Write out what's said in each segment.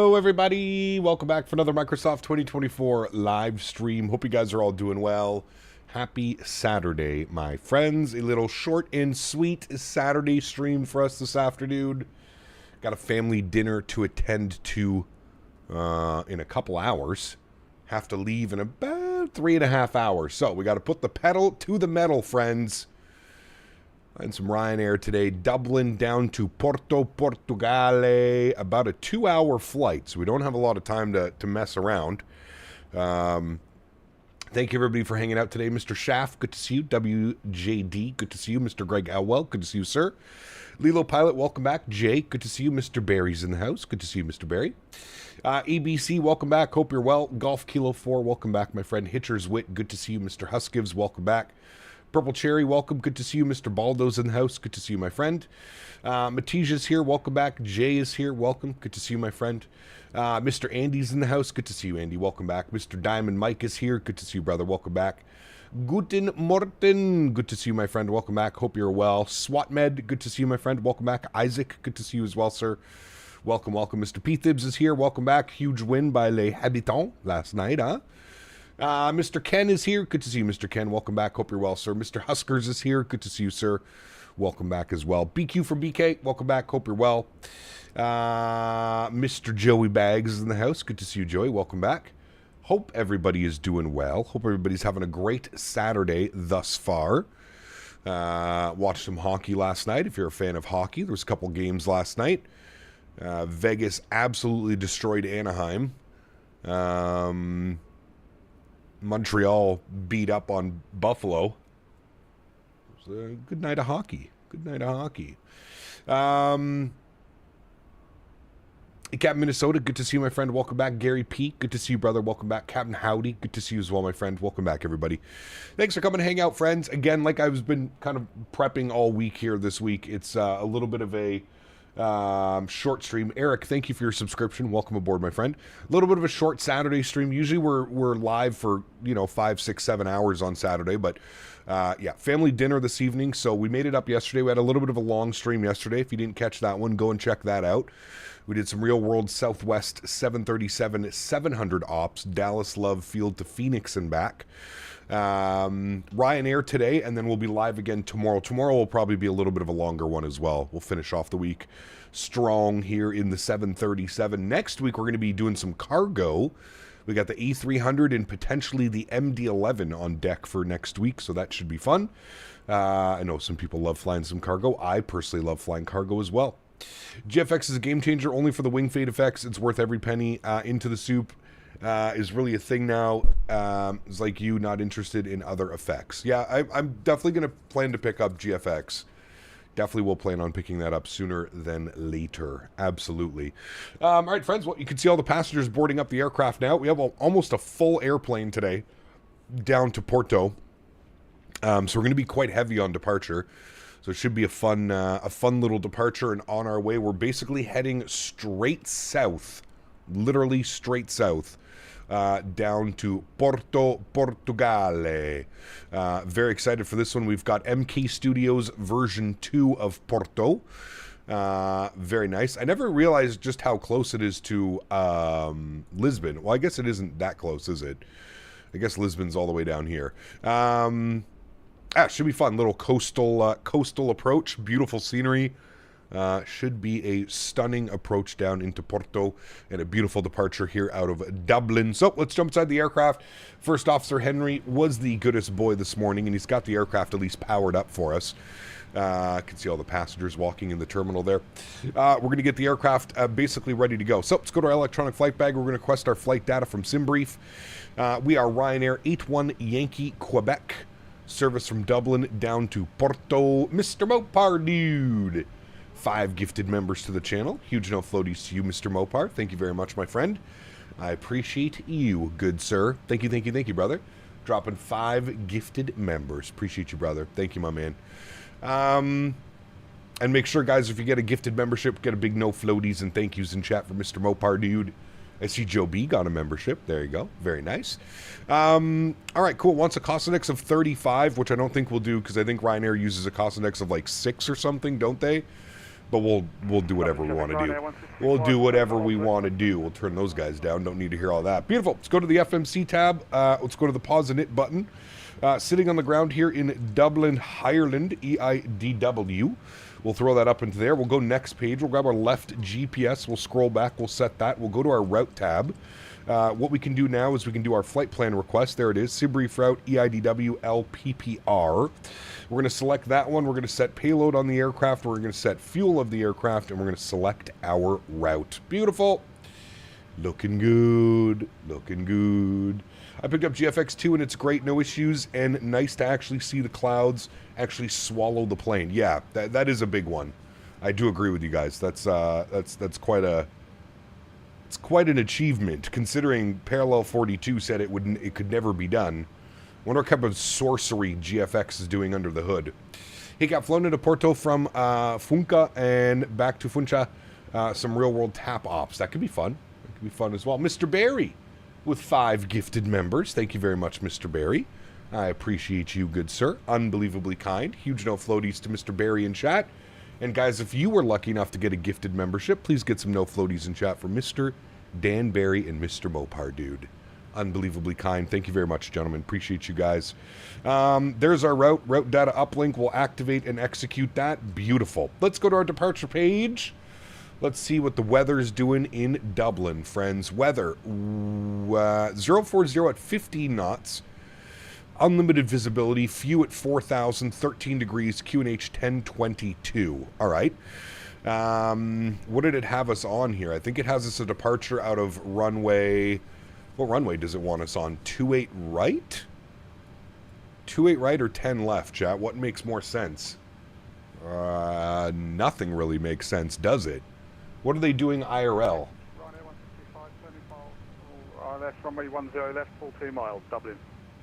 Hello, everybody. Welcome back for another Microsoft 2024 live stream. Hope you guys are all doing well. Happy Saturday, my friends. A little short and sweet Saturday stream for us this afternoon. Got a family dinner to attend to in a couple hours. Have to leave in about 3.5 hours. So we got to put the pedal to the metal, friends. And some Ryanair today, Dublin down to Porto, Portugal, about a 2-hour flight, so we don't have a lot of time to mess around. Thank you, everybody, for hanging out today. Mr. Schaff, good to see you. WJD, good to see you. Mr. Greg Elwell, good to see you, sir. Lilo Pilot, welcome back. Jay, good to see you. Mr. Barry's in the house. Good to see you, Mr. Barry. ABC, welcome back. Hope you're well. Golf Kilo 4, welcome back, my friend. Hitcher's Wit, good to see you. Mr. Huskivs, welcome back. Purple Cherry, welcome. Good to see you. Mr. Baldo's in the house. Good to see you, my friend. Matij's here. Welcome back. Jay is here. Welcome. Good to see you, my friend. Mr. Andy's in the house. Good to see you, Andy. Welcome back. Mr. Diamond Mike is here. Good to see you, brother. Welcome back. Guten Morten. Good to see you, my friend. Welcome back. Hope you're well. SWATmed. Good to see you, my friend. Welcome back. Isaac. Good to see you as well, sir. Welcome, welcome. Mr. P. Thibs is here. Welcome back. Huge win by Les Habitants last night, huh? Mr. Ken is here. Good to see you, Mr. Ken. Welcome back. Hope you're well, sir. Mr. Huskers is here. Good to see you, sir. Welcome back as well. BQ from BK. Welcome back. Hope you're well. Mr. Joey Bags is in the house. Good to see you, Joey. Welcome back. Hope everybody is doing well. Hope everybody's having a great Saturday thus far. Watched some hockey last night. If you're a fan of hockey, there was a couple games last night. Vegas absolutely destroyed Anaheim. Montreal beat up on Buffalo. It was a good night of hockey. Good night of hockey. Captain Minnesota, good to see you, my friend. Welcome back. Gary P, good to see you, brother. Welcome back. Captain Howdy, good to see you as well, my friend. Welcome back, everybody. Thanks for coming to hang out, friends. Again, like I've been kind of prepping all week here this week, it's a little bit of a short stream. Eric, thank you for your subscription. Welcome aboard, my friend. A little bit of a short Saturday stream. Usually we're live for 5, 6, 7 hours on Saturday, but yeah, family dinner this evening. So we made it up yesterday. We had a little bit of a long stream yesterday. If you didn't catch that one, go and check that out. We did some real world Southwest 737-700 ops, Dallas Love Field to Phoenix and back. Ryanair today, and then we'll be live again tomorrow. Tomorrow will probably be a little bit of a longer one as well. We'll finish off the week strong here in the 737. Next week, we're going to be doing some cargo. We got the A300 and potentially the MD-11 on deck for next week, so that should be fun. I know some people love flying some cargo. I personally love flying cargo as well. GFX is a game changer only for the wing fade effects. It's worth every penny. Into the soup is really a thing now. It's like you, not interested in other effects. Yeah, I'm definitely going to plan to pick up GFX. Definitely will plan on picking that up sooner than later. Absolutely. All right, friends. Well, you can see all the passengers boarding up the aircraft now. We have almost a full airplane today down to Porto. So we're going to be quite heavy on departure. So it should be a fun little departure. And on our way, we're basically heading straight south, literally straight south, down to Porto, Portugal. Very excited for this one. We've got MK Studios version 2 of Porto. Very nice. I never realized just how close it is to Lisbon. Well, I guess it isn't that close, is it? I guess Lisbon's all the way down here. Should be fun. Little coastal approach. Beautiful scenery. Should be a stunning approach down into Porto and a beautiful departure here out of Dublin. So let's jump inside the aircraft. First Officer Henry was the goodest boy this morning, and he's got the aircraft at least powered up for us. Can see all the passengers walking in the terminal there. We're going to get the aircraft basically ready to go. So let's go to our electronic flight bag. We're going to request our flight data from SimBrief. We are Ryanair 81 Yankee Quebec. Service from Dublin down to Porto. Mr. Mopar, dude. 5 gifted members to the channel. Huge no floaties to you, Mr. Mopar. Thank you very much, my friend. I appreciate you, good sir. Thank you, thank you, thank you, brother. Dropping 5 gifted members. Appreciate you, brother. Thank you, my man. And make sure, guys, if you get a gifted membership, get a big no floaties and thank yous in chat for Mr. Mopar, dude. I see Joe B got a membership. There you go. Very nice. All right, cool. Wants a cost index of 35, which I don't think we'll do because I think Ryanair uses a cost index of like 6 or something, don't they? But we'll do whatever we want to do. We'll do whatever we want to do. We'll turn those guys down. Don't need to hear all that. Beautiful. Let's go to the FMC tab. Let's go to the pause and it button. Sitting on the ground here in Dublin, Ireland, EIDW. We'll throw that up into there. We'll go next page. We'll grab our left GPS. We'll scroll back. We'll set that. We'll go to our route tab. What we can do now is we can do our flight plan request. There it is. SimBrief route EIDW LPPR. We're going to select that one. We're going to set payload on the aircraft. We're going to set fuel of the aircraft. And we're going to select our route. Beautiful. Looking good. Looking good. I picked up GFX2 and it's great. No issues. And nice to actually see the clouds actually swallow the plane. Yeah, that is a big one. I do agree with you guys. That's quite a... It's quite an achievement, considering Parallel 42 said it could never be done. Wonder what kind of sorcery GFX is doing under the hood. He got flown into Porto from Funca and back to Funcha. Some real-world tap ops. That could be fun. That could be fun as well. Mr. Barry with 5 gifted members. Thank you very much, Mr. Barry. I appreciate you, good sir. Unbelievably kind. Huge no floaties to Mr. Barry in chat. And guys, if you were lucky enough to get a gifted membership, please get some no floaties in chat for Mr. Dan Barry and Mr. Mopar Dude. Unbelievably kind. Thank you very much, gentlemen. Appreciate you guys. There's our route. Route data uplink. We'll activate and execute that. Beautiful. Let's go to our departure page. Let's see what the weather is doing in Dublin, friends. Weather. 040 at 15 knots. Unlimited visibility. Few at 4,000. 13 degrees. QNH 1022. All right. What did it have us on here? I think it has us a departure out of runway... What runway does it want us on? 28 right? 28 right or 10 left, chat? What makes more sense? Nothing really makes sense, does it? What are they doing IRL? Ryanair 165, turning left, runway 10 left, full 2 miles, Dublin.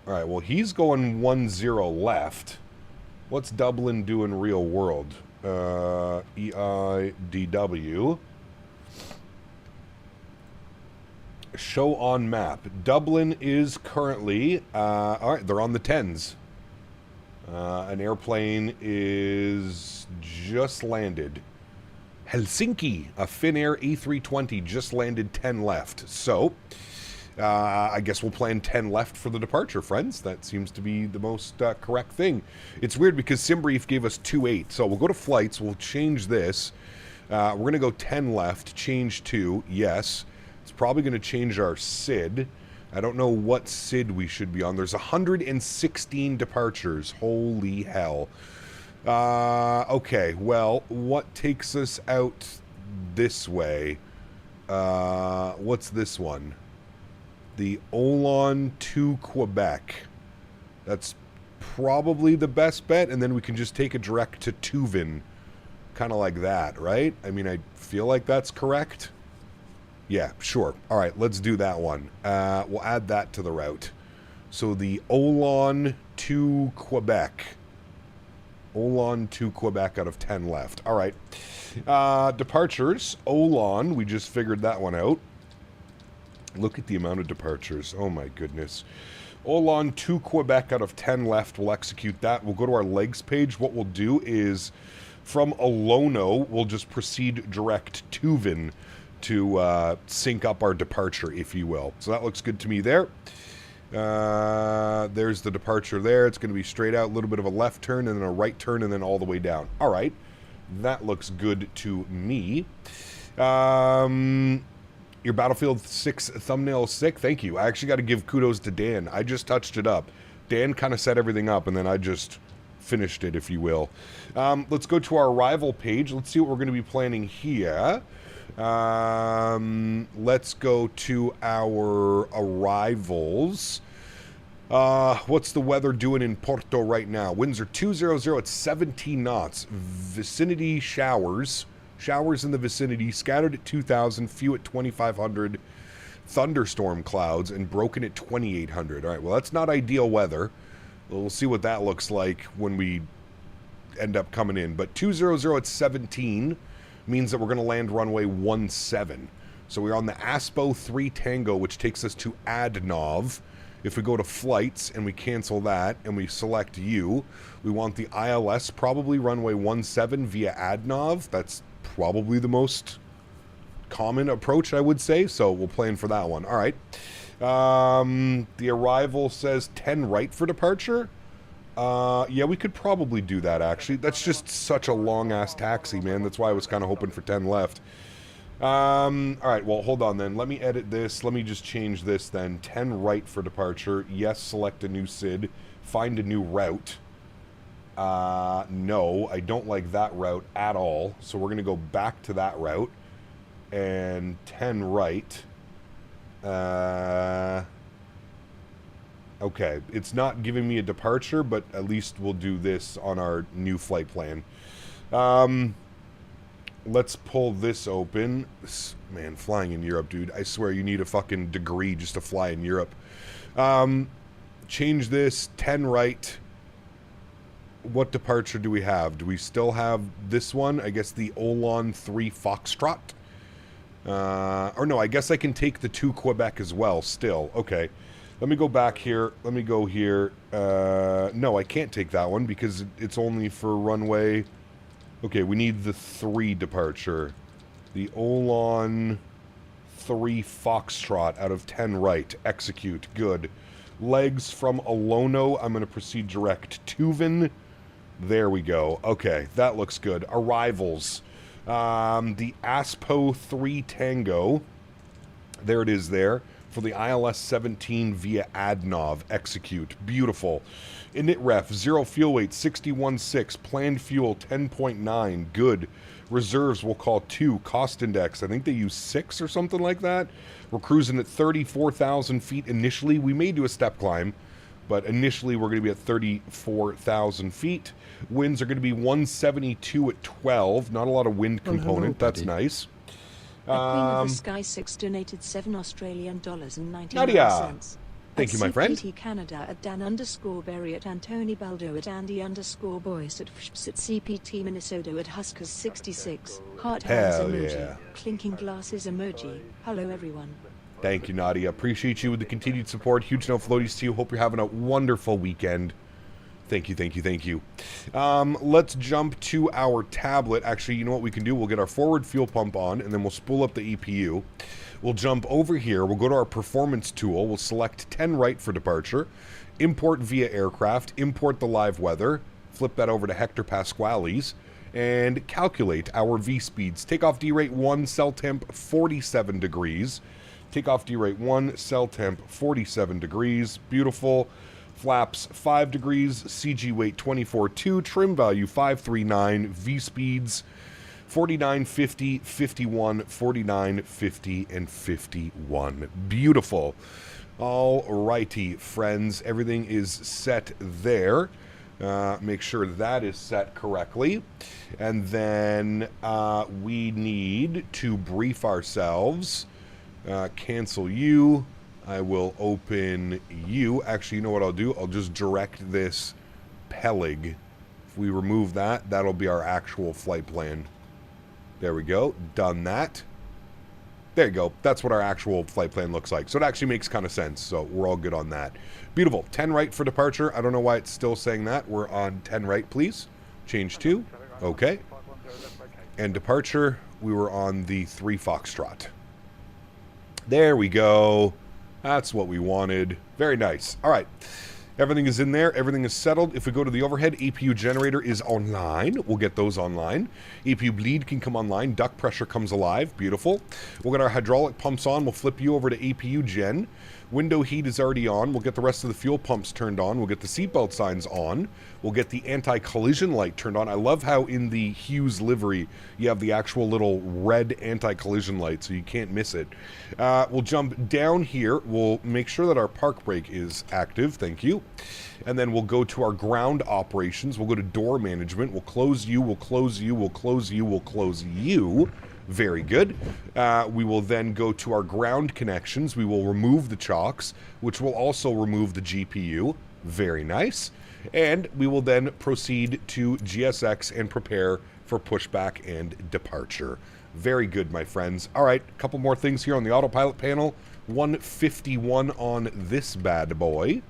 Alright, well, he's going 10 left. What's Dublin doing real world? EIDW. Show on map. Dublin is currently... Alright, they're on the 10s. An airplane is just landed. Helsinki, a Finnair A320 just landed 10 left. So, I guess we'll plan 10 left for the departure, friends. That seems to be the most correct thing. It's weird because SimBrief gave us 28. So we'll go to flights. We'll change this. We're going to go 10 left. Change to, yes. It's probably going to change our SID. I don't know what SID we should be on. There's 116 departures. Holy hell. Okay, well, what takes us out this way? What's this one? The Olon to Quebec. That's probably the best bet, and then we can just take a direct to Tuvin. Kind of like that, right? I mean, I feel like that's correct. Yeah, sure. All right, let's do that one. We'll add that to the route. So the Olon to Quebec. Olon to Quebec out of 10 left. All right. Departures. Olon, we just figured that one out. Look at the amount of departures. Oh, my goodness. Olon to Quebec out of 10 left. We'll execute that. We'll go to our legs page. What we'll do is from Olono, we'll just proceed direct to Tuvin to sync up our departure, if you will. So that looks good to me there. There's the departure there. It's going to be straight out, a little bit of a left turn, and then a right turn, and then all the way down. All right. That looks good to me. Your Battlefield 6 thumbnail is sick. Thank you. I actually got to give kudos to Dan. I just touched it up. Dan kind of set everything up, and then I just finished it, if you will. Let's go to our arrival page. Let's see what we're going to be planning here. Let's go to our arrivals. What's the weather doing in Porto right now? Winds are 200 at 17 knots. Vicinity showers. Showers in the vicinity. Scattered at 2,000. Few at 2,500. Thunderstorm clouds. And broken at 2,800. All right, well, that's not ideal weather. We'll see what that looks like when we end up coming in. But 200 at 17 means that we're going to land runway 17. So we're on the ASPO 3 Tango, which takes us to Adnov. If we go to flights and we cancel that and we select U, we want the ILS, probably runway 17 via Adnov. That's probably the most common approach, I would say. So we'll plan for that one. All right. The arrival says 10 right for departure. Yeah, we could probably do that, actually. That's just such a long-ass taxi, man. That's why I was kind of hoping for 10 left. All right, well, hold on then. Let me edit this. Let me just change this then. 10 right for departure. Yes, select a new SID. Find a new route. No, I don't like that route at all. So we're going to go back to that route. And 10 right. Okay, it's not giving me a departure, but at least we'll do this on our new flight plan. Let's pull this open. Man, flying in Europe, dude. I swear you need a fucking degree just to fly in Europe. Change this. 10 right. What departure do we have? Do we still have this one? I guess the Olan 3 Foxtrot. Or no, I guess I can take the 2 Quebec as well still. Okay. Let me go back here. Let me go here. No, I can't take that one because it's only for runway. Okay, we need the 3 departure. The Olan 3 Foxtrot out of 10 right. Execute. Good. Legs from Alono. I'm going to proceed direct. Tuven. There we go. Okay, that looks good. Arrivals. The Aspo 3 Tango. There it is there. For the ILS 17 via Adnov. Execute. Beautiful. Init ref. 0 fuel weight. 61.6. Planned fuel. 10.9. Good. Reserves we'll call 2. Cost index. I think they use 6 or something like that. We're cruising at 34,000 feet initially. We may do a step climb, but initially we're going to be at 34,000 feet. Winds are going to be 172 at 12. Not a lot of wind component. That's nice. The Queen of the Sky 6 donated $7.99 Nadya. Thank you, my friend. CPT Canada at Dan_Berry at Anthony Baldo at Andy_Boyce at Fshps at CPT Minnesota at Huskers 66. Heart hands Hell emoji. yeah. Clinking glasses emoji. Hello everyone. Thank you, Nadya. Appreciate you with the continued support. Huge no floaties to you. Hope you're having a wonderful weekend. Thank you, thank you, thank you. Let's jump to our tablet. Actually, you know what we can do? We'll get our forward fuel pump on, and then we'll spool up the EPU. We'll jump over here. We'll go to our performance tool. We'll select 10 right for departure. Import via aircraft. Import the live weather. Flip that over to Hector Pasquale's. And calculate our V-speeds. Takeoff D-rate 1, cell temp 47 degrees. Takeoff D-rate 1, cell temp 47 degrees. Beautiful. Flaps 5 degrees, CG weight 24.2, trim value 539, V speeds 49.50, 51, 49.50, and 51. Beautiful. All righty, friends. Everything is set there. Make sure that is set correctly. And then we need to brief ourselves. Cancel you. I will open you. Actually, you know what I'll do? I'll just direct this Peleg. If we remove that, that'll be our actual flight plan. There we go. Done that. There you go. That's what our actual flight plan looks like. So it actually makes kind of sense. So we're all good on that. Beautiful. 10 right for departure. I don't know why it's still saying that. We're on 10 right, please. Change to. Okay. And departure, we were on the 3 Foxtrot. There we go. That's what we wanted. Very nice. All right. Everything is in there. Everything is settled. If we go to the overhead, APU generator is online. We'll get those online. APU bleed can come online. Duct pressure comes alive. Beautiful. We'll get our hydraulic pumps on. We'll flip you over to APU gen. Window heat is already on. We'll get the rest of the fuel pumps turned on. We'll get the seatbelt signs on. We'll get the anti-collision light turned on. I love how in the Hughes livery you have the actual little red anti-collision light, so you can't miss it. We'll jump down here. We'll make sure that our park brake is active. Thank you. And then we'll go to our ground operations. We'll go to door management. We'll close you. We'll close you. We'll close you. We'll close you. Very good. We will then go to our ground connections. We will remove the chocks, which will also remove the GPU. Very nice. And we will then proceed to GSX and prepare for pushback and departure. Very good, my friends. All right, a couple more things here on the autopilot panel. 151 on this bad boy.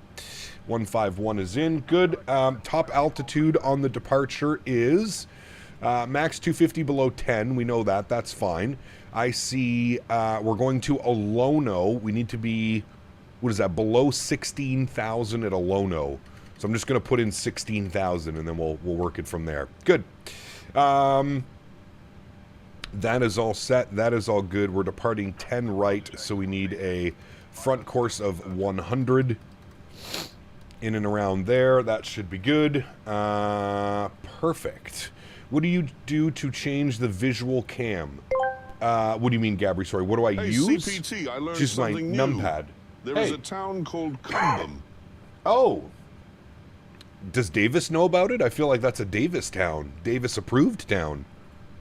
151 is in. Good. Top altitude on the departure is Max 250 below 10. We know that. That's fine. I see we're going to Olono. We need to be, what is that, below 16,000 at Olono. So I'm just going to put in 16,000 and then we'll work it from there. Good. That is all set. That is all good. We're departing 10 right, so we need a front course of 100 in and around there. That should be good. Perfect. What do you do to change the visual cam? What do you mean, Gabri? Sorry, what do I use? CPT, I learned Just something my new. numpad. There is a town called Cumbum. Oh. Does Davis know about it? I feel like that's a Davis town. Davis-approved town.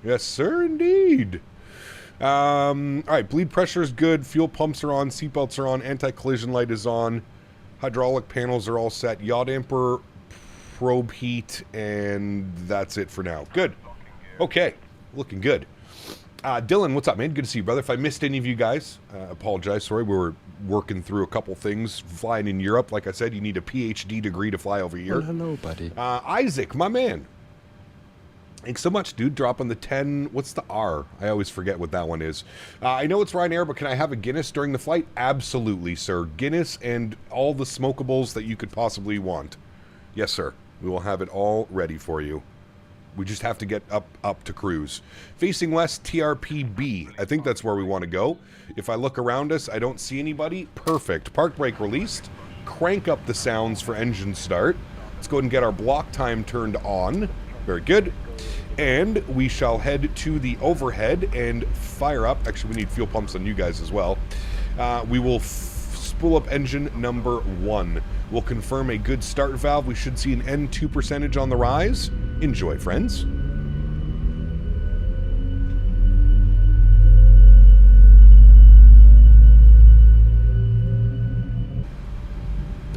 Yes, sir, indeed. All right, bleed pressure is good. Fuel pumps are on. Seatbelts are on. Anti-collision light is on. Hydraulic panels are all set. Yaw damper, probe heat, and that's it for now. Good. Okay, looking good. Dylan, what's up, man? Good to see you, brother. If I missed any of you guys, apologize. Sorry, we were working through a couple things. Flying in Europe, like I said, you need a PhD degree to fly over here. Well, hello, buddy. Isaac, my man. Thanks so much, dude. Dropping the 10. What's the R? I always forget what that one is. I know it's Ryanair, but can I have a Guinness during the flight? Absolutely, sir. Guinness and all the smokables that you could possibly want. Yes, sir. We will have it all ready for you. We just have to get up to cruise. Facing west, TRPB. I think that's where we want to go. If I look around us, I don't see anybody. Perfect. Park brake released. Crank up the sounds for engine start. Let's go ahead and get our block time turned on. Very good. And we shall head to the overhead and fire up. Actually, we need fuel pumps on you guys as well. We will spool up engine number 1. We'll confirm a good start valve. We should see an N2 percentage on the rise. Enjoy, friends.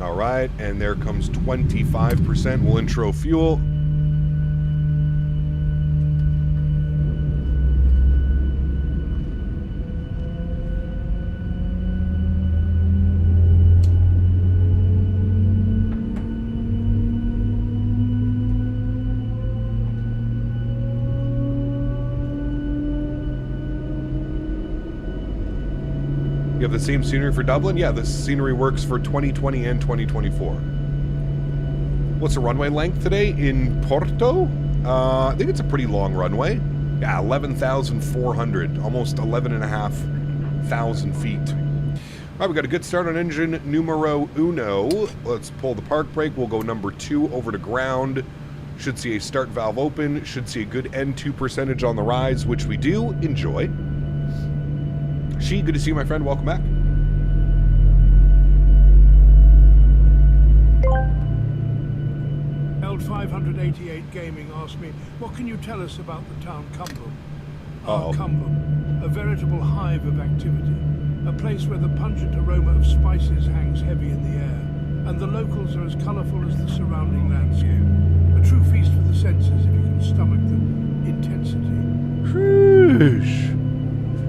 All right, and there comes 25%. We'll intro fuel. You have the same scenery for Dublin? Yeah, the scenery works for 2020 and 2024. What's the runway length today in Porto? I think it's a pretty long runway. Yeah, 11,400, almost 11,500 feet. All right, we got a good start on engine numero uno. Let's pull the park brake. We'll go number 2 over to ground. Should see a start valve open. Should see a good N2 percentage on the rise, which we do. Enjoy. She, good to see you, my friend. Welcome back. Held 588 Gaming asked me, what can you tell us about the town Cumbum? Cumbum, a veritable hive of activity, a place where the pungent aroma of spices hangs heavy in the air, and the locals are as colourful as the surrounding landscape. A true feast for the senses if you can stomach the intensity. Sheesh.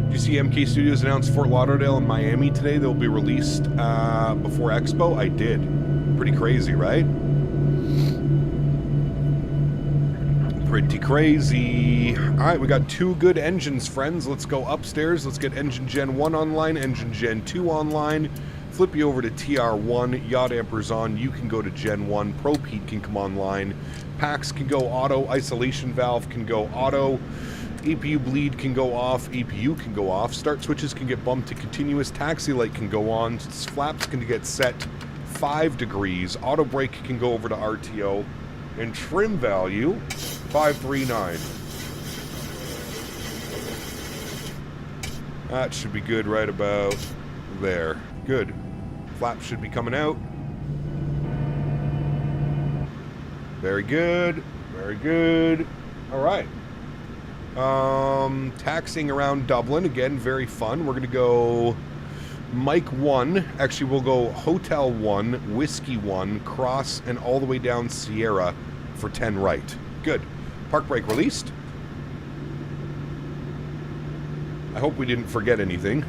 Did you see MK Studios announced Fort Lauderdale and Miami today? They'll be released before Expo? I did. Pretty crazy, right? Pretty crazy. All right, we got 2 good engines, friends. Let's go upstairs. Let's get engine Gen 1 online, engine Gen 2 online. Flip you over to TR1. Yaw dampers on. You can go to Gen 1. Probe heat can come online. Packs can go auto. Isolation valve can go auto. APU bleed can go off, APU can go off, start switches can get bumped to continuous, taxi light can go on, flaps can get set 5 degrees, auto brake can go over to RTO, and trim value 539. That should be good right about there. Good. Flaps should be coming out. Very good. Very good. All right. Taxiing around Dublin. Again, very fun. We're going to go Mike 1. Actually, we'll go Hotel 1, Whiskey 1, Cross, and all the way down Sierra for 10 right. Good. Park brake released. I hope we didn't forget anything.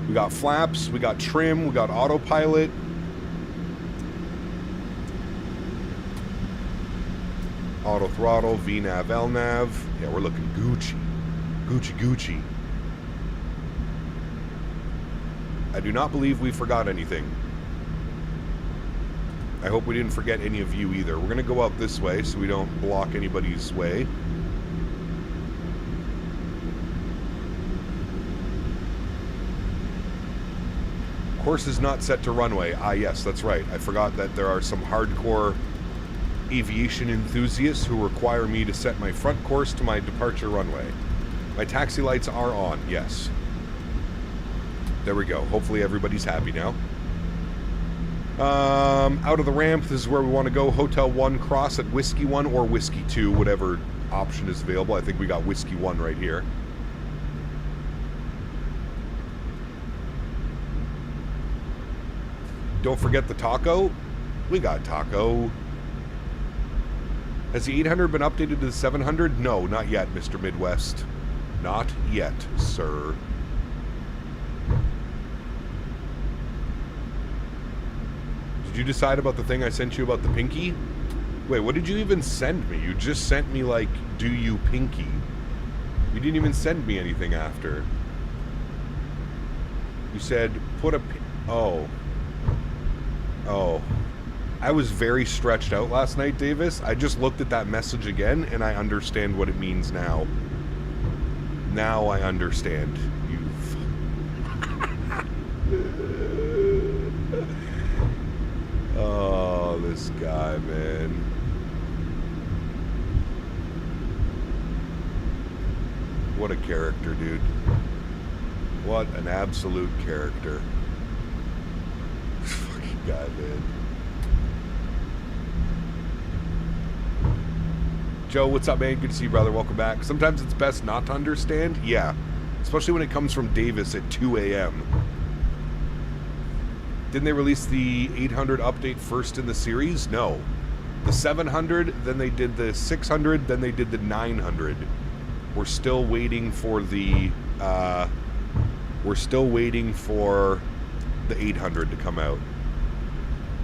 We got flaps, we got trim, we got autopilot. Auto throttle, VNav, LNav. Yeah, we're looking Gucci. Gucci. I do not believe we forgot anything. I hope we didn't forget any of you either. We're going to go out this way so we don't block anybody's way. Course is not set to runway. Ah, yes, that's right. I forgot that there are some hardcore aviation enthusiasts who require me to set my front course to my departure runway. My taxi lights are on, yes. There we go. Hopefully everybody's happy now. Out of the ramp, this is where we want to go. Hotel 1, cross at Whiskey 1 or Whiskey 2, whatever option is available. I think we got Whiskey 1 right here. Don't forget the taco. We got taco. Has the 800 been updated to the 700? No, not yet, Mr. Midwest. Not yet, sir. Did you decide about the thing I sent you about the pinky? Wait, what did you even send me? You just sent me, like, do you pinky? You didn't even send me anything after. You said, put a... Oh. Oh. I was very stretched out last night, Davis. I just looked at that message again, and I understand what it means now. Now I understand. You... Oh, this guy, man. What a character, dude. What an absolute character. Fucking guy, man. Joe, what's up, man? Good to see you, brother. Welcome back. Sometimes it's best not to understand. Yeah. Especially when it comes from Davis at 2 a.m. Didn't they release the 800 update first in the series? No. The 700, then they did the 600, then they did the 900. We're still waiting for the, we're still waiting for the 800 to come out.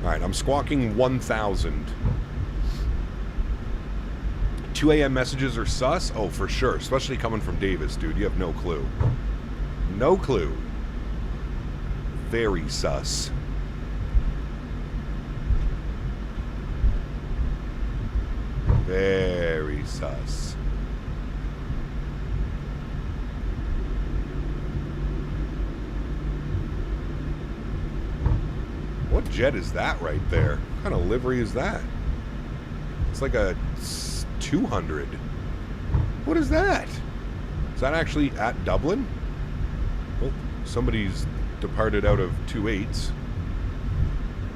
Alright, I'm squawking 1,000. 2 a.m. messages are sus? Oh, for sure. Especially coming from Davis, dude. You have no clue. No clue. Very sus. Very sus. What jet is that right there? What kind of livery is that? It's like a 200. What is that? Is that actually at Dublin? Oh, somebody's departed out of 2.8s.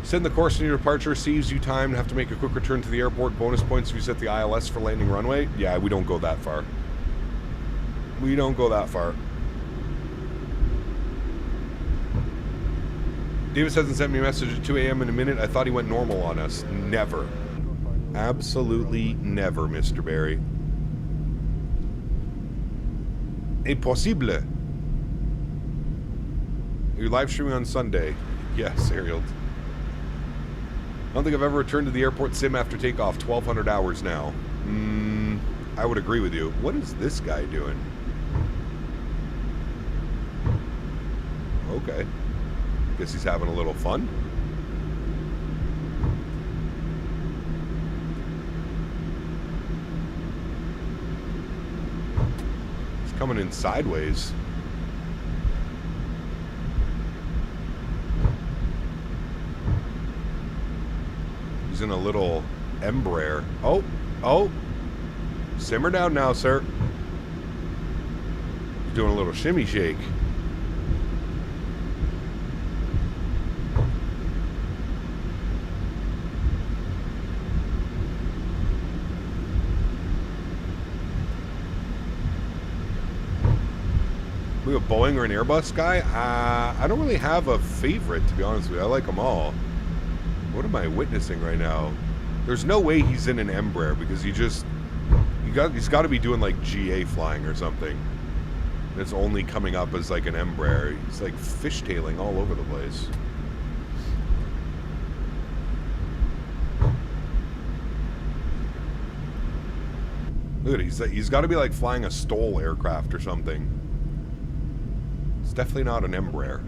Send the course in your departure, saves you time to have to make a quick return to the airport. Bonus points if you set the ILS for landing runway. Yeah, we don't go that far. We don't go that far. Davis hasn't sent me a message at 2 a.m. in a minute. I thought he went normal on us. Never. Absolutely never, Mr. Barry. Impossible. You're live streaming on Sunday. Yes, Ariel. I don't think I've ever returned to the airport sim after takeoff. 1,200 hours now. I would agree with you. What is this guy doing? Okay. Guess he's having a little fun. He's coming in sideways. He's in a little Embraer. Oh, oh. Simmer down now, sir. He's doing a little shimmy shake. We have a Boeing or an Airbus guy? I don't really have a favorite, to be honest with you. I like them all. What am I witnessing right now? There's no way he's in an Embraer because he's got to be doing like GA flying or something. And it's only coming up as like an Embraer. He's like fishtailing all over the place. Look at it, he's got to be like flying a STOL aircraft or something. It's definitely not an Embraer.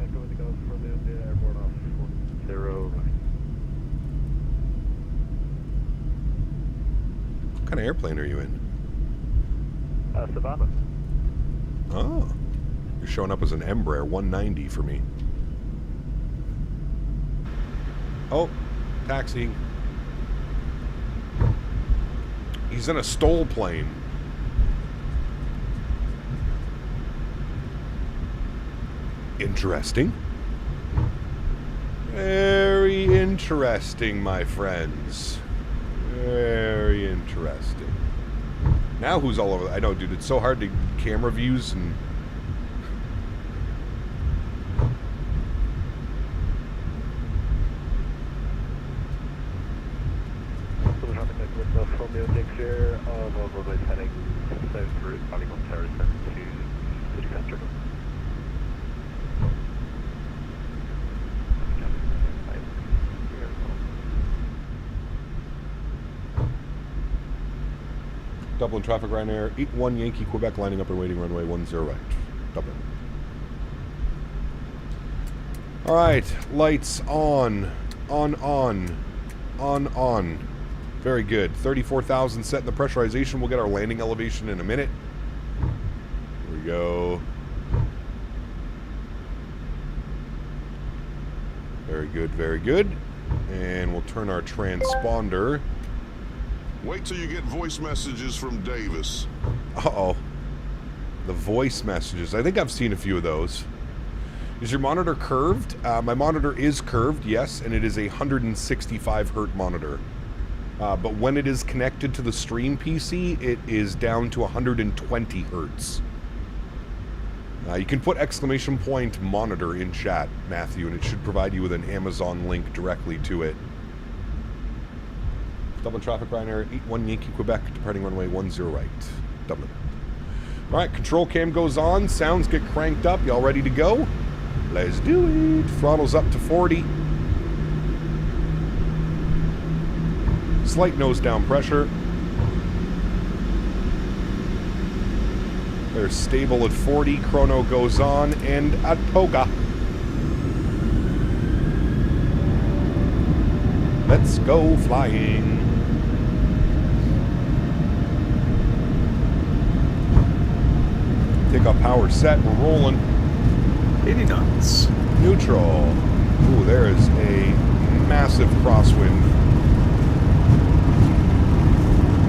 What kind of airplane are you in? Savannah. Oh. You're showing up as an Embraer 190 for me. Oh, taxiing. He's in a STOL plane. Interesting. Very interesting, my friends. Very interesting. Now who's all over? I know, dude. It's so hard to camera views and. From the clear of roadways heading south through Ballygun Terrace to City Centre. Dublin traffic, Ryanair 81 Yankee Quebec lining up and waiting runway 10 right. Dublin. All right, lights on. Very good. 34,000 set in the pressurization. We'll get our landing elevation in a minute. Here we go. Very good, very good. And we'll turn our transponder. Wait till you get voice messages from Davis. Uh-oh. The voice messages. I think I've seen a few of those. Is your monitor curved? My monitor is curved, yes, and it is a 165 hertz monitor. But when it is connected to the stream PC, it is down to 120 hertz. You can put exclamation point monitor in chat, Matthew, and it should provide you with an Amazon link directly to it. Dublin traffic, Ryanair 81 Yankee Quebec, departing runway 10 right. Dublin. Alright, control cam goes on, sounds get cranked up, y'all ready to go? Let's do it. Throttle's up to 40. Slight nose down pressure. They're stable at 40. Chrono goes on, and a toga. Let's go flying. Takeoff power set. We're rolling. 80 knots. Neutral. Ooh, there is a massive crosswind.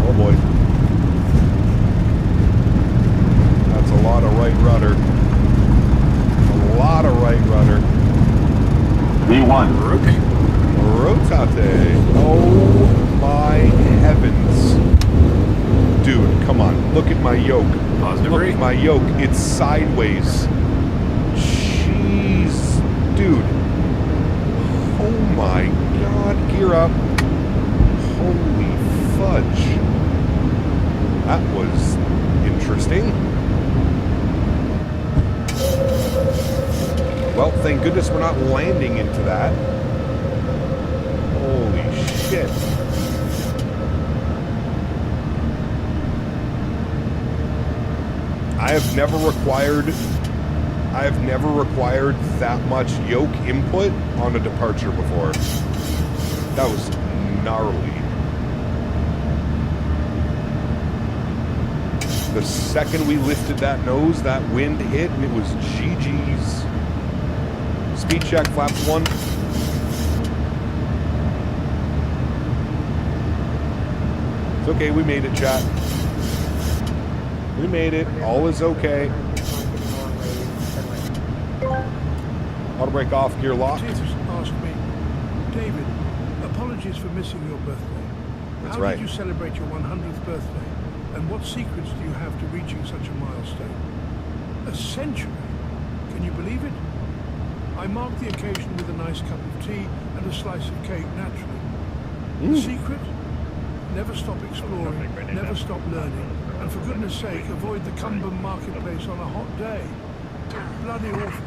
Oh boy. That's a lot of right rudder. A lot of right rudder. V1, Rook. Rotate. Oh my heavens. Dude, come on. Look at my yoke. Positive Look rate. at my yoke. It's sideways. Jeez. Dude. Oh my god. Gear up. Holy fudge. That was interesting. Well, thank goodness we're not landing into that. Holy shit. I have never required that much yoke input on a departure before. That was gnarly. The second we lifted that nose, that wind hit, and it was GG's. Speed check, flaps 1. It's okay, we made it, chat. We made it. All is okay. Auto brake off, gear locked. Davis asked me, David, apologies for missing your birthday. That's How right. did you celebrate your 100th birthday? And what secrets do you have to reaching such a milestone? A century? Can you believe it? I marked the occasion with a nice cup of tea and a slice of cake naturally. The secret? Never stop exploring, never stop learning, and for goodness sake, avoid the Cumbum marketplace on a hot day. Bloody awful.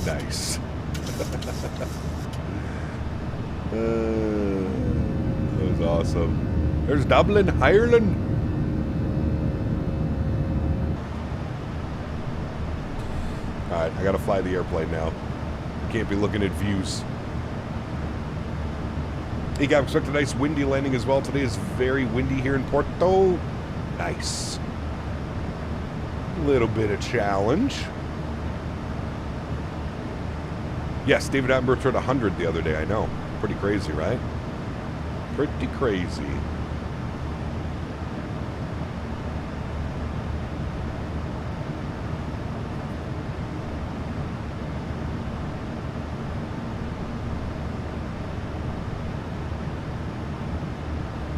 Nice. That was awesome. There's Dublin, Ireland. Alright, I gotta fly the airplane now. Can't be looking at views. Hey guys, expect a nice windy landing as well. Today is very windy here in Porto. Nice. Little bit of challenge. Yes, David Attenborough turned 100 the other day, I know. Pretty crazy, right? Pretty crazy.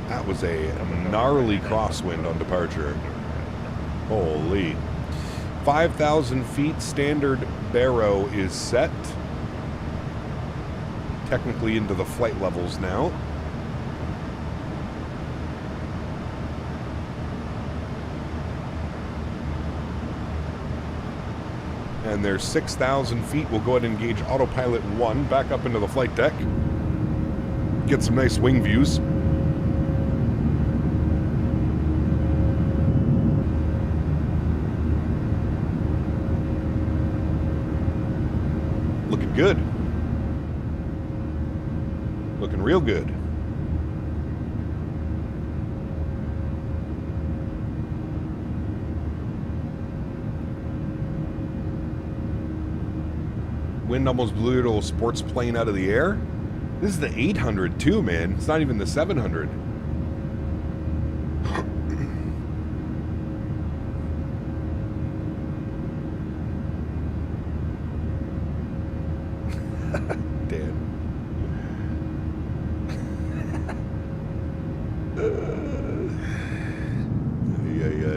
That was a gnarly crosswind on departure. Holy. 5,000 feet standard barrow is set. Technically into the flight levels now. And there's 6,000 feet. We'll go ahead and engage autopilot 1 back up into the flight deck. Get some nice wing views. Looking good. Looking real good. Wind almost blew your little sports plane out of the air. This is the 800 too, man. It's not even the 700.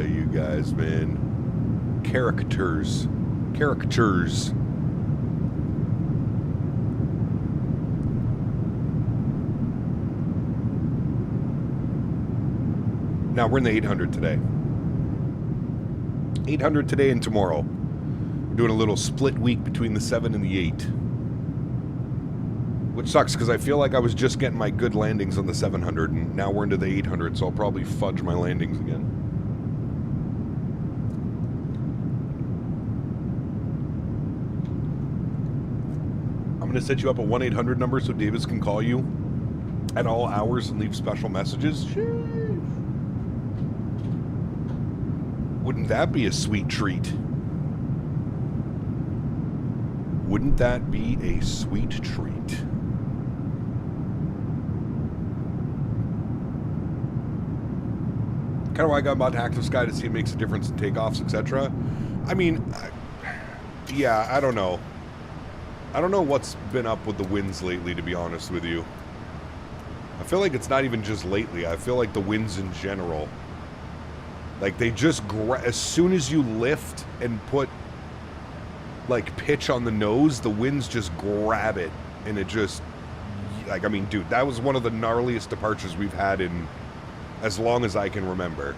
You guys, man. Caricatures. Caricatures. Now, we're in the 800 today. 800 today and tomorrow. We're doing a little split week between the 7 and the 8. Which sucks, because I feel like I was just getting my good landings on the 700, and now we're into the 800, so I'll probably fudge my landings again. I'm going to set you up a 1-800 number so Davis can call you at all hours and leave special messages. Wouldn't that be a sweet treat? Wouldn't that be a sweet treat? Kind of why I got about Active Sky to see it makes a difference in takeoffs, etc. I mean, yeah, I don't know. I don't know what's been up with the winds lately, to be honest with you. I feel like it's not even just lately. I feel like the winds in general. Like, they just, as soon as you lift and put, like, pitch on the nose, the winds just grab it. And it just, like, I mean, dude, that was one of the gnarliest departures we've had in as long as I can remember.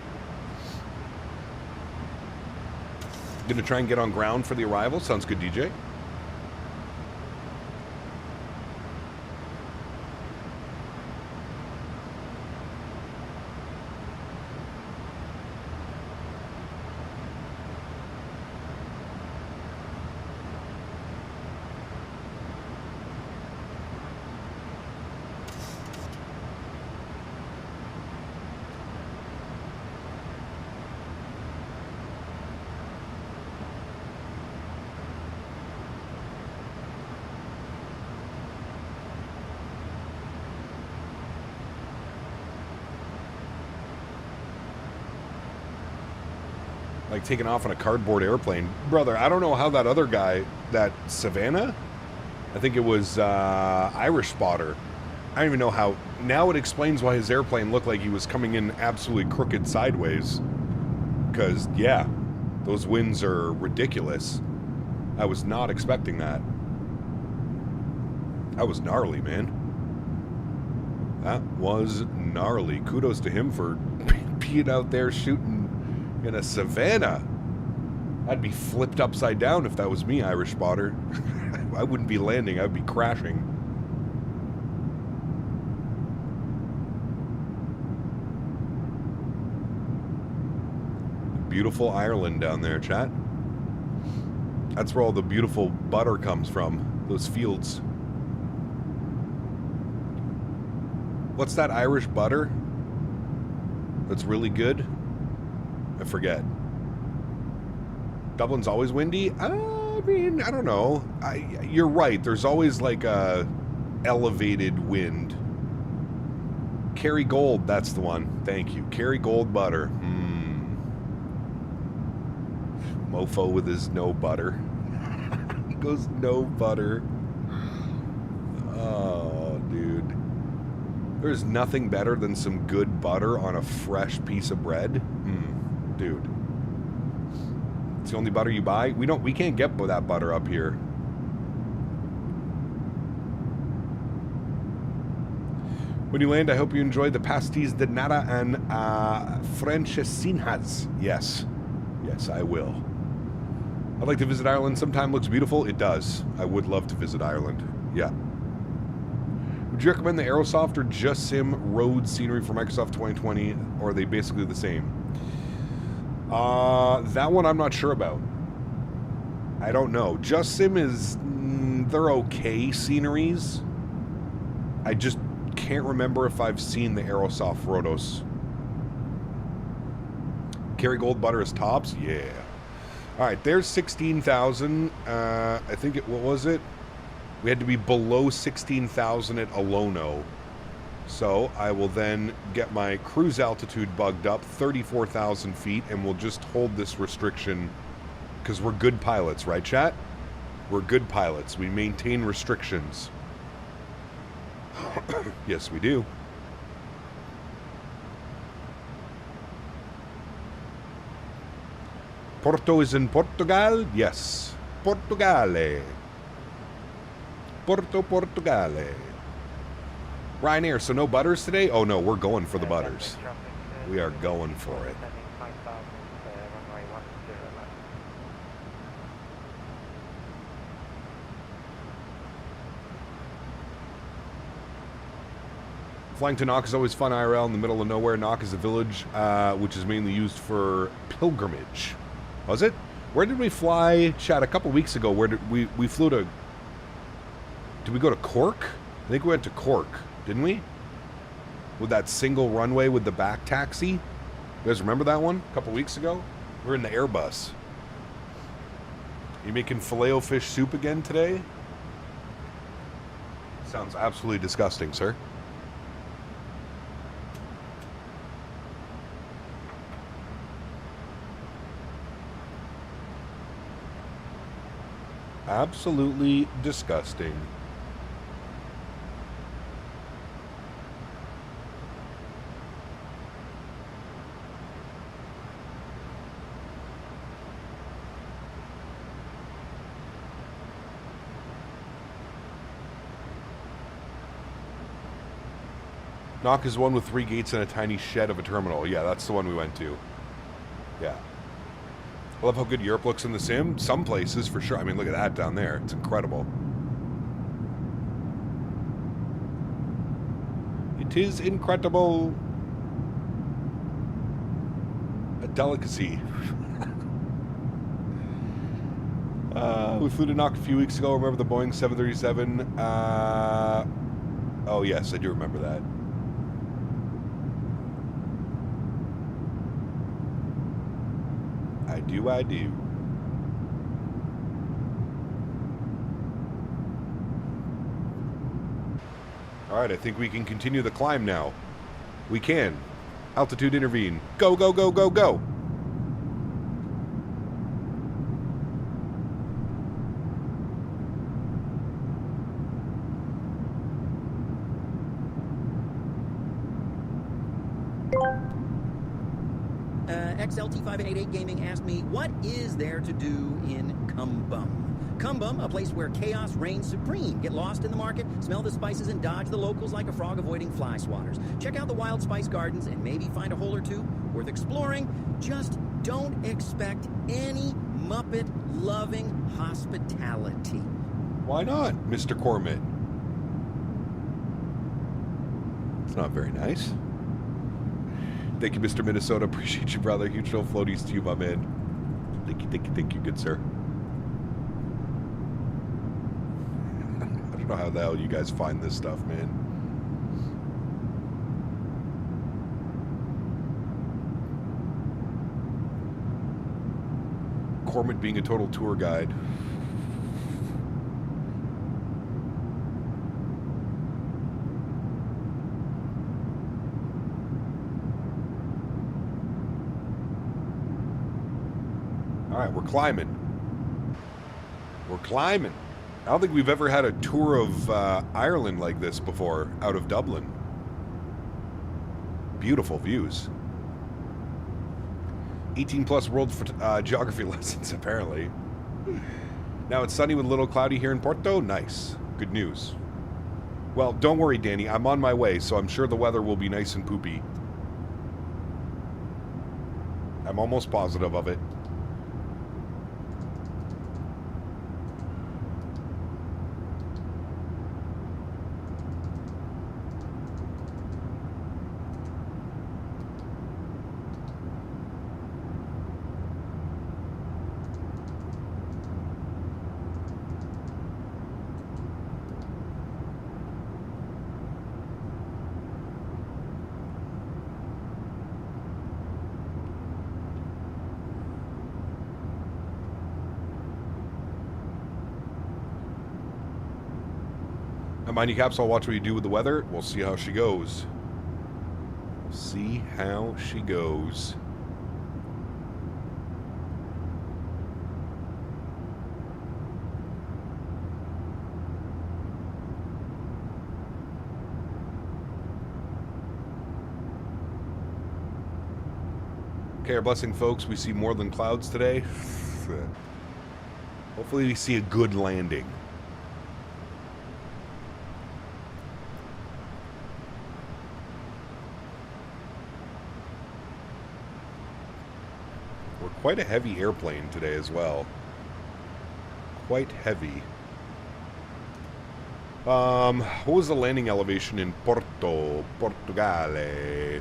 Gonna try and get on ground for the arrival. Sounds good, DJ. Like taking off on a cardboard airplane. Brother, I don't know how that other guy, that Savannah, I think it was Irish Spotter. I don't even know how. Now it explains why his airplane looked like he was coming in absolutely crooked sideways. Because, yeah, those winds are ridiculous. I was not expecting that. That was gnarly, man. That was gnarly. Kudos to him for being out there shooting in a Savannah. I'd be flipped upside down if that was me, Irish Spotter. I wouldn't be landing, I'd be crashing. beautiful Ireland down there, chat. That's where all the beautiful butter comes from, those fields. What's that Irish butter that's really good? I forget. Dublin's always windy? I mean, I don't know. You're right. There's always like a elevated wind. Kerrygold, that's the one. Thank you. Kerrygold butter. Mofo with his no butter. He goes, no butter. Oh, dude. There's nothing better than some good butter on a fresh piece of bread. Dude. It's the only butter you buy? We can't get that butter up here. When you land, I hope you enjoy the pastis de nata and francesinhas. Yes. Yes, I will. I'd like to visit Ireland sometime. Looks beautiful. It does. I would love to visit Ireland. Yeah. Would you recommend the Aerosoft or Just Sim road scenery for Microsoft 2020? Or are they basically the same? That one I'm not sure about. I don't know. Just Sim is... they're okay sceneries. I just can't remember if I've seen the Aerosoft Rotos. Kerrygold butter is tops? Yeah. Alright, there's 16,000. I think what was it? We had to be below 16,000 at Alono. So I will then get my cruise altitude bugged up, 34,000 feet, and we'll just hold this restriction because we're good pilots, right, chat? We're good pilots. We maintain restrictions. Yes, we do. Porto is in Portugal? Yes. Portugale. Porto, Portugale. Ryanair, so no butters today? Oh no, we're going for the butters. We are going for it. Flying to Knock is always fun IRL in the middle of nowhere. Knock is a village which is mainly used for pilgrimage. Was it? Where did we fly, chat, a couple weeks ago? Where did we flew to... Did we go to Cork? I think we went to Cork, didn't we? With that single runway with the back taxi. You guys remember that one? A couple weeks ago? We were in the Airbus. You making filet-o-fish soup again today? Sounds absolutely disgusting, sir. Absolutely disgusting. Knock is one with 3 gates and a tiny shed of a terminal. Yeah, that's the one we went to. Yeah. I love how good Europe looks in the sim. Some places, for sure. I mean, look at that down there. It's incredible. It is incredible. A delicacy. We flew to Knock a few weeks ago. Remember the Boeing 737? Oh, yes, I do remember that. I do. Alright, I think we can continue the climb now. We can. Altitude intervene. Go, go, go, go, go! XLT5888 Gaming asked me, what is there to do in Cumbum? Cumbum, a place where chaos reigns supreme. Get lost in the market, smell the spices, and dodge the locals like a frog avoiding fly swatters. Check out the wild spice gardens and maybe find a hole or two worth exploring. Just don't expect any Muppet-loving hospitality. Why not, Mr. Cormit? It's not very nice. Thank you, Mr. Minnesota. Appreciate you, brother. Huge no floaties to you, my man. Thank you, good sir. I don't know how the hell you guys find this stuff, man. Cormid being a total tour guide. All right, we're climbing. We're climbing. I don't think we've ever had a tour of Ireland like this before, out of Dublin. Beautiful views. 18 plus world geography lessons, apparently. Now it's sunny with a little cloudy here in Porto. Nice. Good news. Well, don't worry, Danny. I'm on my way, so I'm sure the weather will be nice and poopy. I'm almost positive of it. Mind you, Caps, I'll watch what you do with the weather. We'll see how she goes. We'll see how she goes. Okay, our blessing, folks. We see more than clouds today. Hopefully we see a good landing. Quite a heavy airplane today as well. Quite heavy. What was the landing elevation in Porto, Portugale?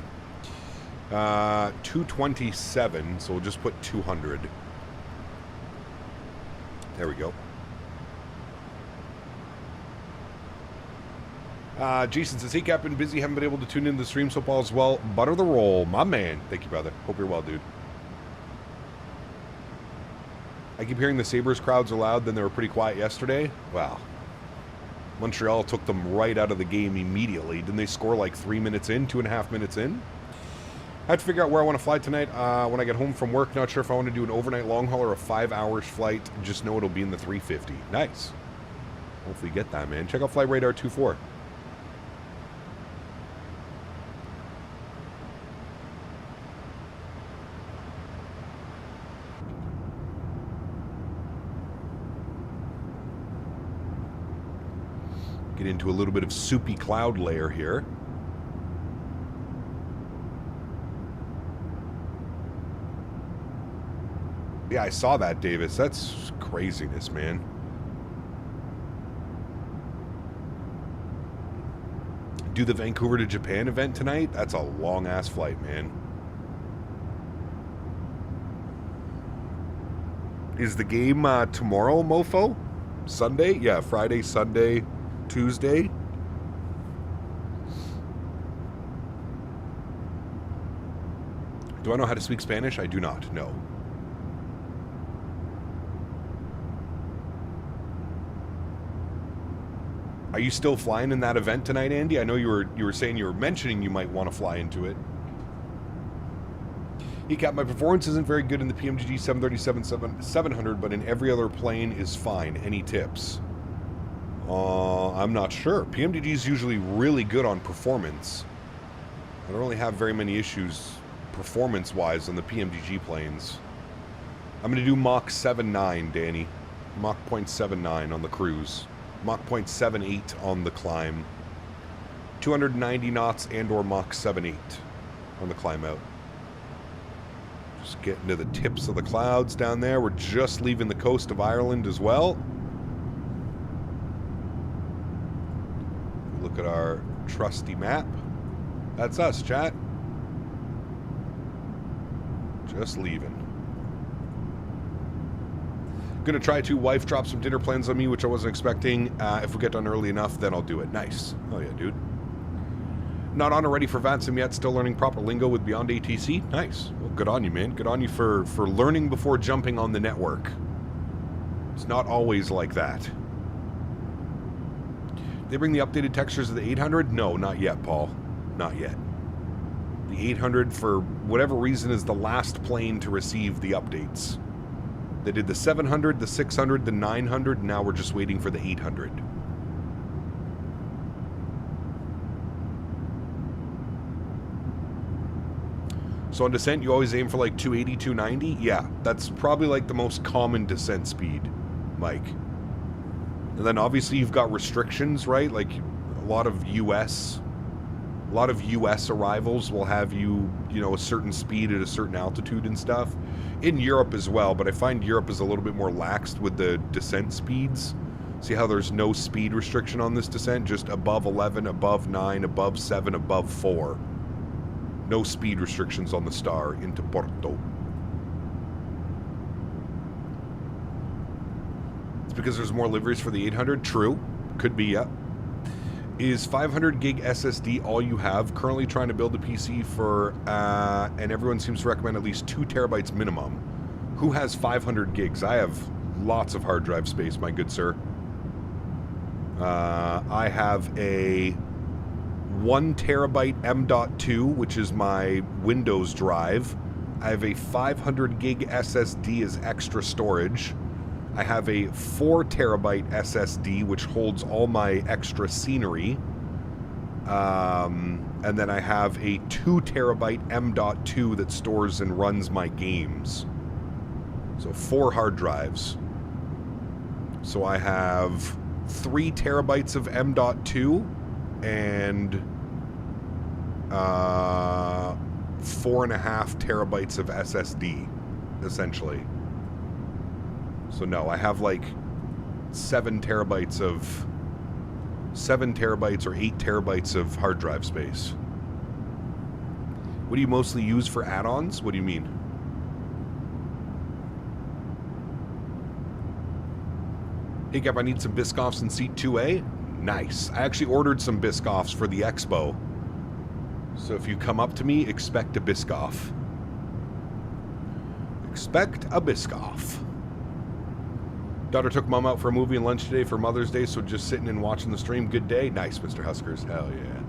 227, so we'll just put 200. There we go. Jason says, hey, Captain, busy, haven't been able to tune in the stream so far as well. Butter the roll, my man. Thank you, brother. Hope you're well, dude. I keep hearing the Sabres crowds are loud, then they were pretty quiet yesterday. Wow. Montreal took them right out of the game immediately. Didn't they score like 3 minutes in, 2.5 minutes in? I have to figure out where I want to fly tonight when I get home from work. Not sure if I want to do an overnight long haul or a 5-hour flight. Just know it'll be in the 350. Nice. Hopefully you get that, man. Check out Flight Radar 24. Get into a little bit of soupy cloud layer here. Yeah, I saw that, Davis. That's craziness, man. Do the Vancouver to Japan event tonight? That's a long-ass flight, man. Is the game tomorrow, mofo? Sunday? Yeah, Friday, Sunday, Tuesday. Do I know how to speak Spanish? I do not. No. Are you still flying in that event tonight, Andy? I know you were saying you were mentioning you might want to fly into it. ECAP, my performance isn't very good in the PMDG 737-700, but in every other plane is fine. Any tips? I'm not sure. PMDG is usually really good on performance. I don't really have very many issues performance-wise on the PMDG planes. I'm going to do Mach 7.9, Danny. Mach 0.79 on the cruise. Mach 0.78 on the climb. 290 knots and or Mach 7.8 on the climb out. Just getting to the tips of the clouds down there. We're just leaving the coast of Ireland as well. Look at our trusty map. That's us, chat. Just leaving. Gonna try to. Wife drop some dinner plans on me, which I wasn't expecting. If we get done early enough, then I'll do it. Nice. Oh yeah, dude. Not on or ready for VATSIM yet. Still learning proper lingo with Beyond ATC. Nice. Well, good on you, man. Good on you for learning before jumping on the network. It's not always like that. They bring the updated textures of the 800? No, not yet, Paul. Not yet. The 800, for whatever reason, is the last plane to receive the updates. They did the 700, the 600, the 900, and now we're just waiting for the 800. So on descent, you always aim for like 280, 290? Yeah, that's probably like the most common descent speed, Mike. And then obviously you've got restrictions, right? Like a lot of US arrivals will have you, you know, a certain speed at a certain altitude and stuff. In Europe as well, but I find Europe is a little bit more laxed with the descent speeds. See how there's no speed restriction on this descent? Just above 11, above 9, above 7, above 4. No speed restrictions on the star into Porto. It's because there's more liveries for the 800? True. Could be, yeah. Is 500 gig SSD all you have? Currently trying to build a PC for, and everyone seems to recommend at least 2 terabytes minimum. Who has 500 gigs? I have lots of hard drive space, my good sir. I have a 1 terabyte M.2, which is my Windows drive. I have a 500 gig SSD as extra storage. I have a 4 terabyte SSD, which holds all my extra scenery. And then I have a 2 terabyte M.2 that stores and runs my games. So 4 hard drives. So I have 3 terabytes of M.2 and 4.5 terabytes of SSD, essentially. So no, I have like 7 terabytes or 8 terabytes of hard drive space. What do you mostly use for add-ons? What do you mean? Hey Gab, I need some Biscoffs in seat 2A. Nice. I actually ordered some Biscoffs for the Expo. So if you come up to me, expect a Biscoff. Expect a Biscoff. Daughter took mom out for a movie and lunch today for Mother's Day, so just sitting and watching the stream. Good day. Nice, Mr. Huskers. Hell yeah.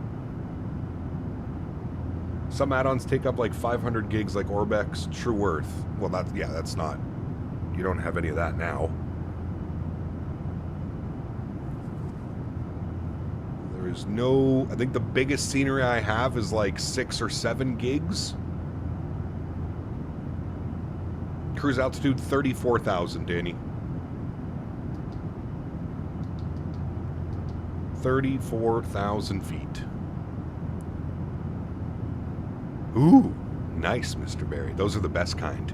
Some add-ons take up like 500 gigs like Orbex, True Worth. Well, that's not... You don't have any of that now. There's no... I think the biggest scenery I have is like 6 or 7 gigs. Cruise altitude 34,000, Danny. 34,000 feet. Ooh, nice, Mr. Barry. Those are the best kind.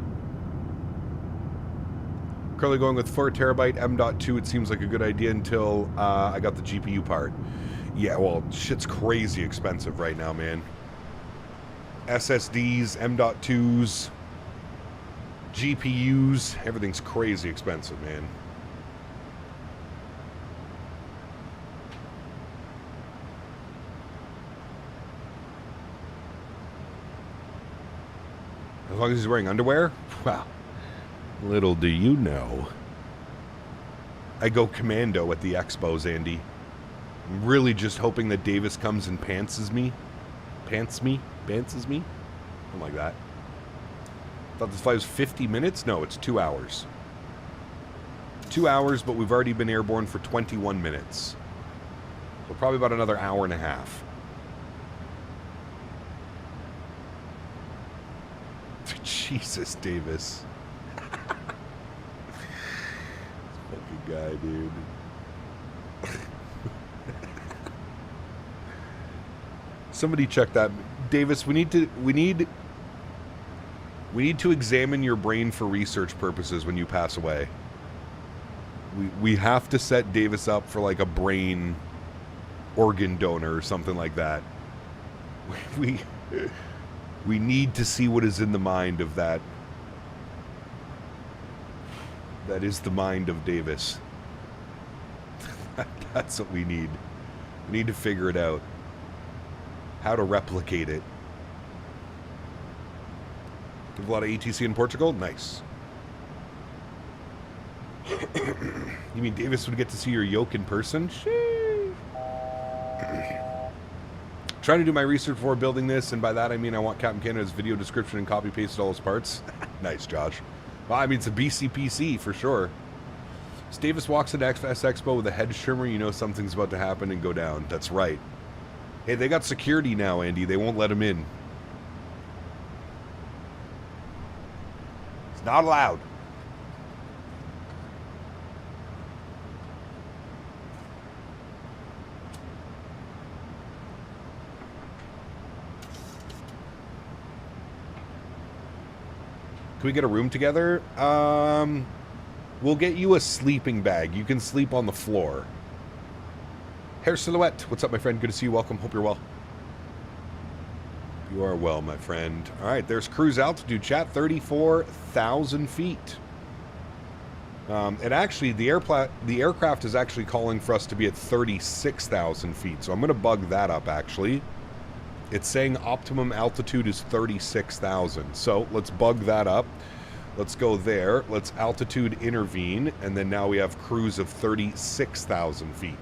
Currently going with 4 terabyte M.2. It seems like a good idea until I got the GPU part. Yeah, well, shit's crazy expensive right now, man. SSDs, M.2s, GPUs, everything's crazy expensive, man. As long as he's wearing underwear? Wow. Little do you know. I go commando at the expos, Andy. I'm really just hoping that Davis comes and pantses me. Pantses me? Something like that. I thought this flight was 50 minutes? No, it's 2 hours. 2 hours, but we've already been airborne for 21 minutes. So probably about another hour and a half. Jesus, Davis. Fucking guy, dude. Somebody check that. Davis, we need to examine your brain for research purposes when you pass away. We have to set Davis up for like a brain organ donor or something like that. We need to see what is in the mind of that That is the mind of Davis. That's what we need. We need to figure it out. How to replicate it. Give a lot of ATC in Portugal? Nice. You mean Davis would get to see your yoke in person? Sheesh. Trying to do my research before building this, and by that I mean I want Captain Canada's video description and copy-pasted all his parts. Nice, Josh. Well, I mean, it's a BCPC for sure. As Davis walks into XS Expo with a head shimmer, you know something's about to happen and go down. That's right. Hey, they got security now, Andy. They won't let him in. It's not allowed. Can we get a room together? We'll get you a sleeping bag. You can sleep on the floor. Hair Silhouette, what's up, my friend? Good to see you. Welcome. Hope you're well. You are well, my friend. All right, there's cruise altitude, chat. 34,000 feet. And actually, the aircraft is actually calling for us to be at 36,000 feet. So I'm going to bug that up, actually. It's saying optimum altitude is 36,000. So let's bug that up. Let's go there. Let's altitude intervene. And then now we have cruise of 36,000 feet.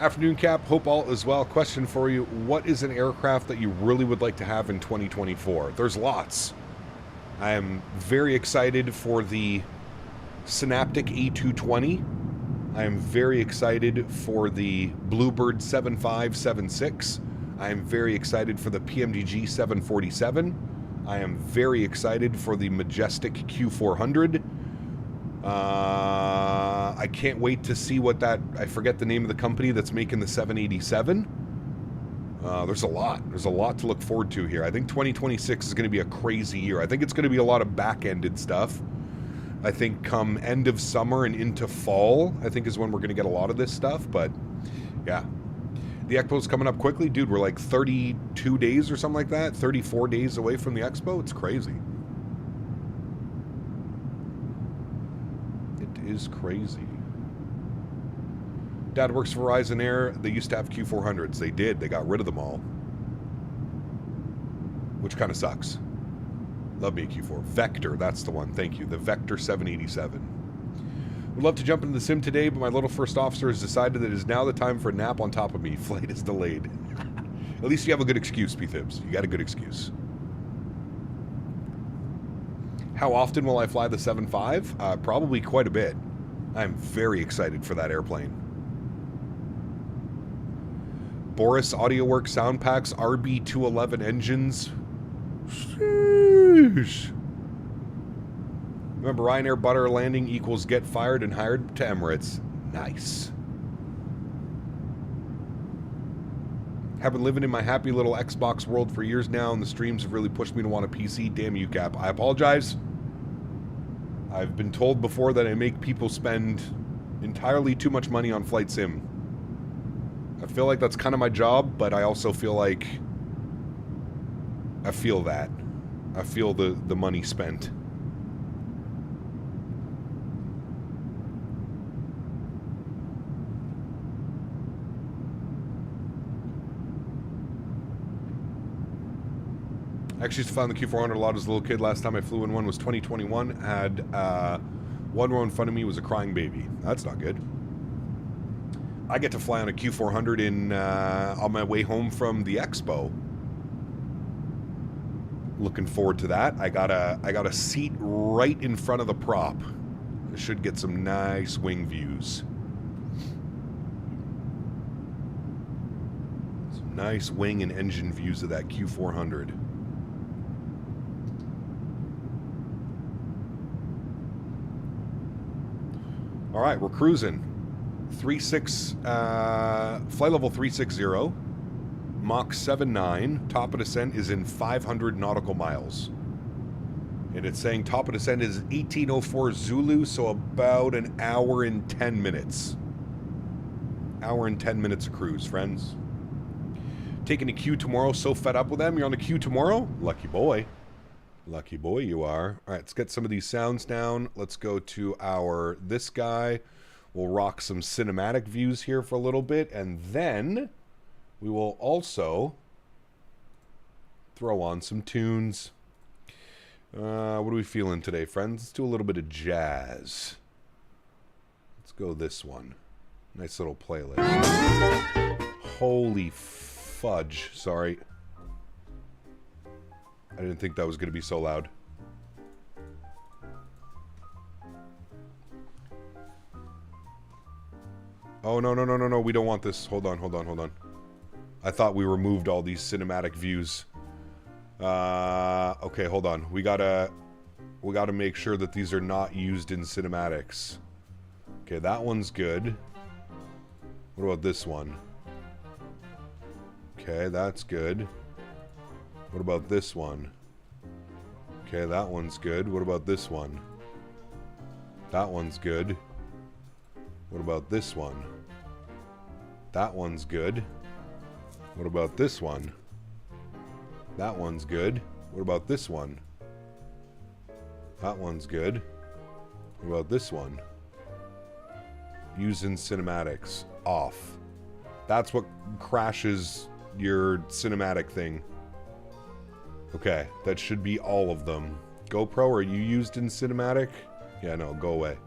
Afternoon, Cap. Hope all is well. Question for you. What is an aircraft that you really would like to have in 2024? There's lots. I am very excited for the Synaptic A220. I am very excited for the Bluebird 7576. I am very excited for the PMDG 747. I am very excited for the Majestic Q400. I can't wait to see what that... I forget the name of the company that's making the 787. There's a lot. There's a lot to look forward to here. I think 2026 is going to be a crazy year. I think it's going to be a lot of back-ended stuff. I think come end of summer and into fall, I think is when we're going to get a lot of this stuff. But, yeah. The Expo's coming up quickly. Dude, we're like 32 days or something like that. 34 days away from the Expo. It's crazy. It is crazy. Dad works for Ryanair. They used to have Q400s. They did. They got rid of them all. Which kind of sucks. Love me a Q4. Vector, that's the one. Thank you. The Vector 787. Would love to jump into the sim today, but my little first officer has decided that it is now the time for a nap on top of me. Flight is delayed. At least you have a good excuse, P-Thibs. You got a good excuse. How often will I fly the 7.5? Probably quite a bit. I'm very excited for that airplane. Boris AudioWorks sound packs, RB211 engines. Sheesh. Remember, Ryanair butter landing equals get fired and hired to Emirates. Nice. Have been living in my happy little Xbox world for years now, and the streams have really pushed me to want a PC. Damn you, Cap. I apologize. I've been told before that I make people spend entirely too much money on flight sim. I feel like that's kind of my job, but I also feel like I feel that. I feel the money spent. I actually used to fly on the Q400 a lot as a little kid. Last time I flew in one was 2021. Had one row in front of me was a crying baby. That's not good. I get to fly on a Q400 in on my way home from the Expo. Looking forward to that. I got a seat right in front of the prop. I should get some nice wing views. Some nice wing and engine views of that Q400. All right, we're cruising. 36, flight level 360, Mach 7.9, top of descent is in 500 nautical miles. And it's saying top of descent is 1804 Zulu, so about an hour and 10 minutes. Hour and 10 minutes of cruise, friends. Taking a Q tomorrow, so fed up with them. You're on the Q tomorrow? Lucky boy. Lucky boy you are. All right, let's get some of these sounds down. Let's go to this guy. We'll rock some cinematic views here for a little bit, and then we will also throw on some tunes. What are we feeling today, friends? Let's do a little bit of jazz. Let's go this one. Nice little playlist. Holy fudge. Sorry. I didn't think that was going to be so loud. Oh, no, no, no, no, no. We don't want this. Hold on, hold on, hold on. I thought we removed all these cinematic views. Okay, hold on. We gotta make sure that these are not used in cinematics. Okay, that one's good. What about this one? Okay, that's good. What about this one? Okay, that one's good. What about this one? That one's good. What about this one? That one's good. What about this one? That one's good. What about this one? That one's good. What about this one? Using cinematics. Off. That's what crashes your cinematic thing. Okay, that should be all of them. GoPro, are you used in cinematic? Yeah, no, go away.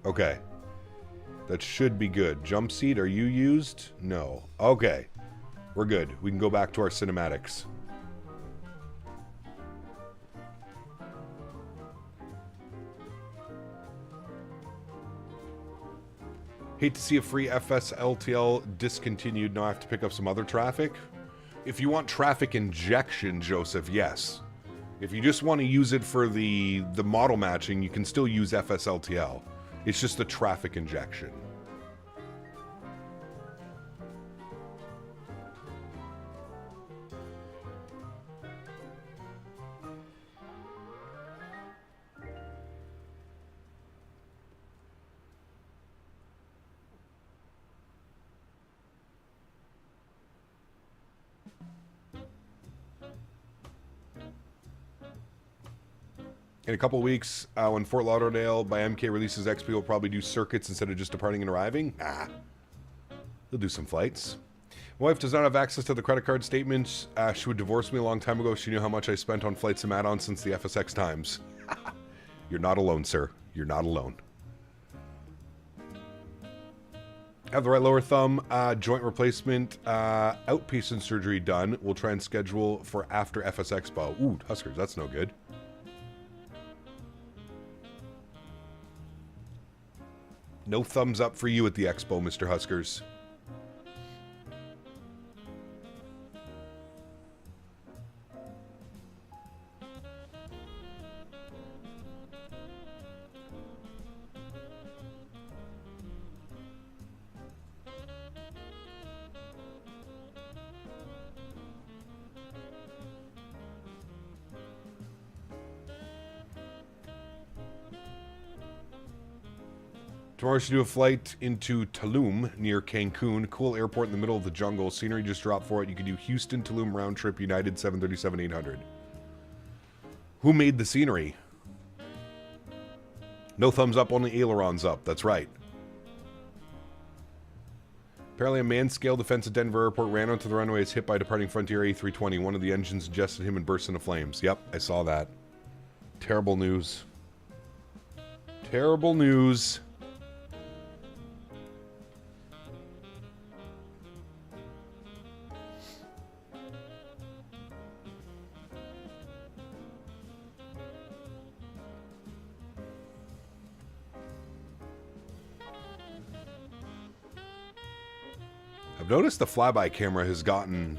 Okay. That should be good. Jump seat, are you used? No. Okay. We're good. We can go back to our cinematics. Hate to see a free FSLTL discontinued. Now I have to pick up some other traffic. If you want traffic injection, Joseph, yes. If you just want to use it for the model matching, you can still use FSLTL. It's just the traffic injection. In a couple of weeks, when Fort Lauderdale by MK releases XP, we'll probably do circuits instead of just departing and arriving. Nah. They'll do some flights. My wife does not have access to the credit card statements. She would divorce me a long time ago. She knew how much I spent on flights and add-ons since the FSX times. You're not alone, sir. You're not alone. Have the right lower thumb joint replacement outpatient surgery done. We'll try and schedule for after FS Expo. Ooh, Huskers, that's no good. No thumbs up for you at the expo, Mr. Huskers. Tomorrow we should do a flight into Tulum near Cancun. Cool airport in the middle of the jungle. Scenery just dropped for it. You could do Houston, Tulum round trip, United 737-800. Who made the scenery? No thumbs up, only ailerons up. That's right. Apparently a man scaled the fence at Denver Airport, ran onto the runways, hit by departing Frontier A320. One of the engines ingested him and burst into flames. Yep, I saw that. Terrible news. Terrible news. I've noticed the flyby camera has gotten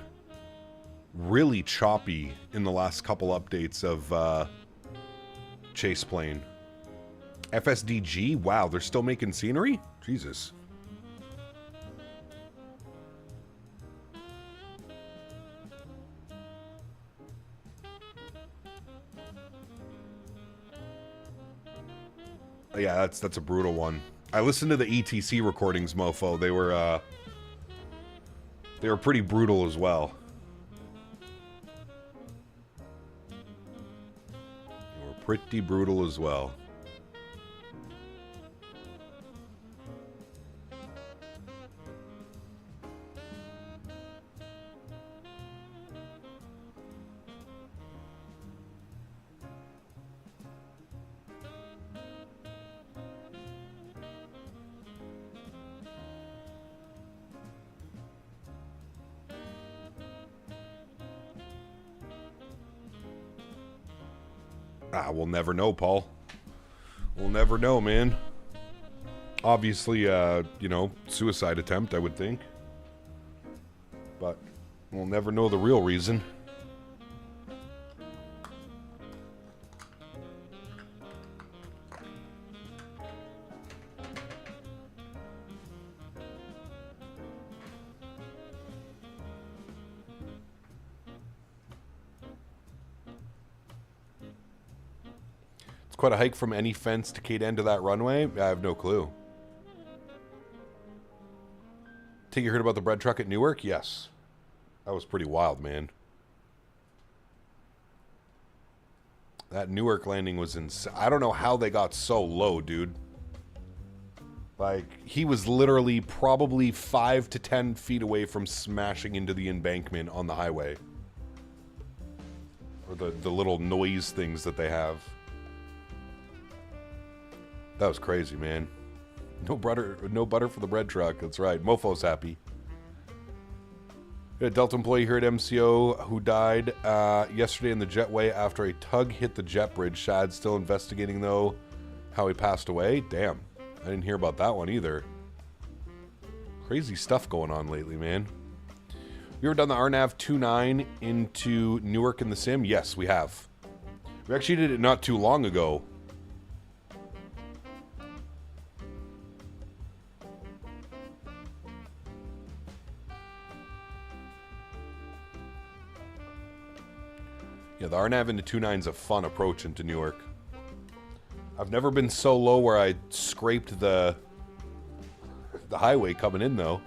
really choppy in the last couple updates of Chase Plane. FSDG? Wow, they're still making scenery? Jesus. Yeah, that's a brutal one. I listened to the ETC recordings, mofo. They were pretty brutal as well. pretty brutal as well. We'll never know, Paul. We'll never know, man. Obviously, you know, suicide attempt, I would think. But we'll never know the real reason. Quite a hike from any fence to Kate end to that runway? I have no clue. Think you heard about the bread truck at Newark? Yes. That was pretty wild, man. That Newark landing was insane. I don't know how they got so low, dude. Like, he was literally probably 5 to 10 feet away from smashing into the embankment on the highway. Or the little noise things that they have. That was crazy, man. No butter for the bread truck. That's right. Mofo's happy. We had a Delta employee here at MCO who died yesterday in the jetway after a tug hit the jet bridge. Shad's still investigating, though, how he passed away. Damn. I didn't hear about that one either. Crazy stuff going on lately, man. We ever done the RNAV 29 into Newark in the sim? Yes, we have. We actually did it not too long ago. Yeah, the RNAV into 29 is a fun approach into Newark. I've never been so low where I scraped the highway coming in, though.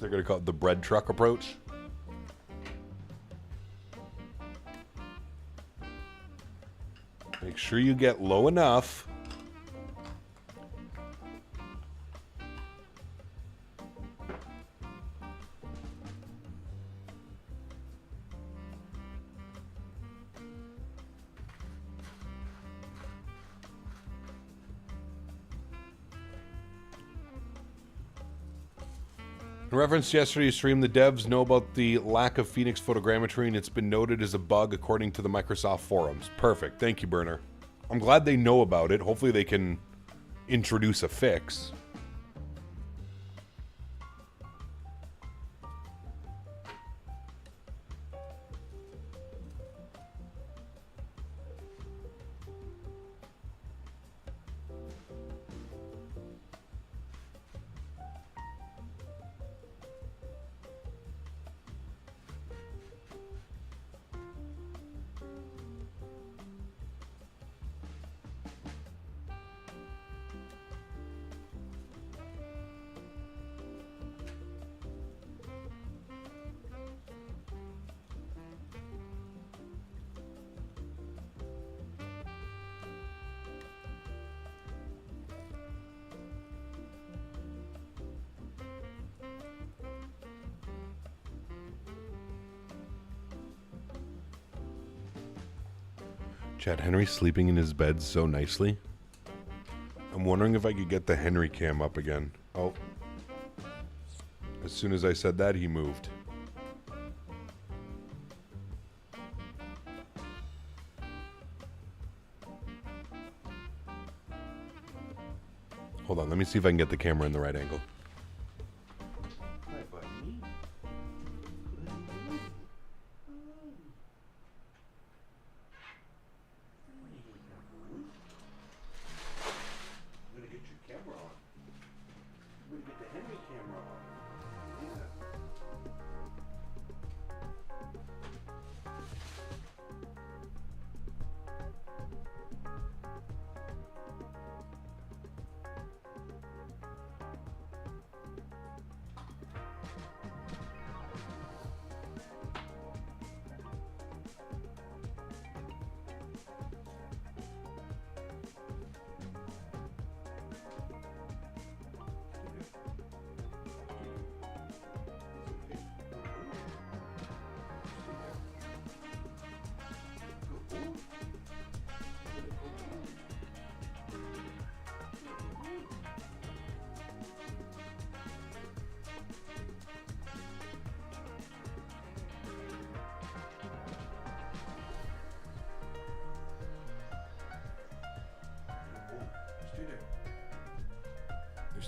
They're going to call it the bread truck approach. Make sure you get low enough. In reference to yesterday's stream, the devs know about the lack of Phoenix photogrammetry, and it's been noted as a bug according to the Microsoft forums. Perfect. Thank you, Burner. I'm glad they know about it. Hopefully they can introduce a fix. Chad Henry sleeping in his bed so nicely. I'm wondering if I could get the Henry cam up again. Oh. As soon as I said that, he moved. Hold on, let me see if I can get the camera in the right angle.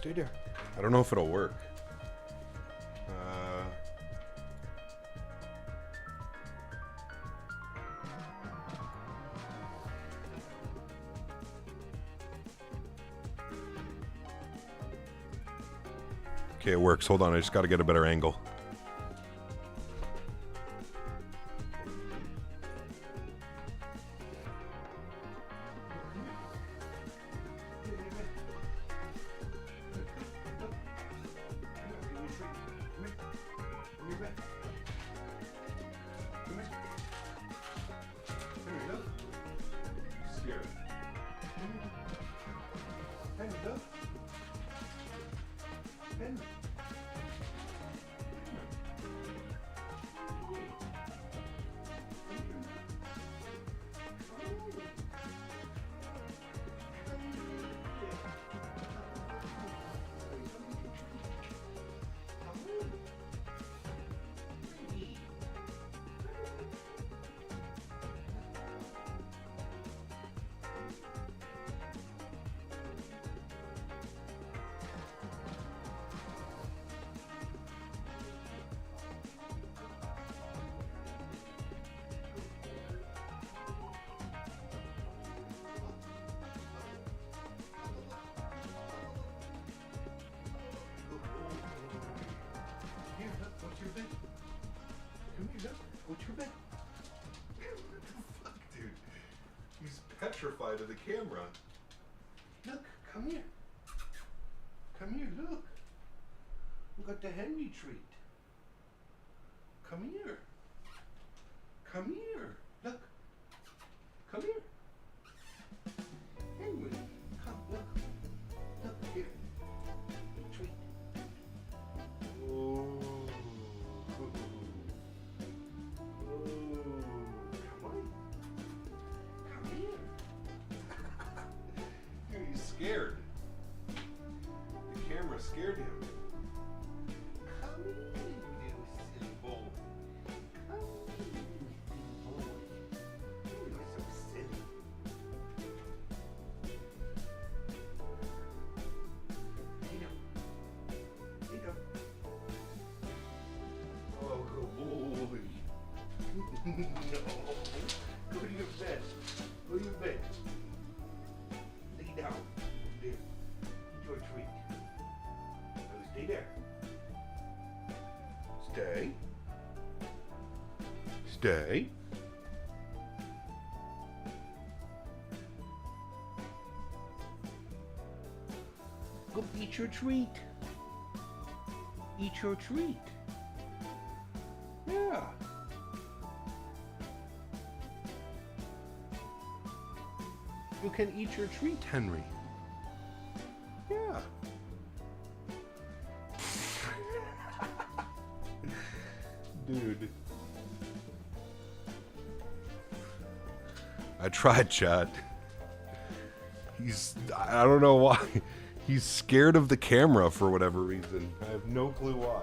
stay there. I don't know if it'll work. Okay, it works. Hold on, I just got to get a better angle. Petrified of the camera. Look, come here. Come here, look. We got the Henry treat. Come here. Come here. Look. Come here. Henry, come, look. Look here. Treat. Oh. Scared. The camera scared him. Come in, you silly boy. Come in, boy. You're so silly. Lay down. Oh, good boy. No. Go to your bed. Go to your bed. Lay down. Your treat. So stay there. Stay. Stay. Go eat your treat. Eat your treat. Yeah. You can eat your treat, Henry. Yeah. Dude. I tried, chat. I don't know why. He's scared of the camera for whatever reason. I have no clue why.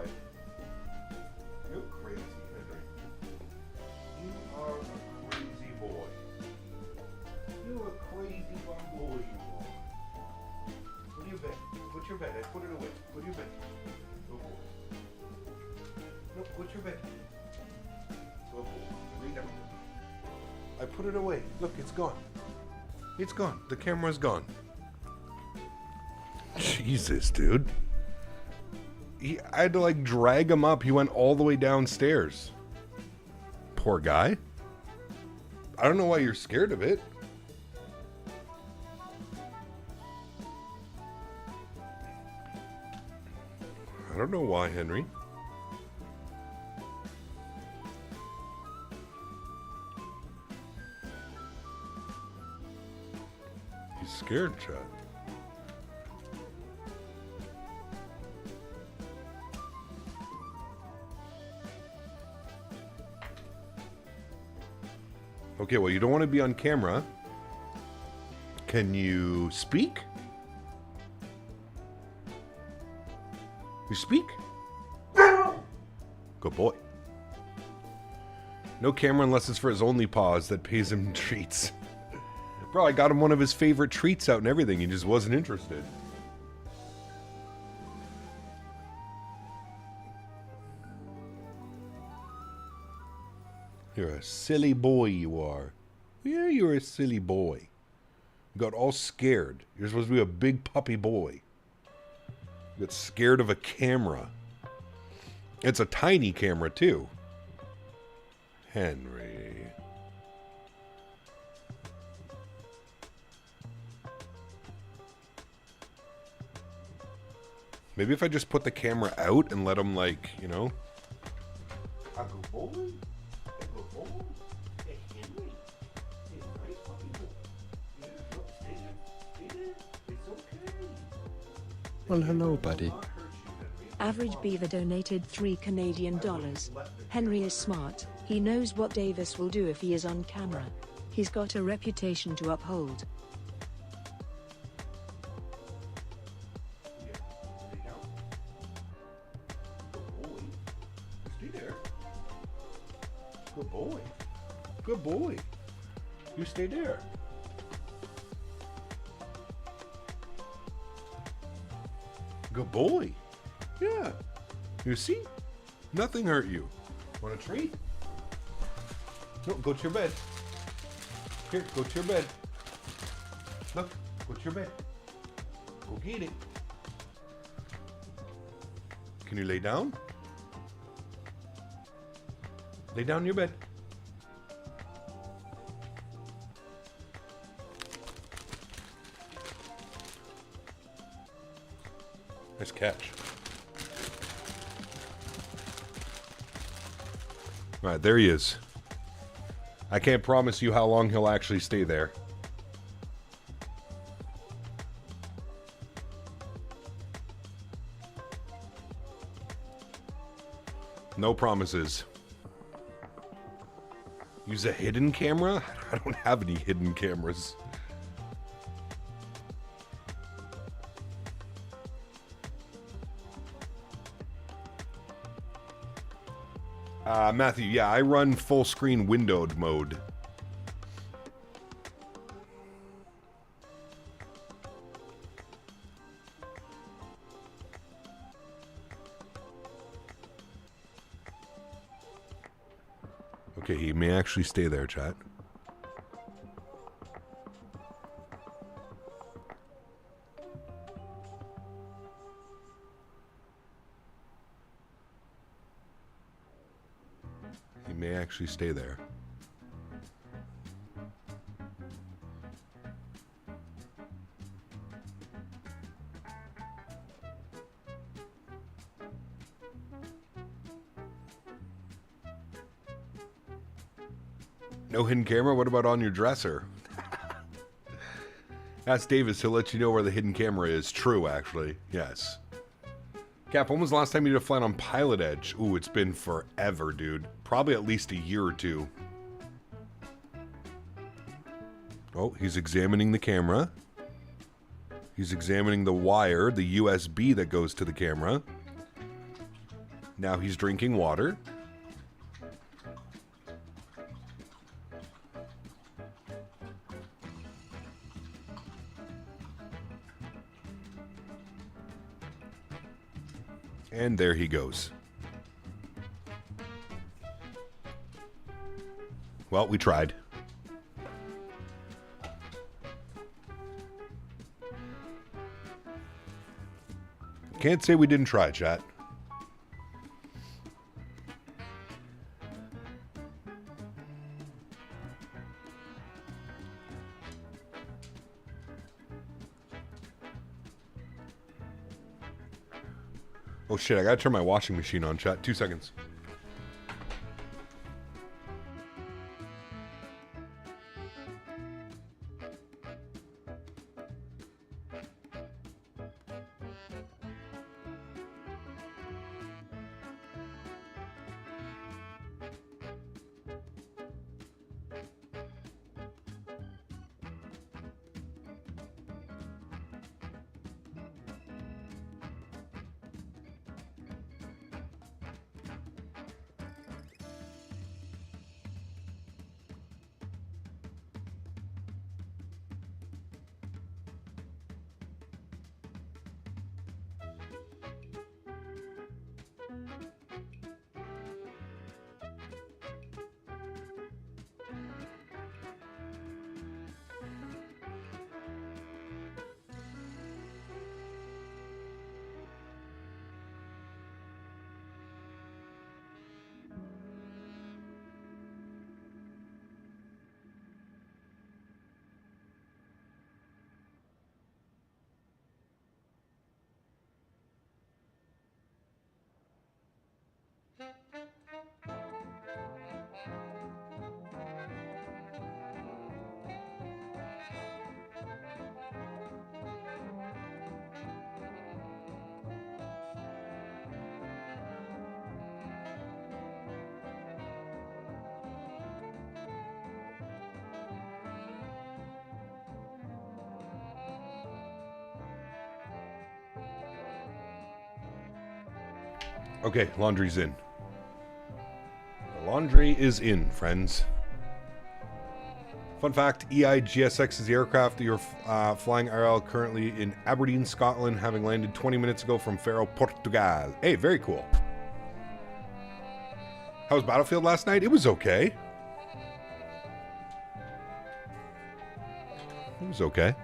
You're crazy, Henry. You are a crazy boy. You're a crazy boy, you are. Put your bed. Put your bed. I put it away. Put your bed. Go boy. No, put your bed. Go boy. Lay down. I put it away. Look, it's gone. It's gone. The camera's gone. Jesus, dude. I had to like drag him up. He went all the way downstairs. Poor guy. I don't know why you're scared of it. I don't know why, Henry. He's scared, Chad. Okay, well, you don't want to be on camera. Can you speak? You speak? Good boy. No camera unless it's for his only paws that pays him treats. Bro, I got him one of his favorite treats out and everything. He just wasn't interested. You're a silly boy, you are. Yeah, you're a silly boy. You got all scared. You're supposed to be a big puppy boy. You got scared of a camera. It's a tiny camera, too. Henry. Maybe if I just put the camera out and let him, like, you know. I go bowling. I go bowling. Hey, Henry. Hey, nice puppy boy. Yeah, look, stay there. Stay there. It's okay. Well, hello, buddy. Average Beaver donated $3 Canadian. Henry is smart. He knows what Davis will do if he is on camera. He's got a reputation to uphold. Good boy. Good boy. You stay there. Good boy. Yeah. You see? Nothing hurt you. Want a treat? No, go to your bed. Here, go to your bed. Look, go to your bed. Go get it. Can you lay down? Lay down in your bed. Nice catch. All right, there he is. I can't promise you how long he'll actually stay there. No promises. Use a hidden camera? I don't have any hidden cameras. Matthew, yeah, I run full screen windowed mode. Okay, he may actually stay there, chat. He may actually stay there. No hidden camera? What about on your dresser? Ask Davis, he'll let you know where the hidden camera is. True, actually. Yes. Cap, when was the last time you did a flight on Pilot Edge? Ooh, it's been forever, dude. Probably at least a year or two. Oh, he's examining the camera. He's examining the wire, the USB that goes to the camera. Now he's drinking water. And there he goes. Well, we tried. Can't say we didn't try, chat. Oh shit, I gotta turn my washing machine on, chat. 2 seconds. Okay, laundry's in. The laundry is in, friends. Fun fact, EIGSX is the aircraft that you're flying IRL currently in Aberdeen, Scotland, having landed 20 minutes ago from Faro, Portugal. Hey, very cool. How was Battlefield last night? It was okay. It was okay.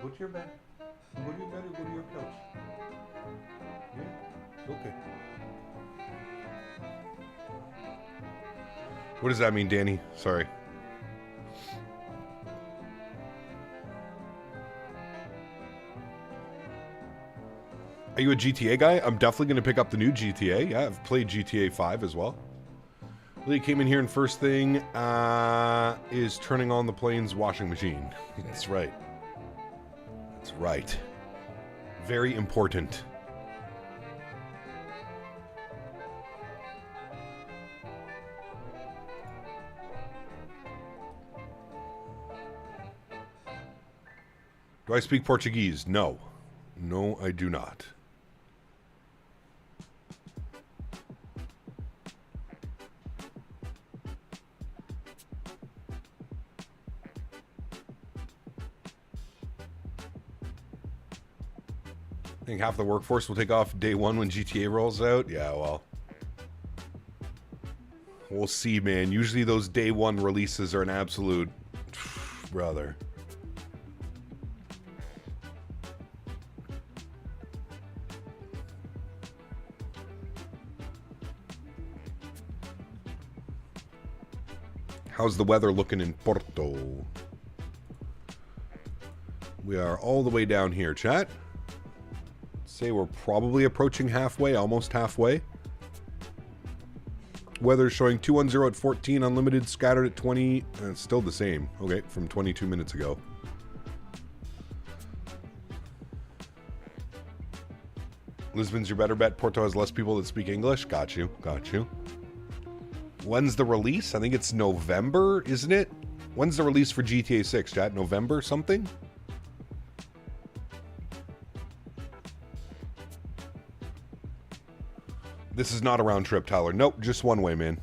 Go to your bed. Go to your bed or go to your couch. Yeah? Okay. What does that mean, Danny? Sorry. Are you a GTA guy? I'm definitely going to pick up the new GTA. Yeah, I've played GTA 5 as well. Lee came in here and first thing is turning on the plane's washing machine. That's right. That's right. Very important. Do I speak Portuguese? No. No, I do not. I think half the workforce will take off day one when GTA rolls out. Yeah, well. We'll see, man. Usually those day one releases are an absolute... brother. How's the weather looking in Porto? We are all the way down here, chat. Say we're probably approaching halfway, almost halfway. Weather showing 210 at 14, unlimited, scattered at 20. It's still the same. Okay, from 22 minutes ago. Lisbon's your better bet. Porto has less people that speak English. Got you, got you. When's the release? I think it's November, isn't it? When's the release for GTA 6, chat? November something? This is not a round trip, Tyler. Nope, just one way, man.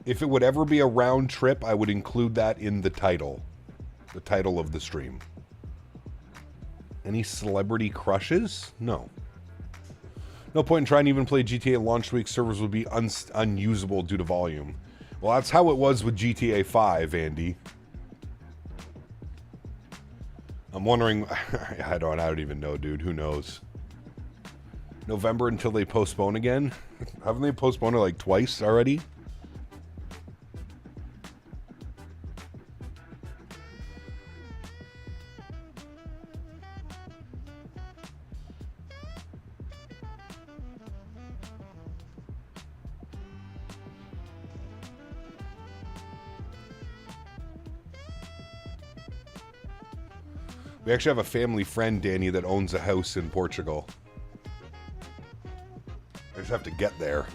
If it would ever be a round trip, I would include that in the title. The title of the stream. Any celebrity crushes? No. No point in trying to even play GTA launch week. Servers would be unusable due to volume. Well, that's how it was with GTA 5, Andy. I'm wondering... I don't even know, dude. Who knows? November until they postpone again? Haven't they postponed it like twice already? We actually have a family friend, Danny, that owns a house in Portugal. I just have to get there.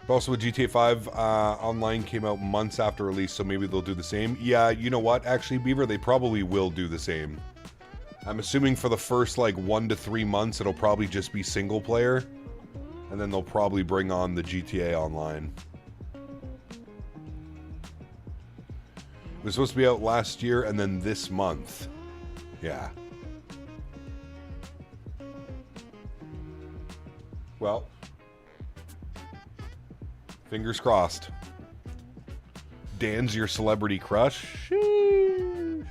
But also with GTA 5, online came out months after release, so maybe they'll do the same. Yeah, you know what? Actually, Beaver, they probably will do the same. I'm assuming for the first, like, 1 to 3 months, it'll probably just be single player. And then they'll probably bring on the GTA Online. It was supposed to be out last year and then this month. Yeah. Well, fingers crossed. Dan's your celebrity crush? Sheesh.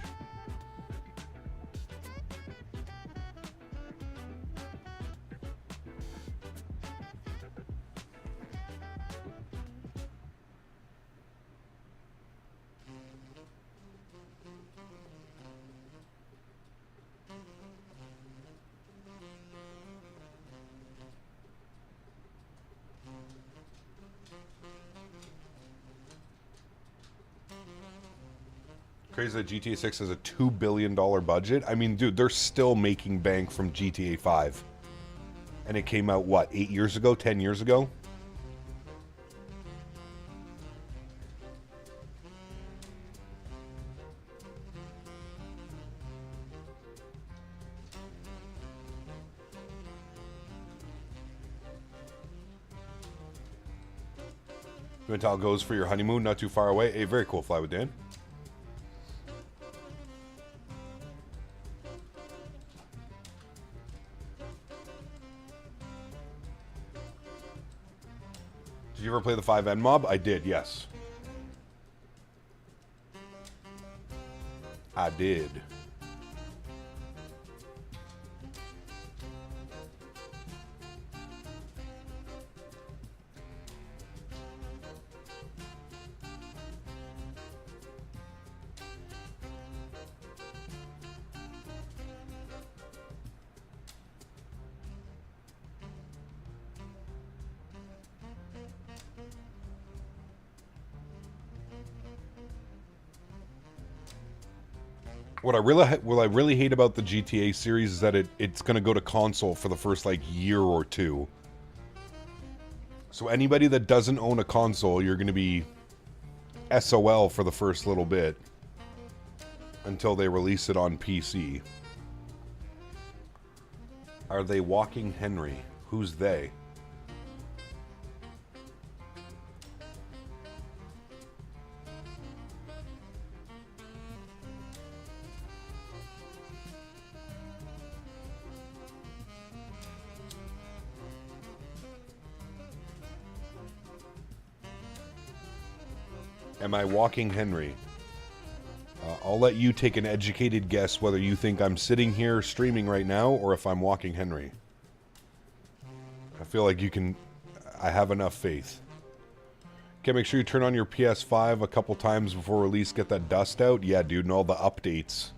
Crazy that GTA 6 has a $2 billion budget. I mean, dude, they're still making bank from GTA 5. And it came out, what, 8 years ago? 10 years ago? Mentha goes for your honeymoon, not too far away. Hey, very cool. Fly with Dan. Did you ever play the 5N mob? I did, yes. I did. What I really hate about the GTA series is that it's going to go to console for the first like year or two. So anybody that doesn't own a console, you're going to be SOL for the first little bit until they release it on PC. Are they walking Henry? Who's they? Am I walking Henry? I'll let you take an educated guess whether you think I'm sitting here streaming right now or if I'm walking Henry. I feel like you can... I have enough faith. Okay, make sure you turn on your PS5 a couple times before release. Get that dust out. Yeah, dude, and all the updates.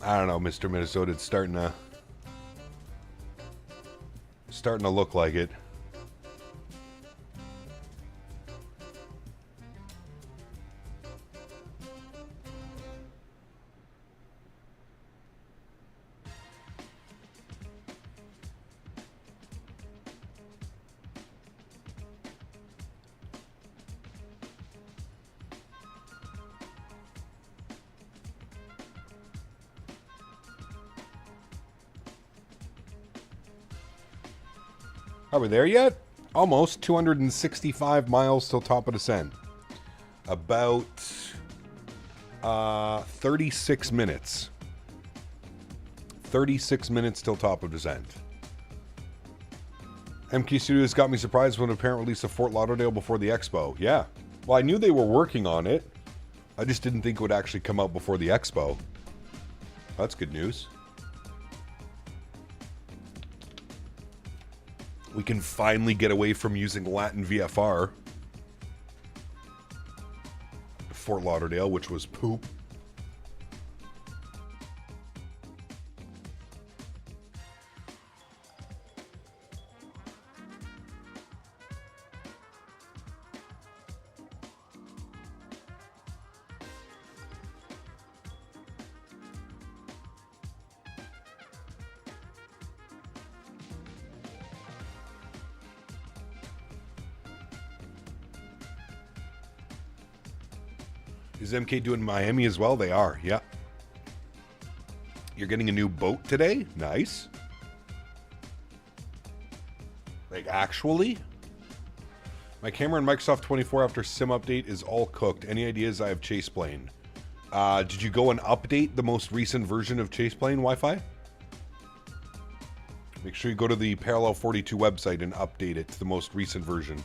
I don't know, Mr. Minnesota. It's starting to look like it. Are we there yet? Almost. 265 miles till top of descent. About 36 minutes. 36 minutes till top of descent. MK Studios got me surprised when apparent release of Fort Lauderdale before the expo. Yeah. Well, I knew they were working on it. I just didn't think it would actually come out before the expo. That's good news. We can finally get away from using Latin VFR. Fort Lauderdale, which was poop. Is MK doing Miami as well? They are, yeah. You're getting a new boat today? Nice. Like, actually? My camera in Microsoft 24 after SIM update is all cooked. Any ideas? I have Chase Plane. Did you go and update the most recent version of Chase Plane Wi-Fi? Make sure you go to the Parallel 42 website and update it to the most recent version.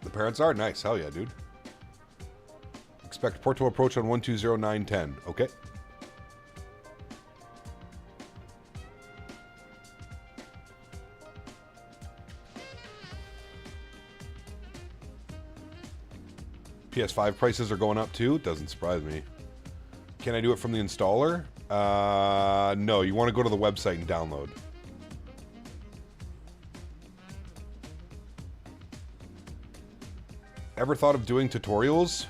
The parents are nice. Hell yeah, dude. Expect Porto approach on 120910. Okay. PS5 prices are going up too. Doesn't surprise me. Can I do it from the installer? No, you want to go to the website and download. Ever thought of doing tutorials?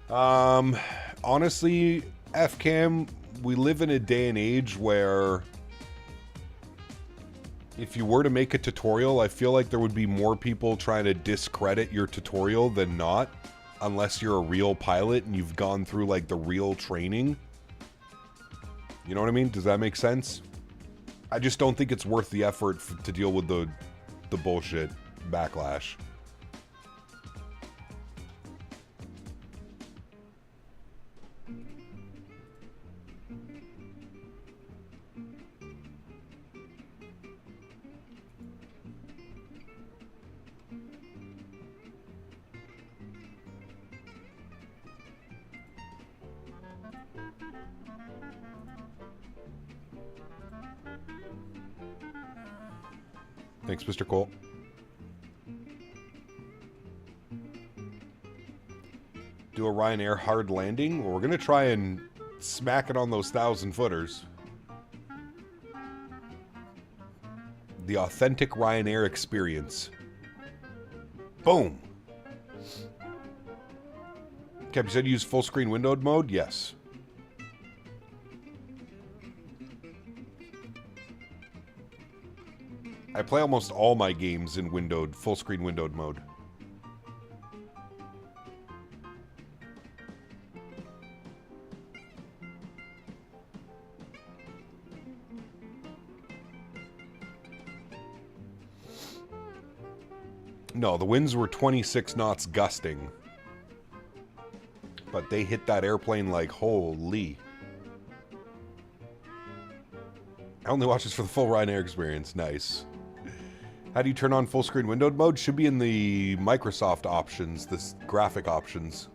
Honestly, FCAM, we live in a day and age where if you were to make a tutorial, I feel like there would be more people trying to discredit your tutorial than not, unless you're a real pilot and you've gone through like the real training. You know what I mean? Does that make sense? I just don't think it's worth the effort to deal with the bullshit backlash. Thanks, Mr. Cole. Do a Ryanair hard landing? Well, we're going to try and smack it on those 1,000-footers. The authentic Ryanair experience. Boom! Cap, you said you use full screen windowed mode? Yes. I play almost all my games in windowed, full screen windowed mode. No, the winds were 26 knots gusting. But they hit that airplane like holy. I only watch this for the full Ryanair experience. Nice. How do you turn on full screen windowed mode? Should be in the Microsoft options, this graphic options.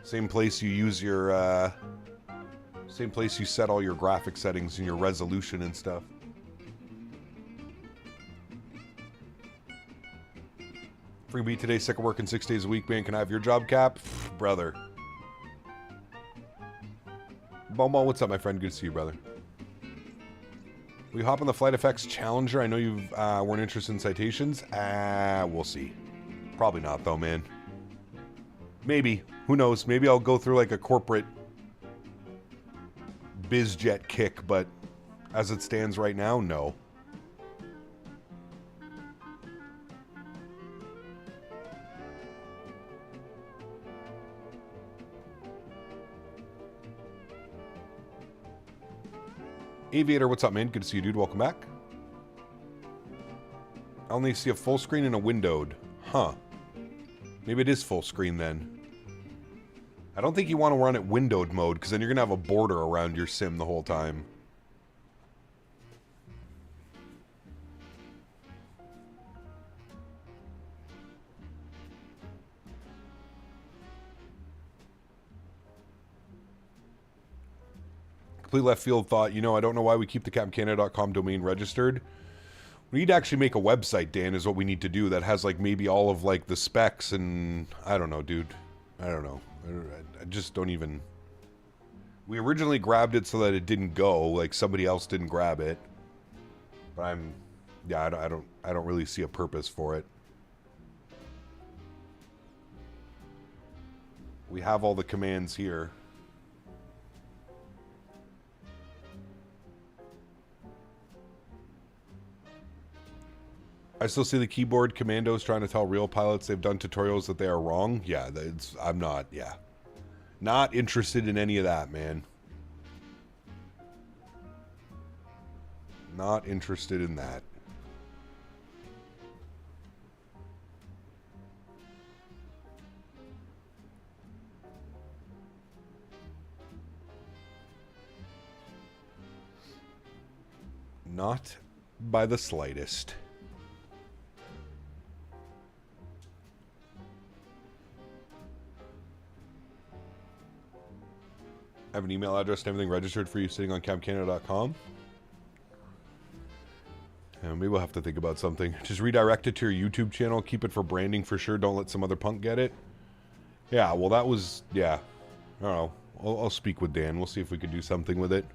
Same place you use your, same place you set all your graphic settings and your resolution and stuff. Free beat today, sick of working 6 days a week, man. Can I have your job, Cap? Brother. Bomo, what's up, my friend? Good to see you, brother. Will you hop on the Flight FX Challenger? I know you weren't interested in citations. We'll see. Probably not, though, man. Maybe. Who knows? Maybe I'll go through like a corporate BizJet kick, but as it stands right now, no. Aviator, what's up, man? Good to see you, dude. Welcome back. I only see a full screen and a windowed. Huh. Maybe it is full screen then. I don't think you want to run it windowed mode, because then you're going to have a border around your sim the whole time. Complete left field thought, you know, I don't know why we keep the captaincanada.com domain registered. We need to actually make a website, Dan, is what we need to do, that has, like, maybe all of, like, the specs and... I don't know, dude. I don't know. I just don't even... We originally grabbed it so that it didn't go, like, somebody else didn't grab it. But I'm... Yeah, I don't really see a purpose for it. We have all the commands here. I still see the keyboard commandos trying to tell real pilots they've done tutorials that they are wrong. Yeah, I'm not, yeah. Not interested in any of that, man. Not interested in that. Not by the slightest. I have an email address and everything registered for you sitting on captaincanada.com. Yeah, maybe we'll have to think about something. Just redirect it to your YouTube channel. Keep it for branding for sure. Don't let some other punk get it. Yeah, well, that was... Yeah. I don't know. I'll speak with Dan. We'll see if we could do something with it.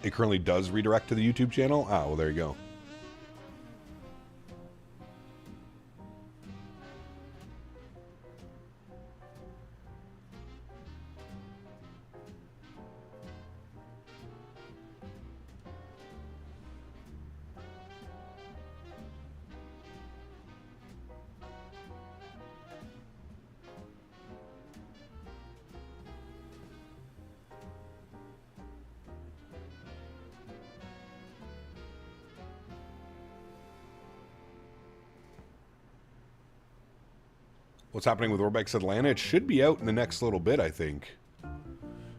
It currently does redirect to the YouTube channel? Ah, well, there you go. What's happening with Orbex Atlanta? It should be out in the next little bit, I think.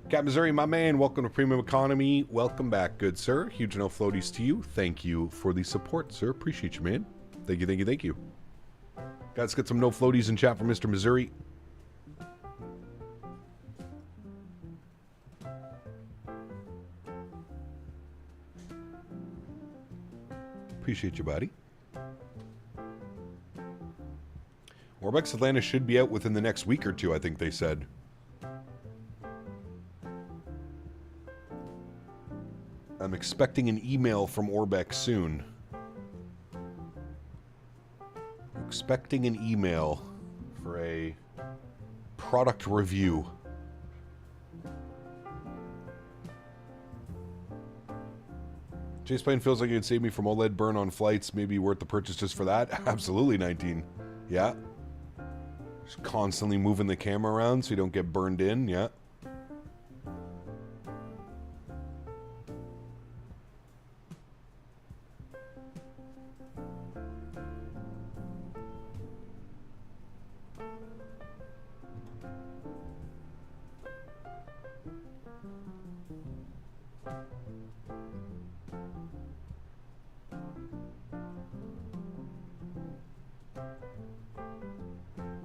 Cat Missouri, my man, welcome to Premium Economy. Welcome back, good sir. Huge no floaties to you. Thank you for the support, sir. Appreciate you, man. Thank you, thank you, thank you. Guys, let's get some no floaties in chat for Mr. Missouri. Appreciate you, buddy. Orbex Atlanta should be out within the next week or two, I think they said. I'm expecting an email from Orbex soon. Expecting an email for a product review. Chase Plane feels like it would save me from OLED burn on flights. Maybe worth the purchase just for that. Absolutely, 19. Yeah. Just constantly moving the camera around so you don't get burned in. Yeah.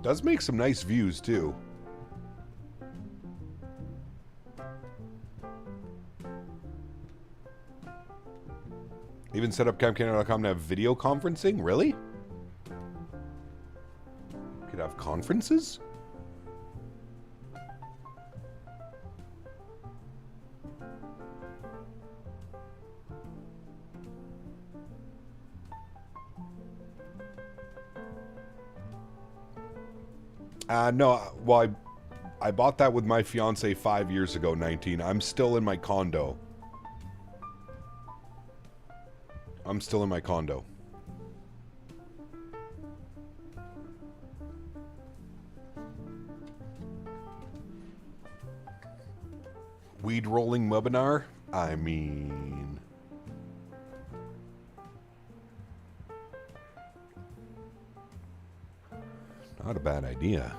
Does make some nice views too. Even set up camcanada.com to have video conferencing? Really? Could have conferences? No, well, I bought that with my fiance 5 years ago, 19. I'm still in my condo. I'm still in my condo. Weed rolling webinar? I mean... not a bad idea.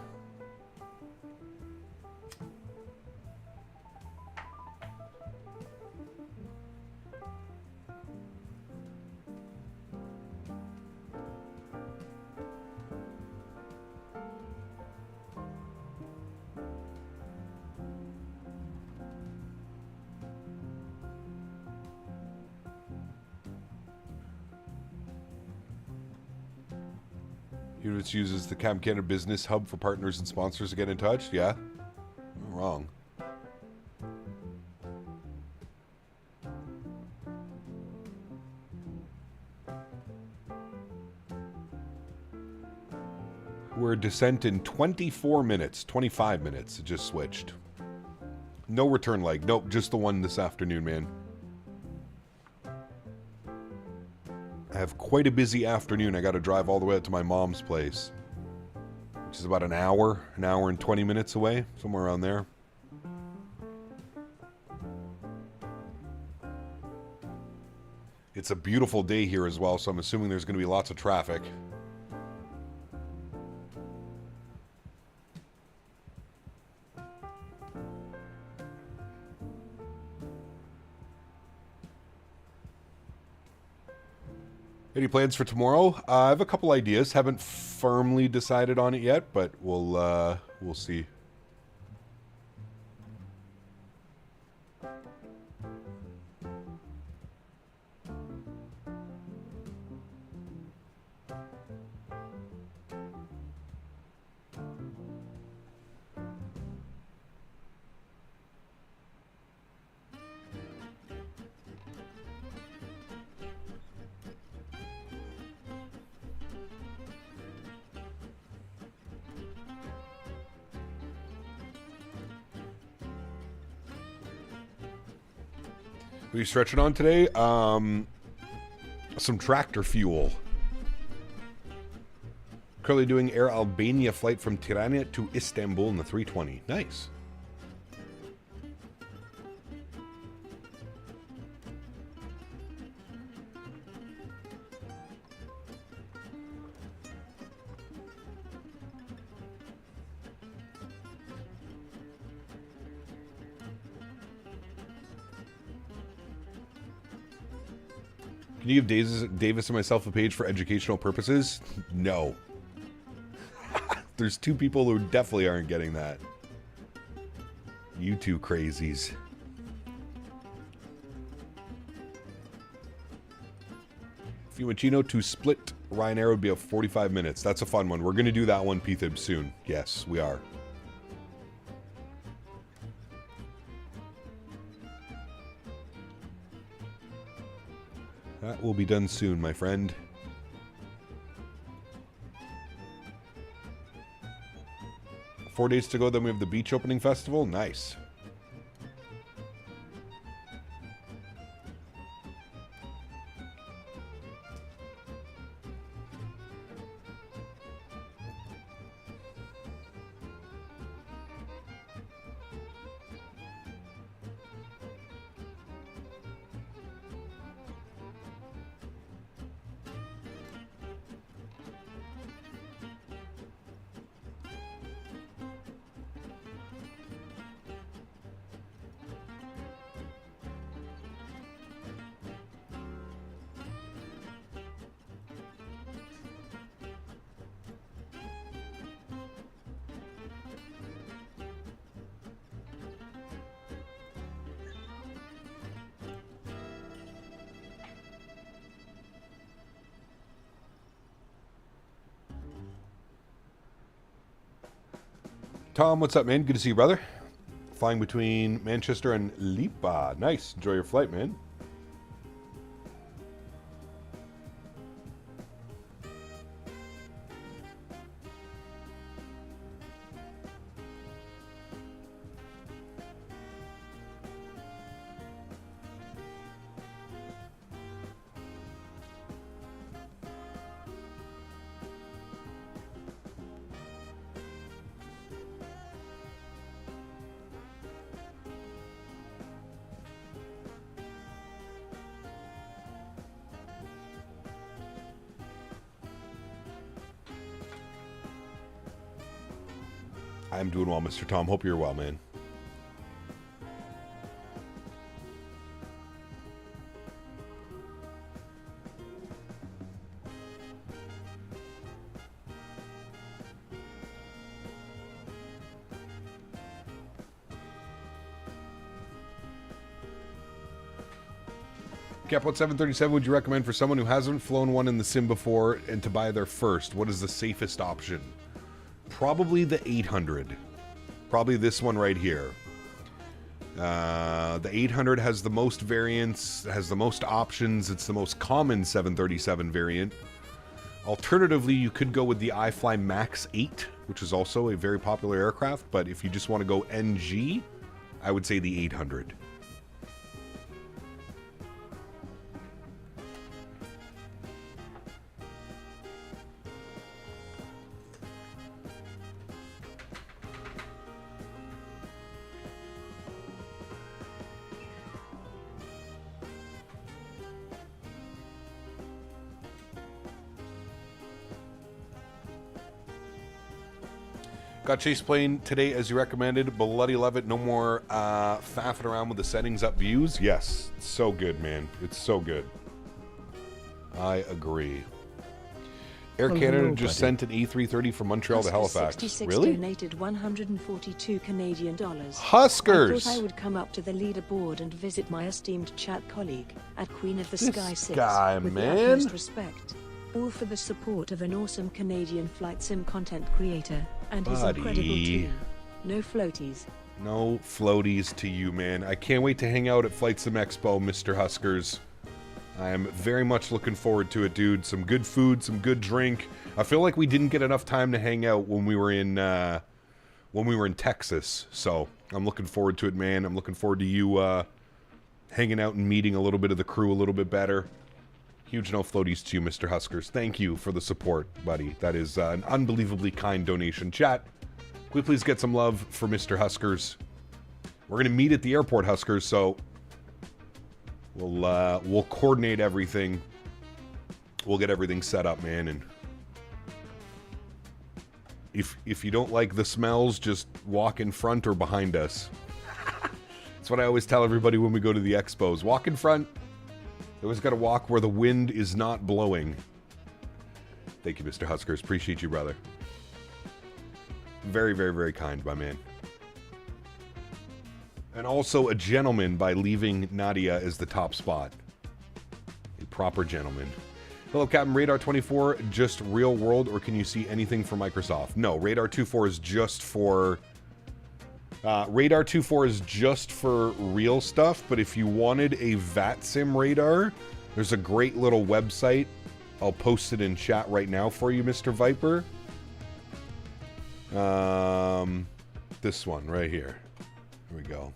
Units uses the Cam Canada Business Hub for partners and sponsors to get in touch. Yeah, not wrong. We're descent in 24 minutes, 25 minutes. It just switched. No return leg. Nope, just the one this afternoon, man. I have quite a busy afternoon. I got to drive all the way out to my mom's place, which is about an hour and 20 minutes away, somewhere around there. It's a beautiful day here as well, so I'm assuming there's going to be lots of traffic. Any plans for tomorrow? I have a couple ideas. Haven't firmly decided on it yet, but we'll see. What are you stretching on today? Some tractor fuel. Currently doing Air Albania flight from Tirana to Istanbul in the 320. Nice. Can you give Davis and myself a page for educational purposes? No. There's two people who definitely aren't getting that. You two crazies. Fiumicino to Split Ryanair would be a 45 minutes. That's a fun one. We're going to do that one, P-Thib, soon. Yes, we are. That will be done soon, my friend. Four days to go, then we have the beach opening festival. Nice. Tom, what's up, man? Good to see you, brother. Flying between Manchester and Lipa. Nice. Enjoy your flight, man. I'm doing well, Mr. Tom. Hope you're well, man. Capot 737, would you recommend for someone who hasn't flown one in the sim before and to buy their first? What is the safest option? Probably the 800. Probably this one right here. The 800 has the most variants, has the most options. It's the most common 737 variant. Alternatively, you could go with the iFly Max 8, which is also a very popular aircraft. But if you just want to go NG, I would say the 800. Got Chase Plane today as you recommended. Bloody love it. No more faffing around with the settings up views. Yes, it's so good, man. It's so good. I agree. Air Canada just sent an A330 from Montreal to Halifax. 66 Really? donated 142 Canadian dollars. Huskers! I thought I would come up to the leaderboard and visit my esteemed chat colleague at Queen of the This Sky 6 guy, with man. the utmost respect. All for the support of an awesome Canadian flight sim content creator and his incredible team. No floaties. No floaties to you, man. I can't wait to hang out at Flight Sim Expo, Mr. Huskers. I am very much looking forward to it, dude. Some good food, some good drink. I feel like we didn't get enough time to hang out when we were in Texas. So I'm looking forward to it, man. I'm looking forward to you hanging out and meeting a little bit of the crew a little bit better. Huge no floaties to you, Mr. Huskers. Thank you for the support, buddy. That is an unbelievably kind donation. Chat, can we please get some love for Mr. Huskers? We're going to meet at the airport, Huskers, so we'll coordinate everything. We'll get everything set up, man, and if you don't like the smells, just walk in front or behind us. That's what I always tell everybody when we go to the expos. Walk in front. You always got to walk where the wind is not blowing. Thank you, Mr. Huskers. Appreciate you, brother. Very, very, very kind, my man. And also a gentleman by leaving Nadya as the top spot. A proper gentleman. Hello, Captain. Radar 24, just real world, or can you see anything for Microsoft? No, Radar 24 is just for... Radar 24 is just for real stuff, but if you wanted a VATSIM radar, there's a great little website. I'll post it in chat right now for you, Mr. Viper. This one right here. Here we go.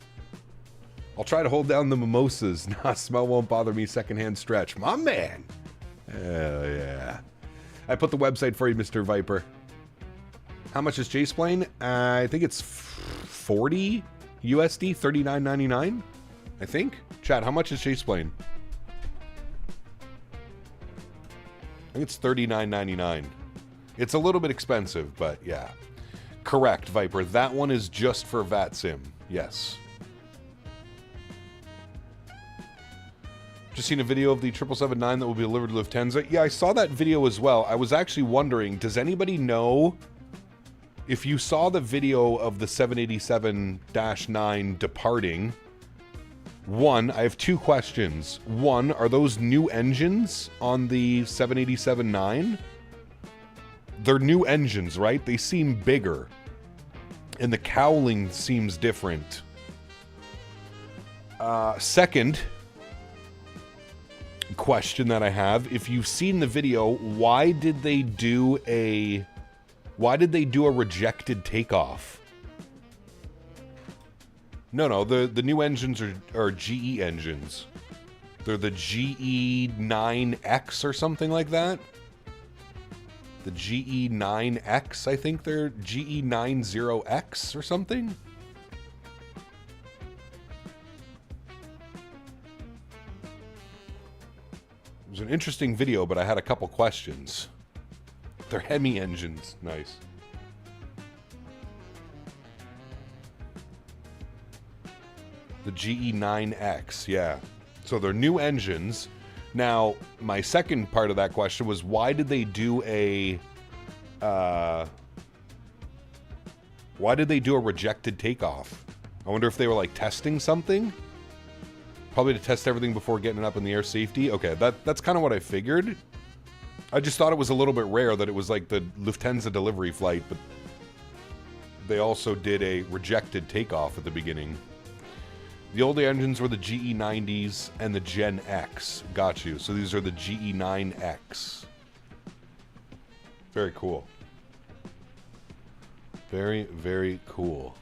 I'll try to hold down the mimosas. Nah, smell won't bother me. Secondhand stretch. My man. Hell yeah. I put the website for you, Mr. Viper. How much is Chase Plane? I think it's 40 USD, $39.99. I think. Chat, how much is Chase Plane? I think it's $39.99. It's a little bit expensive, but yeah. Correct, Viper. That one is just for VATSIM. Yes. Just seen a video of the 777-9 that will be delivered to Lufthansa. Yeah, I saw that video as well. I was actually wondering, does anybody know if you saw the video of the 787-9 departing? One, I have two questions. One, are those new engines on the 787-9? They're new engines, right? They seem bigger. And the cowling seems different. Second question that I have, if you've seen the video, why did they do a rejected takeoff? No, the new engines are GE engines. They're the GE9X or something like that. The GE9X, I think they're GE90X or something. It was an interesting video, but I had a couple questions. They're Hemi engines. Nice. The GE9X, yeah. So they're new engines. Now, my second part of that question was, why did they do a rejected takeoff? I wonder if they were like testing something. Probably to test everything before getting it up in the air safety. Okay, that's kind of what I figured. I just thought it was a little bit rare that it was like the Lufthansa delivery flight, but they also did a rejected takeoff at the beginning. The older engines were the GE90s and the Gen X. Got you. So these are the GE9X. Very cool. Very, very cool.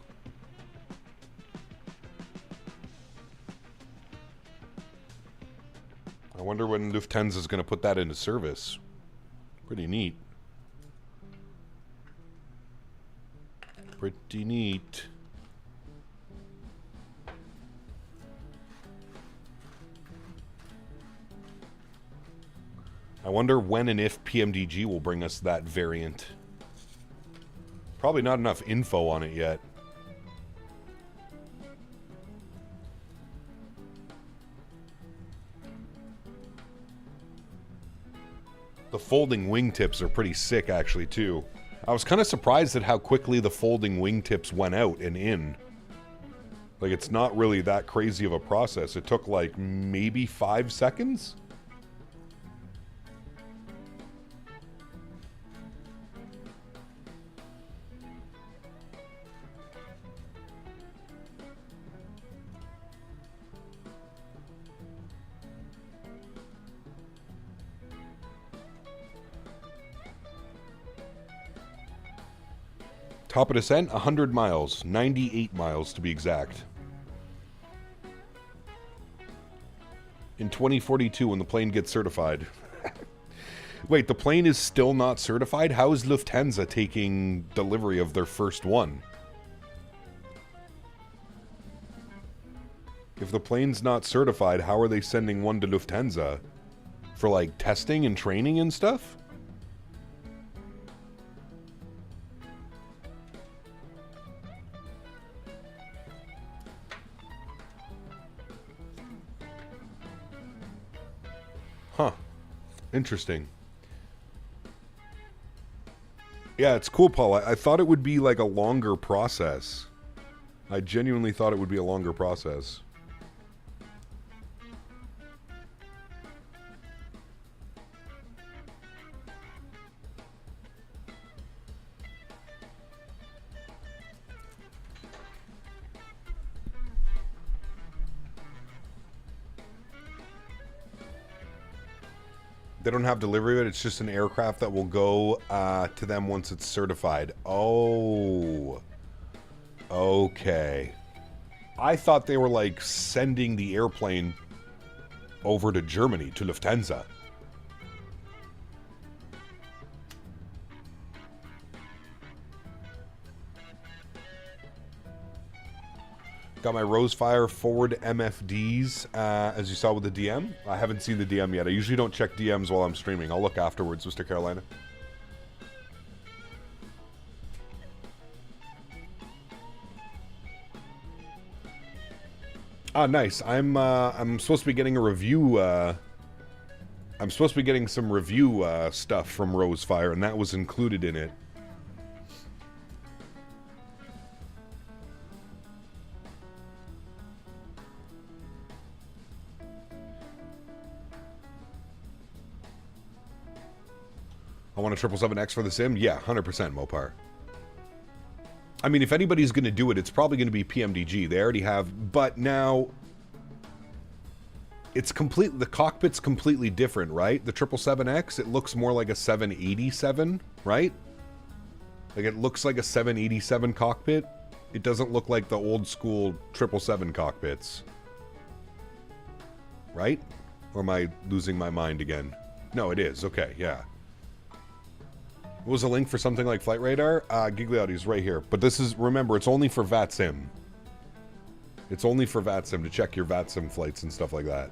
wonder when Lufthansa is going to put that into service. Pretty neat. Pretty neat. I wonder when and if PMDG will bring us that variant. Probably not enough info on it yet. The folding wingtips are pretty sick, actually, too. I was kind of surprised at how quickly the folding wingtips went out and in. Like, it's not really that crazy of a process. It took, like, maybe 5 seconds? Top of descent, 100 miles. 98 miles, to be exact. In 2042, when the plane gets certified. Wait, the plane is still not certified? How is Lufthansa taking delivery of their first one? If the plane's not certified, how are they sending one to Lufthansa? For, like, testing and training and stuff? Huh. Interesting. Yeah, it's cool, Paul. I thought it would be like a longer process. I genuinely thought it would be a longer process. They don't have delivery of it. It's just an aircraft that will go to them once it's certified. Oh. Okay. I thought they were, like, sending the airplane over to Germany, to Lufthansa. Got my Rosefire forward MFDs, as you saw with the DM. I haven't seen the DM yet. I usually don't check DMs while I'm streaming. I'll look afterwards, Mr. Carolina. Ah, nice. I'm supposed to be getting a review. I'm supposed to be getting some review stuff from Rosefire, and that was included in it. I want a 777X for the sim? Yeah, 100% Mopar. I mean, if anybody's going to do it, it's probably going to be PMDG. They already have, but now it's complete. The cockpit's completely different, right? The 777X, it looks more like a 787, right? Like it looks like a 787 cockpit. It doesn't look like the old school 777 cockpits, right? Or am I losing my mind again? No, it is. Okay, yeah. What was the link for something like Flight Radar? Gigliotti's right here. But this is, remember, it's only for VATSIM. It's only for VATSIM to check your VATSIM flights and stuff like that.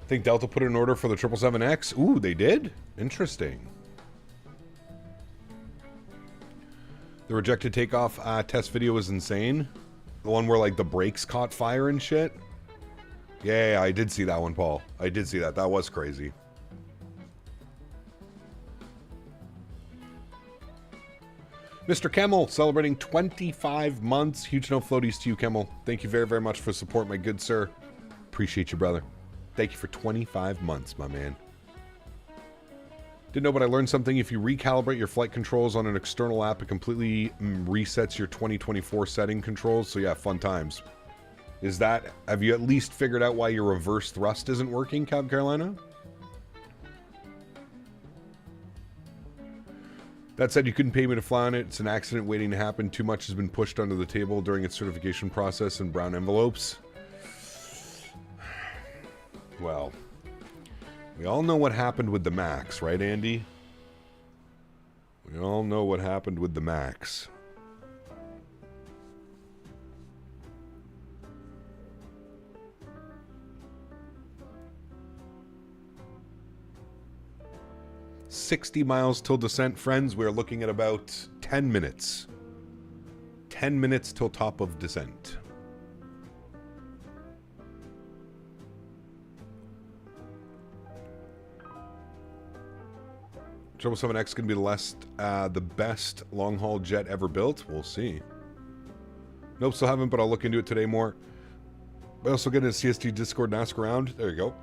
Think Delta put in an order for the 777X? Ooh, they did? Interesting. The rejected takeoff test video is insane. The one where, like, the brakes caught fire and shit? Yeah, I did see that one, Paul. I did see that. That was crazy. Mr. Kemmel, celebrating 25 months. Huge no floaties to you, Kemmel. Thank you very, very much for support, my good sir. Appreciate you, brother. Thank you for 25 months, my man. Didn't know, but I learned something. If you recalibrate your flight controls on an external app, it completely resets your 2024 setting controls. So yeah, fun times. Is that, have you at least figured out why your reverse thrust isn't working, Cab Carolina? That said, you couldn't pay me to fly on it. It's an accident waiting to happen. Too much has been pushed under the table during its certification process in brown envelopes. Well, we all know what happened with the Max, right, Andy? We all know what happened with the Max. $60 miles till descent, friends. We're looking at about 10 minutes. 10 minutes till top of descent. 777X going to be the best long-haul jet ever built? We'll see. Nope, still haven't, but I'll look into it today more. I also get into CST Discord and ask around. There you go.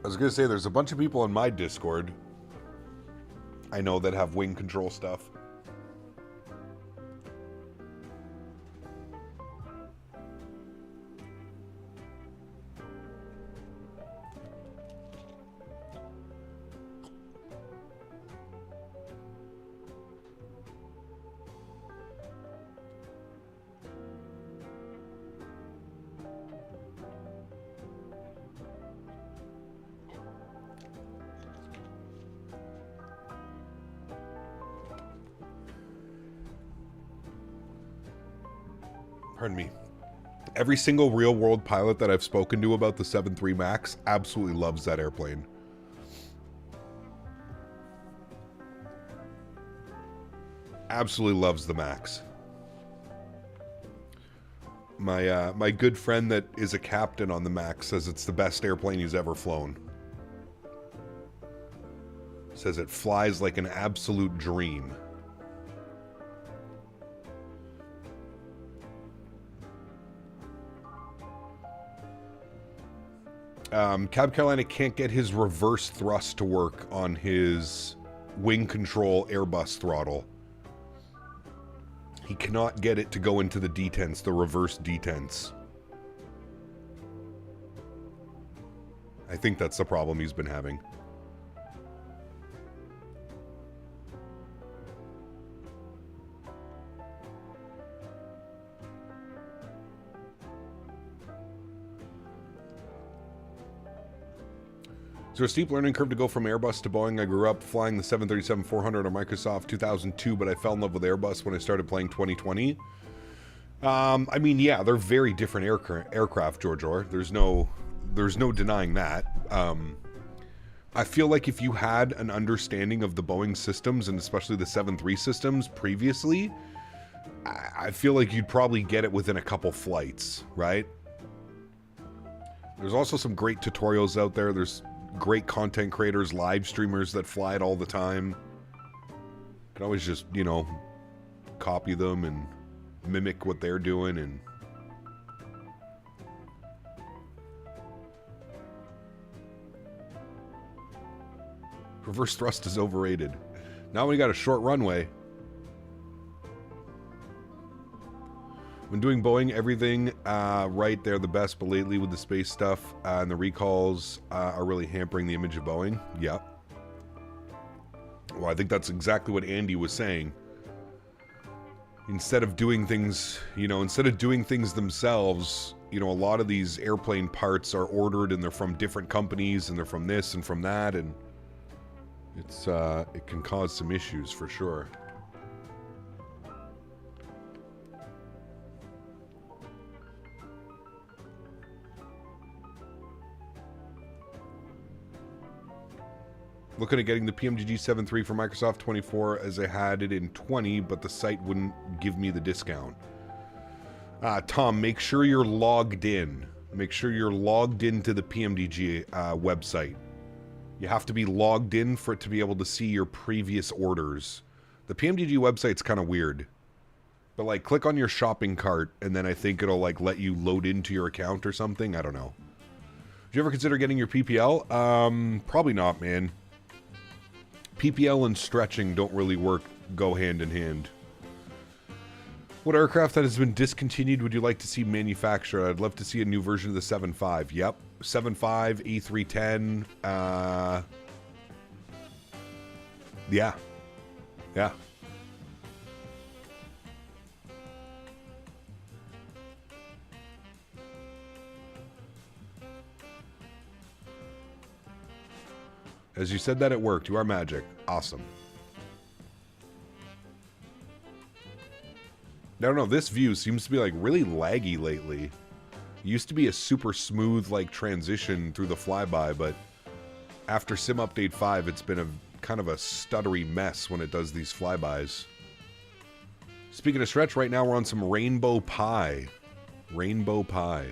I was going to say, there's a bunch of people in my Discord I know that have wing control stuff. Pardon me. Every single real-world pilot that I've spoken to about the 7.3 MAX absolutely loves that airplane. Absolutely loves the Max. My good friend that is a captain on the Max says it's the best airplane he's ever flown. Says it flies like an absolute dream. Cab Carolina can't get his reverse thrust to work on his wing control Airbus throttle. He cannot get it to go into the detents, the reverse detents. I think that's the problem he's been having. Is there a steep learning curve to go from Airbus to Boeing? I grew up flying the 737-400 on Microsoft 2002, but I fell in love with Airbus when I started playing 2020. I mean, yeah, they're very different aircraft, George Orr. There's no denying that. I feel like if you had an understanding of the Boeing systems, and especially the 7.3 systems previously, I feel like you'd probably get it within a couple flights, right? There's also some great tutorials out there. There's great content creators, live streamers that fly it all the time. You can always just, you know, copy them and mimic what they're doing. And reverse thrust is overrated. Now we got a short runway. When doing Boeing, everything right, they're the best, but lately with the space stuff and the recalls are really hampering the image of Boeing. Yep. Well, I think that's exactly what Andy was saying. Instead of doing things, you know, instead of doing things themselves, you know, a lot of these airplane parts are ordered and they're from different companies and they're from this and from that, and it's it can cause some issues for sure. Looking at getting the PMDG 7.3 for Microsoft 24 as I had it in 20, but the site wouldn't give me the discount. Tom, make sure you're logged in. Make sure you're logged into the PMDG website. You have to be logged in for it to be able to see your previous orders. The PMDG website's kind of weird. But, like, click on your shopping cart, and then I think it'll, like, let you load into your account or something. I don't know. Did you ever consider getting your PPL? Probably not, man. PPL and stretching don't really go hand in hand. What aircraft that has been discontinued would you like to see manufactured? I'd love to see a new version of the 7.5. Yep. 7.5, A310. Yeah. Yeah. As you said that it worked. You are magic. Awesome. I don't know. This view seems to be like really laggy lately. It used to be a super smooth like transition through the flyby, but after Sim Update 5, it's been a kind of a stuttery mess when it does these flybys. Speaking of stretch, right now we're on some Rainbow Pi. Rainbow Pi.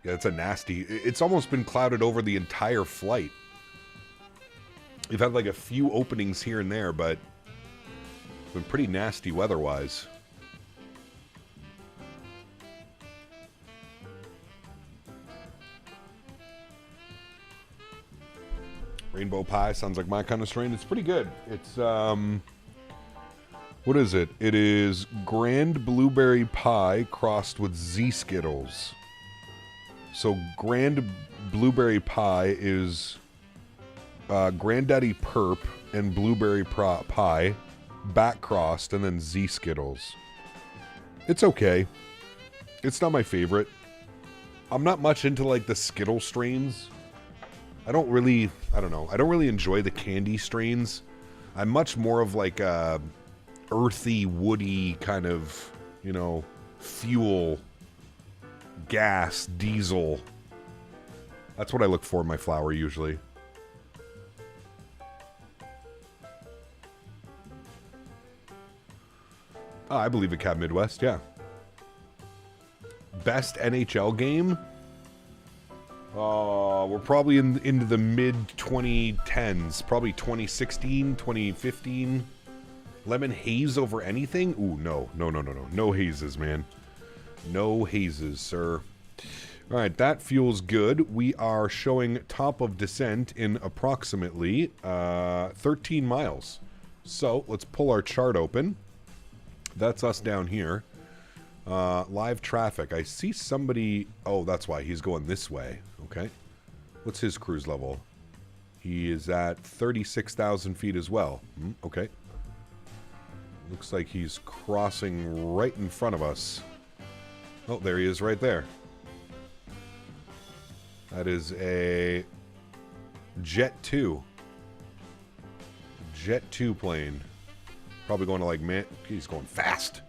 Yeah, it's a nasty... It's almost been clouded over the entire flight. We've had like a few openings here and there, but it's been pretty nasty weather-wise. Rainbow Pie sounds like my kind of strain. It's pretty good. It's, what is it? It is Grand Blueberry Pie crossed with Z-Skittles. So Grand Blueberry Pie is Granddaddy Perp and Blueberry Pie back crossed and then Z-Skittles. It's okay. It's not my favorite. I'm not much into like the Skittle strains. I don't really enjoy the candy strains. I'm much more of like a earthy, woody kind of, you know, fuel, gas, diesel. That's what I look for in my flour usually. I believe it, Cab Midwest, yeah. Best NHL game? We're probably into the mid-2010s. Probably 2016, 2015. Lemon haze over anything? Ooh, no. No hazes, man. No hazes, sir. Alright, that fuel's good. We are showing top of descent in approximately 13 miles. So, let's pull our chart open. That's us down here. Live traffic. I see somebody... Oh, that's why. He's going this way. Okay. What's his cruise level? He is at 36,000 feet as well. Okay. Looks like he's crossing right in front of us. Oh, there he is right there. That is a Jet 2. Jet 2 plane. Probably going to like... He's going fast.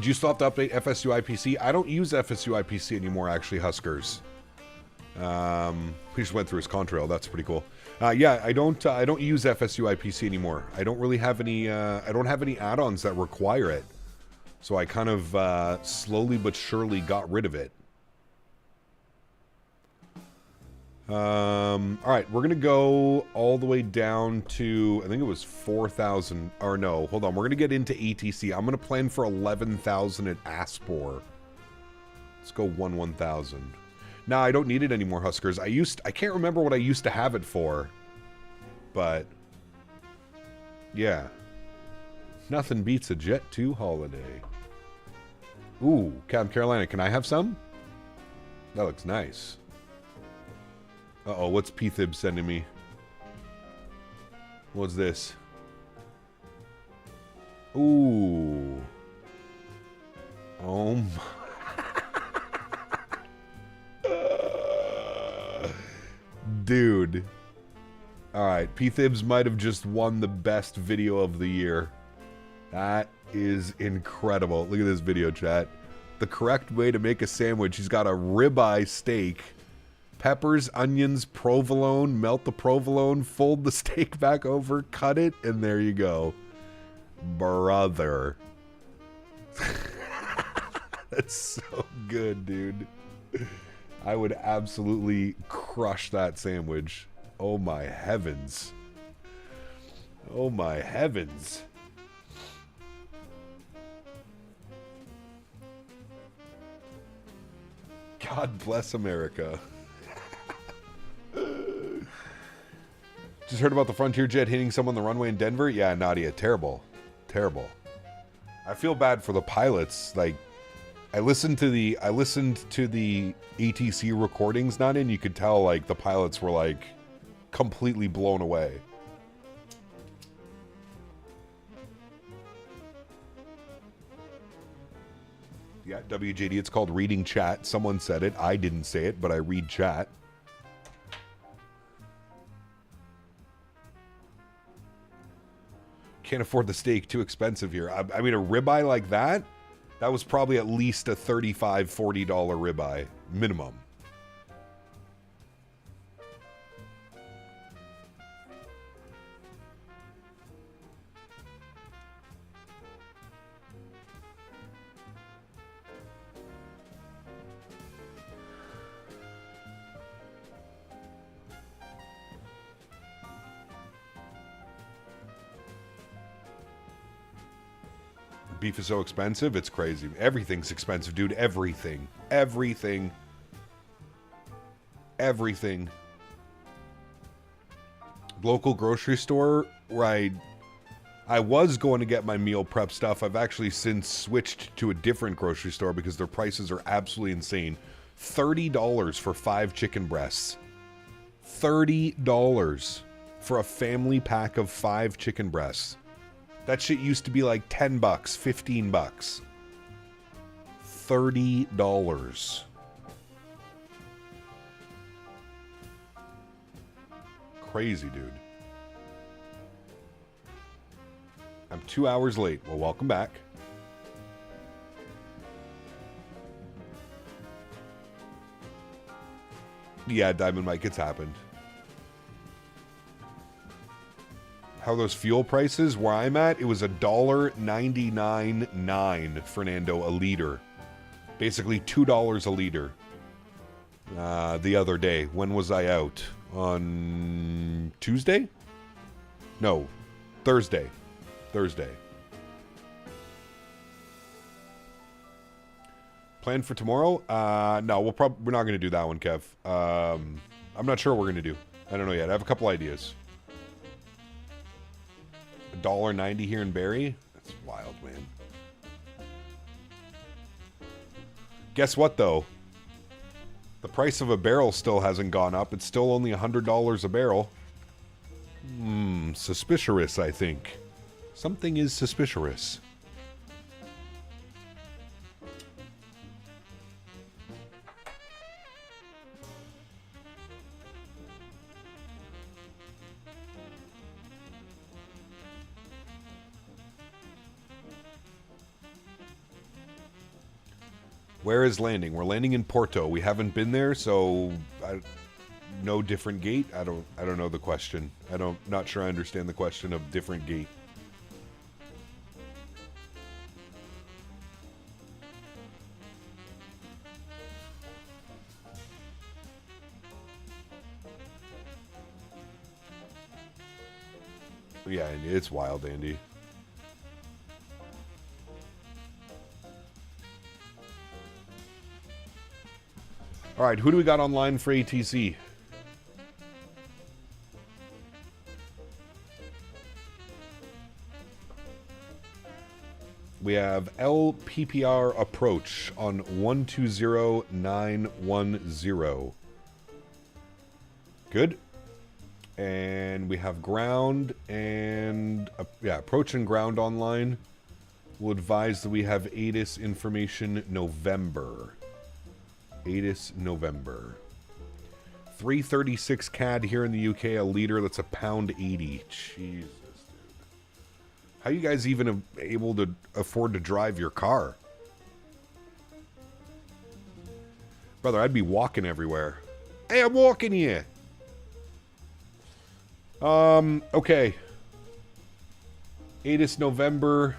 Do you still have to update FSU IPC? I don't use FSU IPC anymore, actually, Huskers. He just went through his contrail. That's pretty cool. Yeah, I don't use FSU IPC anymore. I don't really have any. I don't have any add-ons that require it. So I kind of slowly but surely got rid of it. All right, we're gonna go all the way down to, I think it was 4,000. Or no, hold on. We're gonna get into ATC. I'm gonna plan for 11,000 at Aspor. Let's go 1,000. Nah, I don't need it anymore, Huskers. I can't remember what I used to have it for, but yeah, nothing beats a Jet 2 holiday. Ooh, Cab Carolina, can I have some? That looks nice. Uh-oh, what's P-Thib sending me? What's this? Ooh. Oh Dude. Alright, P-Thibs might have just won the best video of the year. That is incredible. Look at this video, chat. The correct way to make a sandwich. He's got a ribeye steak. Peppers, onions, provolone. Melt the provolone. Fold the steak back over. Cut it. And there you go. Brother. That's so good, dude. I would absolutely crush that sandwich. Oh my heavens. Oh my heavens. God bless America. Just heard about the Frontier jet hitting someone on the runway in Denver? Yeah, Nadya, terrible. Terrible. I feel bad for the pilots. Like, I listened to the ATC recordings, Nadya, and you could tell, like, the pilots were, like, completely blown away. Yeah, WJD, it's called reading chat. Someone said it. I didn't say it, but I read chat. Can't afford the steak. Too expensive here. I mean, a ribeye like that, that was probably at least a $35, $40 ribeye. Minimum. Beef is so expensive, it's crazy. Everything's expensive, dude. Everything. Everything. Everything. Local grocery store where I was going to get my meal prep stuff. I've actually since switched to a different grocery store because their prices are absolutely insane. $30 for 5 chicken breasts. $30 for a family pack of 5 chicken breasts. That shit used to be like $10, $15. $30. Crazy, dude. I'm 2 hours late. Well, welcome back. Yeah, Diamond Mike, it's happened. How those fuel prices, where I'm at, it was $1.99.9, Fernando, a liter. Basically $2 a liter. The other day. When was I out? On Tuesday? No, Thursday. Thursday. Plan for tomorrow? No, we're not going to do that one, Kev. I'm not sure what we're going to do. I don't know yet. I have a couple ideas. $1.90 here in Barrie? That's wild, man. Guess what, though? The price of a barrel still hasn't gone up. It's still only $100 a barrel. Suspicious, I think. Something is suspicious. Where is landing? We're landing in Porto. We haven't been there, so no different gate. I don't know the question. Not sure I understand the question of different gate. Yeah, it's wild, Andy. All right, who do we got online for ATC? We have LPPR approach on 120910. Good. And we have ground and approach and ground online. We'll advise that we have ATIS information November. ATIS November. 336 CAD here in the UK, a liter. That's £1.80. Jesus, dude. How you guys even able to afford to drive your car? Brother, I'd be walking everywhere. Hey, I'm walking here. Okay. 8th November.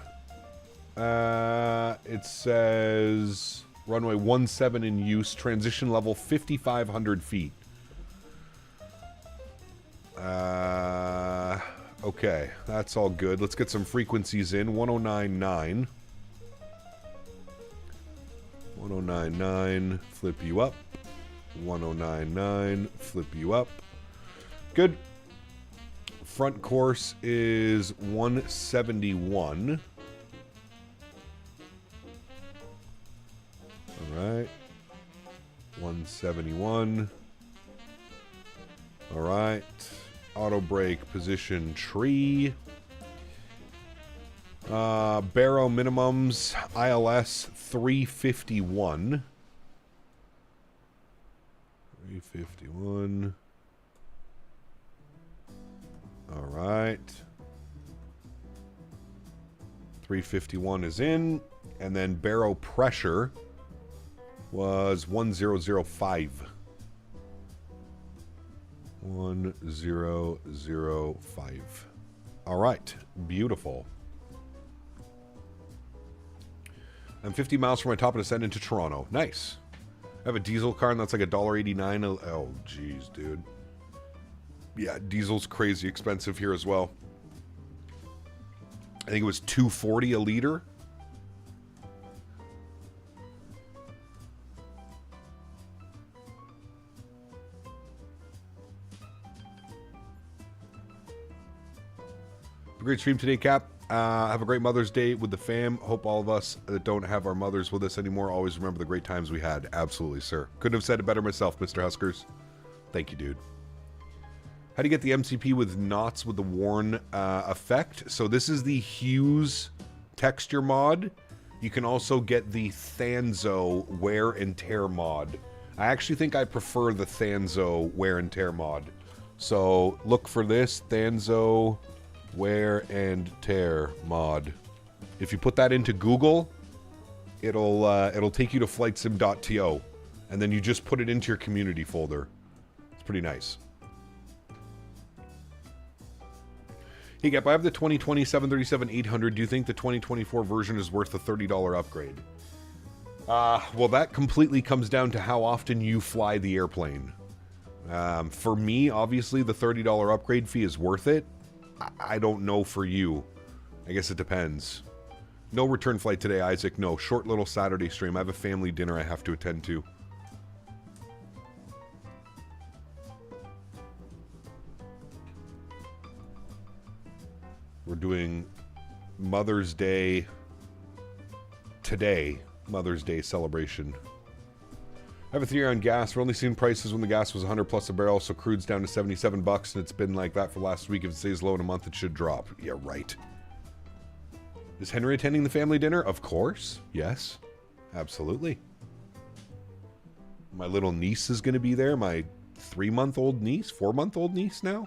It says runway 17 in use. Transition level 5,500 feet. Okay, that's all good. Let's get some frequencies in. 1099. 1099, flip you up. 1099, flip you up. Good. Front course is 171. Alright. 171. Alright. Auto brake position tree. Barrow minimums, ILS 351. 351. Alright. 351 is in. And then barrow pressure was 1005. 1005. Alright. Beautiful. I'm 50 miles from my top of descent into Toronto. Nice. I have a diesel car and that's like $1.89. Oh, jeez, dude. Yeah, diesel's crazy expensive here as well. I think it was $2.40 a liter. Great stream today, Cap. Have a great Mother's Day with the fam. Hope all of us that don't have our mothers with us anymore always remember the great times we had. Absolutely, sir. Couldn't have said it better myself, Mr. Huskers. Thank you, dude. How do you get the MCP with knots with the worn effect? So this is the hues texture mod. You can also get the Thanzo wear and tear mod. I actually think I prefer the Thanzo wear and tear mod. So look for this Thanzo wear and tear mod. If you put that into Google, it'll take you to flightsim.to, and then you just put it into your community folder. It's pretty nice. Hey Gap, I have the 2020 737-800. Do you think the 2024 version is worth the $30 upgrade? Well, that completely comes down to how often you fly the airplane. For me, obviously, the $30 upgrade fee is worth it. I don't know for you. I guess it depends. No return flight today, Isaac. No. Short little Saturday stream. I have a family dinner I have to attend to. We're doing Mother's Day today. Mother's Day celebration. I have a theory on gas. We're only seeing prices when the gas was 100 plus a barrel, so crude's down to 77 bucks, and it's been like that for last week. If it stays low in a month, it should drop. Yeah, right. Is Henry attending the family dinner? Of course. Yes. Absolutely. My little niece is going to be there. My 3-month-old niece? 4-month-old niece now?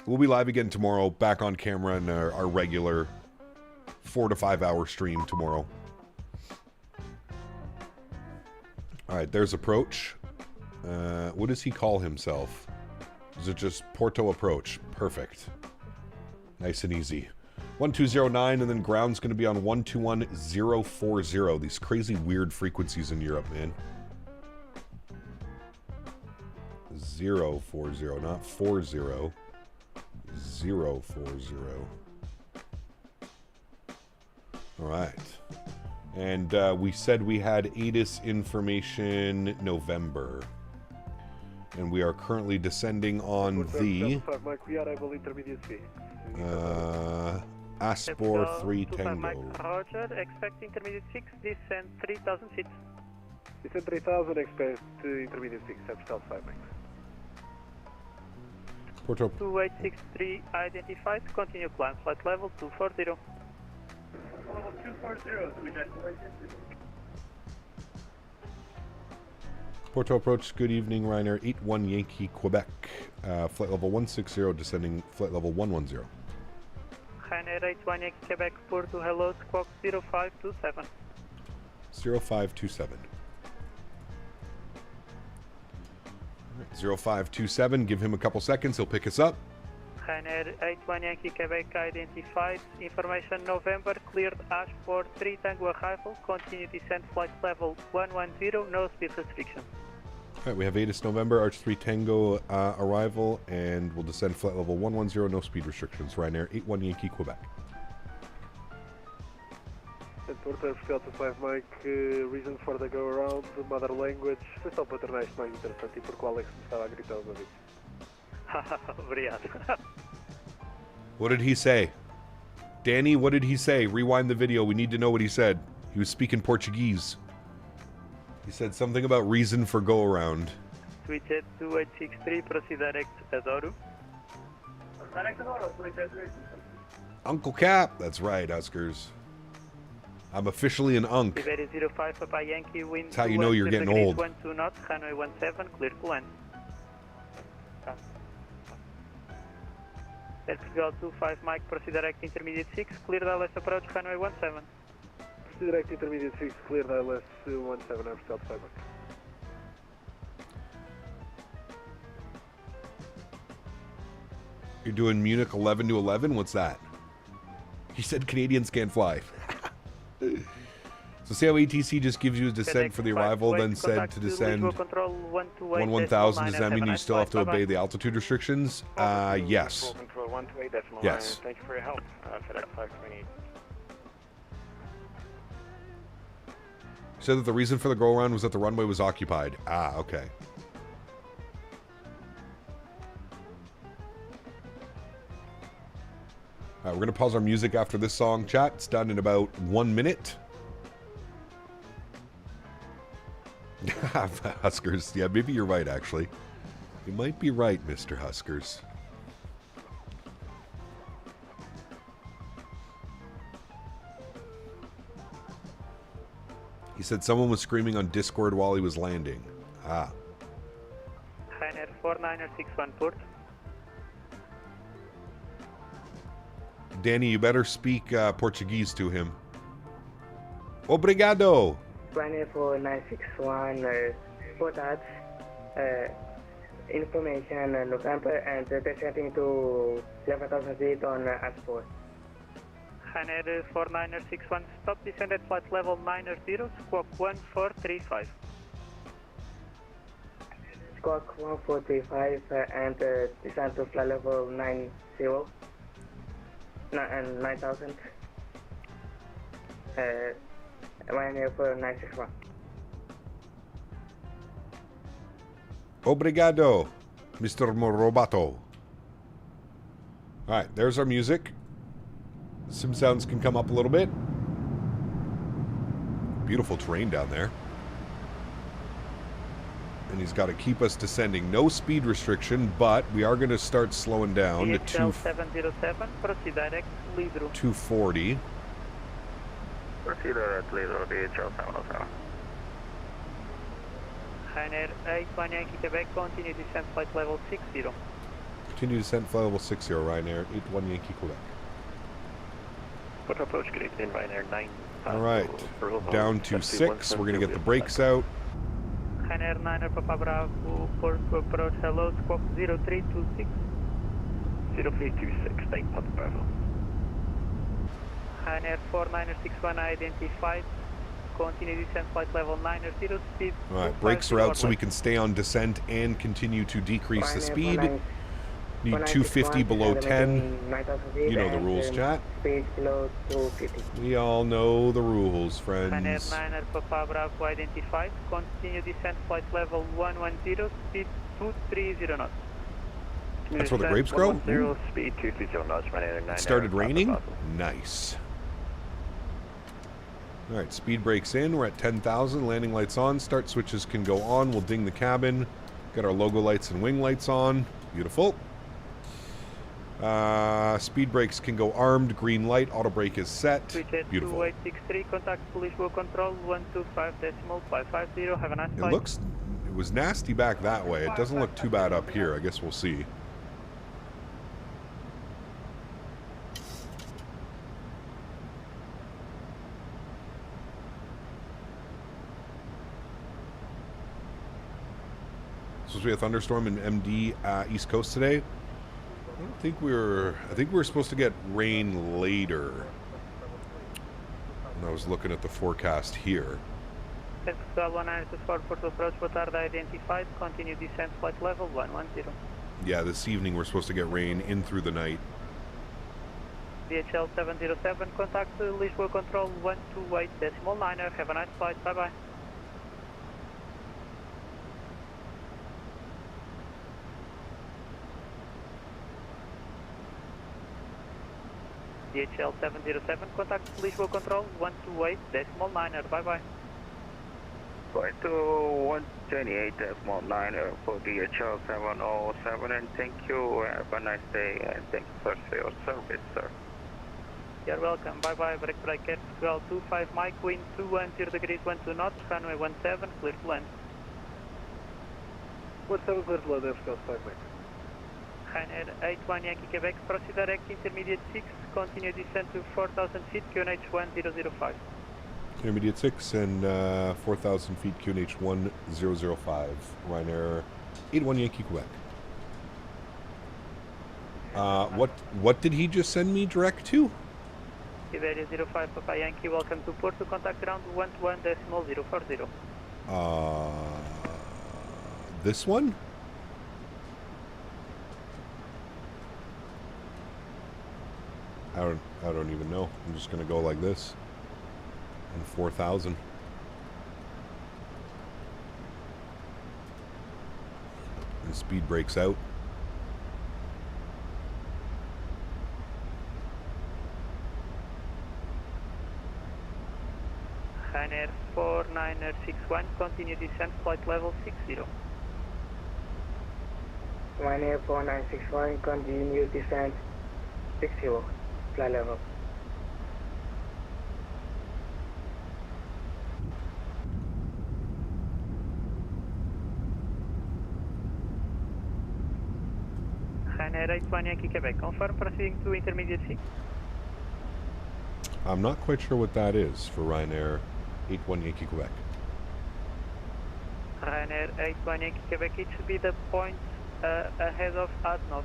We'll be live again tomorrow, back on camera in our regular 4 to 5 hour stream tomorrow. Alright, there's approach. What does he call himself? Is it just Porto approach? Perfect. Nice and easy. 1209, and then ground's going to be on 121040. These crazy weird frequencies in Europe, man. 040, not 40. 040. Alright. And we said we had ATIS information November. And we are currently descending on the Aspor 3 Tango. Roger, expect intermediate 6, descend 3000 feet. Descend 3000, expect intermediate 6, have stealth 5 max. Porto. 2863 identified. Continue climb flight level 240. Level 240, Porto approach, good evening, Ryanair 81 Yankee, Quebec. Flight level 160, descending flight level 110. Ryanair 81 Yankee, Quebec, Porto, hello, squawk 0527. 0527. 0527, give him a couple seconds, he'll pick us up. Ryanair 81 Yankee, Quebec, identified. Information November, cleared Ash for 3 Tango arrival. Continue descent flight level 110, no speed restriction. Alright, we have ATIS November, Arch 3 Tango arrival, and we'll descend flight level 110, no speed restrictions. Ryanair 81 Yankee, Quebec. Porto, Delta 5 Mike, reason for the go around, mother language. Foi só para tornar isto mais interessante e porque o Alex me estava a gritar os ouvidos. Obrigado. What did he say? Danny, what did he say? Rewind the video. We need to know what he said. He was speaking Portuguese. He said something about reason for go around. Switched 2863, proceed direct Adoro. Uncle Cap. That's right, Huskers. I'm officially an unk. Iberia 05, Papa Yankee, wind. That's how you know you're getting old. 12 knots, Hanoi 17, clear to land. Portugal 25 Mike, proceed direct intermediate 6, clear DLS approach, Hanoi 17. Proceed direct intermediate 6, clear DLS 17, over South 5 Mike. You're doing Munich 11 to 11? What's that? He said Canadians can't fly. So see how ATC just gives you a descent for the arrival, then said to descend 1000. Does that mean you still have to obey the altitude restrictions? Yes. Yes. Thank you for your help. FedEx 528. Said that the reason for the go around was that the runway was occupied. Ah, okay. Alright, we're going to pause our music after this song, chat. It's done in about 1 minute. Huskers. Yeah, maybe you're right, actually. You might be right, Mr. Huskers. He said someone was screaming on Discord while he was landing. Ah. Ryanair 4961 Port. Danny, you better speak Portuguese to him. Obrigado. Ryanair 4961 Portage. Information November and descending to 11,000 feet on Ashford. Ryanair 4961, stop descend at flight level 90, squawk 1435. Squawk 1435 and descend to flight level 90. 9,000. Ryanair 4961. Obrigado, Mr. Morobato. Alright, there's our music. Some sounds can come up a little bit. Beautiful terrain down there. And he's got to keep us descending. No speed restriction, but we are going to start slowing down to 707, proceed direct, Lidro. 240. Proceed direct, Lidro, DHL 707. Ryanair 81 Yankee, Quebec, continue descent flight level 60. Continue descent flight level 60, Ryanair 81 Yankee, Quebec. What approach could in Ryanair 9? Alright, down to 6. We're going to get the brakes out. Ryanair 9 Papa Bravo, Porto approach, hello, squawk 0326. 0326, thank Papa Bravo. Ryanair 4961 identified, continue descent flight level 90, speed. Alright, brakes are out so we can stay on descent and continue to decrease the speed. Need 250 below 10. You know the rules, chat. Speed below 250. We all know the rules, friends. Ryanair 9 Papa Bravo identified. Continue descent flight level 110, speed 230 knots. That's where the grapes grow? Speed 230 knots, Ryanair 9. It started raining? Nice. Alright, speed brakes in. We're at 10,000. Landing lights on. Start switches can go on. We'll ding the cabin. Got our logo lights and wing lights on. Beautiful. Speed brakes can go armed. Green light. Auto brake is set. Beautiful. 2863, contact police will control 125.550. Have a nice flight. It was nasty back that way. It doesn't look too bad up here. I guess we'll see. Supposed to be a thunderstorm in MD East Coast today. I think we were supposed to get rain later. And I was looking at the forecast here. Porto approach, Botarda identified. Continue descent flight level 110. Yeah, this evening we're supposed to get rain in through the night. DHL 707, contact Lisboa control 128.9. Have a nice flight. Bye bye. DHL 707, contact Lisboa control 128.9. Bye bye. Going to 128.9 for DHL 707, and thank you. Have a nice day, and thank you for your service, sir. You're welcome. Bye bye. Break air 1225 Mike, wind 210 degrees, 12 knots, runway 17, clear to land. 17 clear to land, F5 Mike. Ryanair 81 Yankee Quebec, proceed direct intermediate 6, continue descent to 4,000 feet, QNH 1005. Intermediate 6 and 4,000 feet, QNH 1005. Ryanair 81 Yankee Quebec. What did he just send me direct to? Iberia 05 Papa Yankee, welcome to Porto, contact ground 121.040. This one? I don't even know. I'm just gonna go like this. And 4,000. And speed brakes out. Ryanair 4961, continue descent, flight level 60. Ryanair 4961, continue descent 60, flight level. Ryanair 81 Yankee Quebec, confirm proceeding to intermediate 6. I'm not quite sure what that is for Ryanair 81 Yankee Quebec. Ryanair 81 Yankee Quebec, it should be the point ahead of Adnov.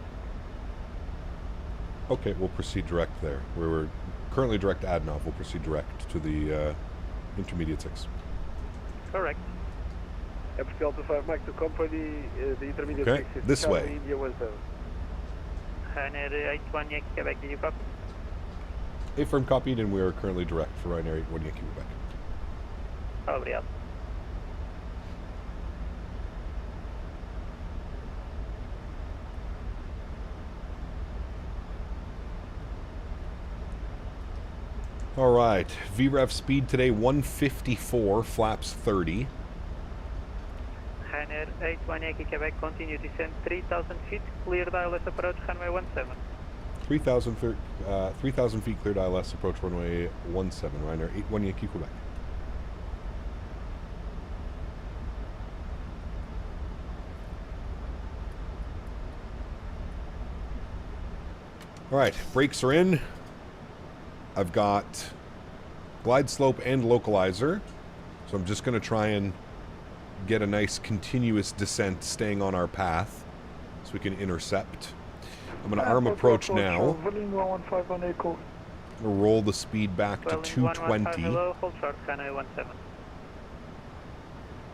Okay, we'll proceed direct there. We're currently direct to Adnov. We'll proceed direct to the intermediate 6. Correct. Delta 5 Mike to come for the intermediate 6. This way. India 17. Ryanair 81 Yankee Quebec, did you copy? Affirm copied, and we are currently direct for Ryanair 81 Yankee Quebec. Obrigado. All right, VREF speed today 154, flaps 30. Ryanair 81 Yankee Quebec, continue descent 3,000 feet, cleared ILS approach runway 17. 3,000 feet cleared ILS approach runway 17, Ryanair 81 Yankee Quebec. All right, brakes are in. I've got glide slope and localizer, so I'm just going to try and get a nice continuous descent staying on our path so we can intercept. I'm going to arm approach now. We'll roll the speed back to 220.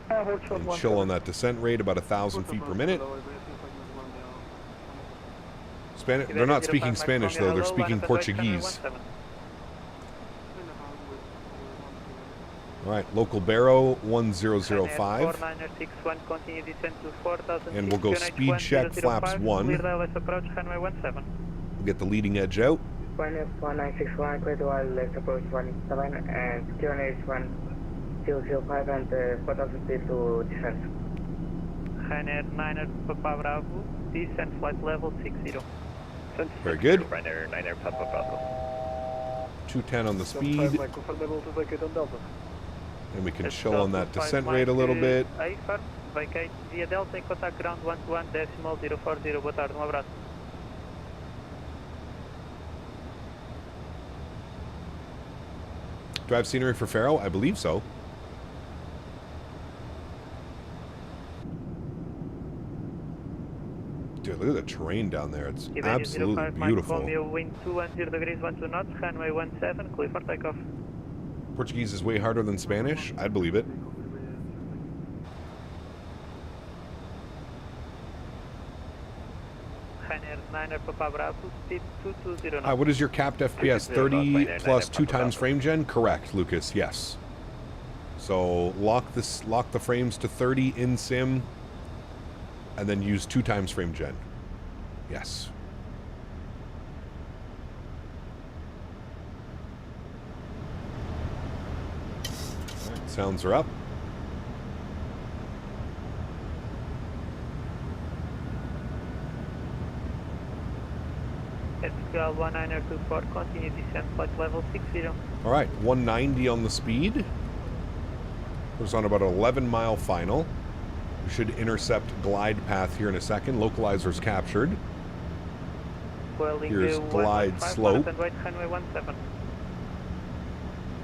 And chill on that descent rate, about 1,000 feet per minute. They're not speaking Spanish though, they're speaking Portuguese. Alright, local Barrow 1005. And we'll go speed check, flaps 1. We'll get the leading edge out. 1961, clear to ILS approach 17 and QNH 1005 and 4,000 feet to descent. Ryanair 9 Papa Bravo, descent flight level 60. Very good. Ryanair 9 Papa Bravo. 210 on the Delta 5 speed. Mike, confirm able to vacate on Delta. And we can chill on that descent rate a little bit. Firm, vacate via Delta em contact ground 121.040. Boa tarde, abraço. Do I have scenery for Faro? I believe so. Dude, look at the terrain down there. It's absolutely beautiful. Wind 210 degrees, 12 knots, runway 17, clear for takeoff. Portuguese is way harder than Spanish. I'd believe it. Ryanair 9 Papa Bravo, speed 220 knots. What is your capped FPS? 30 plus 2 times frame gen? Correct, Lucas. Yes. So lock the frames to 30 in sim, and then use 2 times frame gen. Yes. Right, sounds are up. SQL 1924, continue descent, flight level 60. All right, 190 on the speed. We're on about an 11-mile final. We should intercept glide path here in a second. Localizer's captured. Here's glide slope.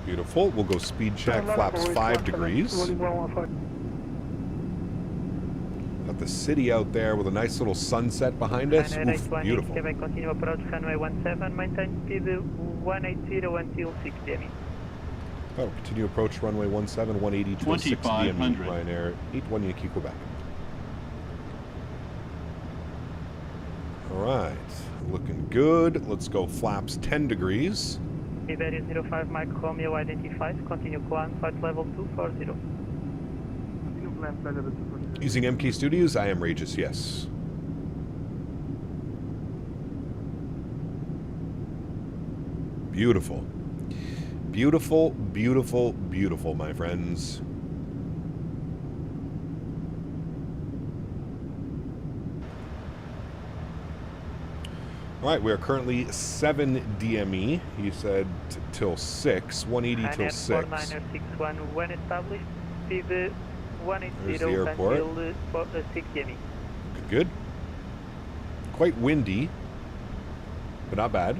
Beautiful. We'll go speed check, flaps 5 degrees. Got the city out there with a nice little sunset behind us. Oof, beautiful. Continue approach, runway 17, maintain speed 180 until 6 DME. Oh, continue approach runway 17, 180 to 6 DME, Ryanair 81 Yankee, Quebec. All right, looking good. Let's go flaps 10 degrees. Iberia 05 Mike Romeo identified, continue climb, flight level 240. Using MK Studios, I am Regis, yes. Beautiful. Beautiful, beautiful, beautiful, my friends. All right, we are currently 7 DME. He said till 6, 180 till 6. 4961 when established, speed 180 the airport. Until 6 DME. Good, good. Quite windy, but not bad.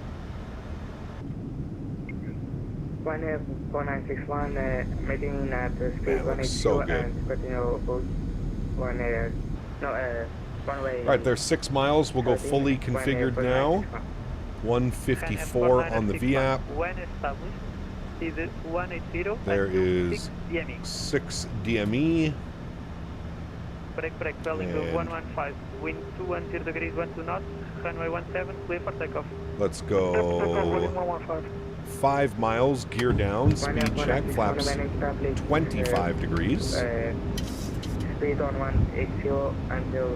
4961, meeting at speed 180 so good. and continue runway. All right, there's 6 miles. We'll go fully configured now. 154 on the VAP. When established, speed 180. There is 6 DME. Break, trailing 115. Wind 210 degrees, 12 knots. Runway 17, clear for takeoff. Let's go 5 miles, gear down, speed check, flaps 25 degrees. Speed on 180 until...